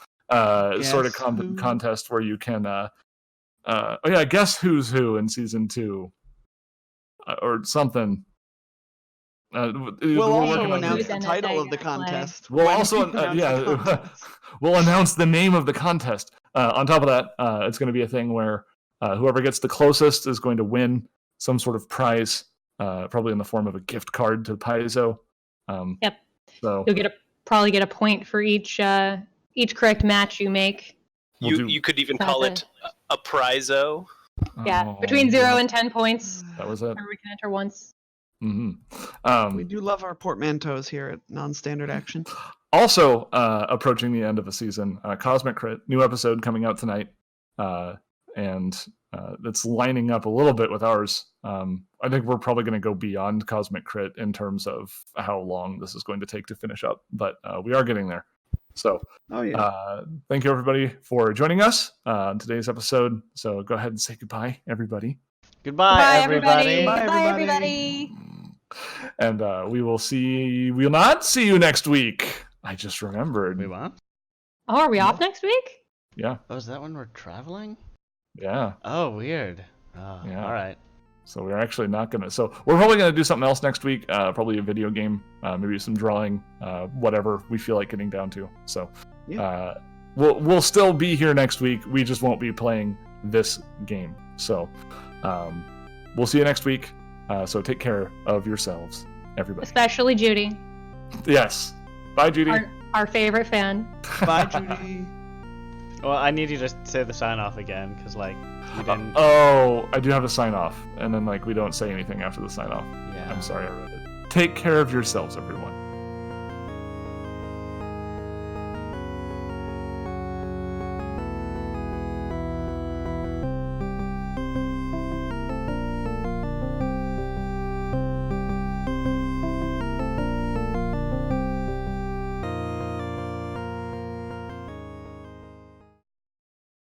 S1: Sort of
S3: Guess who?
S1: contest where you can guess who's who in season 2, or something.
S3: We'll
S1: we're
S3: also
S1: working on
S3: announce
S5: Who's
S3: the
S5: in it
S3: title
S5: they
S3: of the
S5: gotta play.
S3: contest.
S1: We'll
S3: when
S1: also
S3: we announce the contest.
S1: we'll announce the name of the contest. On top of that, it's going to be a thing where whoever gets the closest is going to win some sort of prize, probably in the form of a gift card to Paizo.
S5: Yep.
S1: So
S5: You'll probably get a point for each correct match you make.
S1: We'll do-
S6: You could even
S5: Sounds
S6: call
S5: good.
S6: it a prizo.
S5: Yeah,
S1: Oh,
S5: between 0 and 10 points.
S1: that was it.
S5: Everyone can enter once.
S1: hmm
S3: We do love our portmanteaus here at Non-Standard Action.
S1: Also, approaching the end of the season, Cosmic Crit, new episode coming out tonight, and it's lining up a little bit with ours. I think we're probably going to go beyond Cosmic Crit in terms of how long this is going to take to finish up, but we are getting there. So,
S3: Oh yeah.
S1: thank you everybody for joining us on today's episode. So go ahead and say goodbye, everybody.
S2: Goodbye, everybody.
S3: Bye,
S7: Bye,
S3: everybody.
S7: everybody.
S1: And we'll not see you next week. I just remembered.
S2: We what?
S5: Oh, are we off next week?
S1: Yeah,
S2: Oh, is that when we're traveling?
S1: yeah.
S2: Oh, weird. Oh,
S1: Yeah.
S2: all right.
S1: So we're actually not gonna. So we're probably gonna do something else next week. Probably a video game, maybe some drawing, whatever we feel like getting down to. So we'll still be here next week. We just won't be playing this game. So we'll see you next week. So take care of yourselves, everybody.
S5: Especially Judy,
S1: Yes. Bye, Judy.
S5: our favorite fan.
S3: Bye, Judy.
S2: Well, I need you to say the sign off again, because like you didn't.
S1: Oh, I do have to sign off, and then we don't say anything after the sign off.
S2: Yeah.
S1: I'm sorry, I read it. Take care of yourselves, everyone.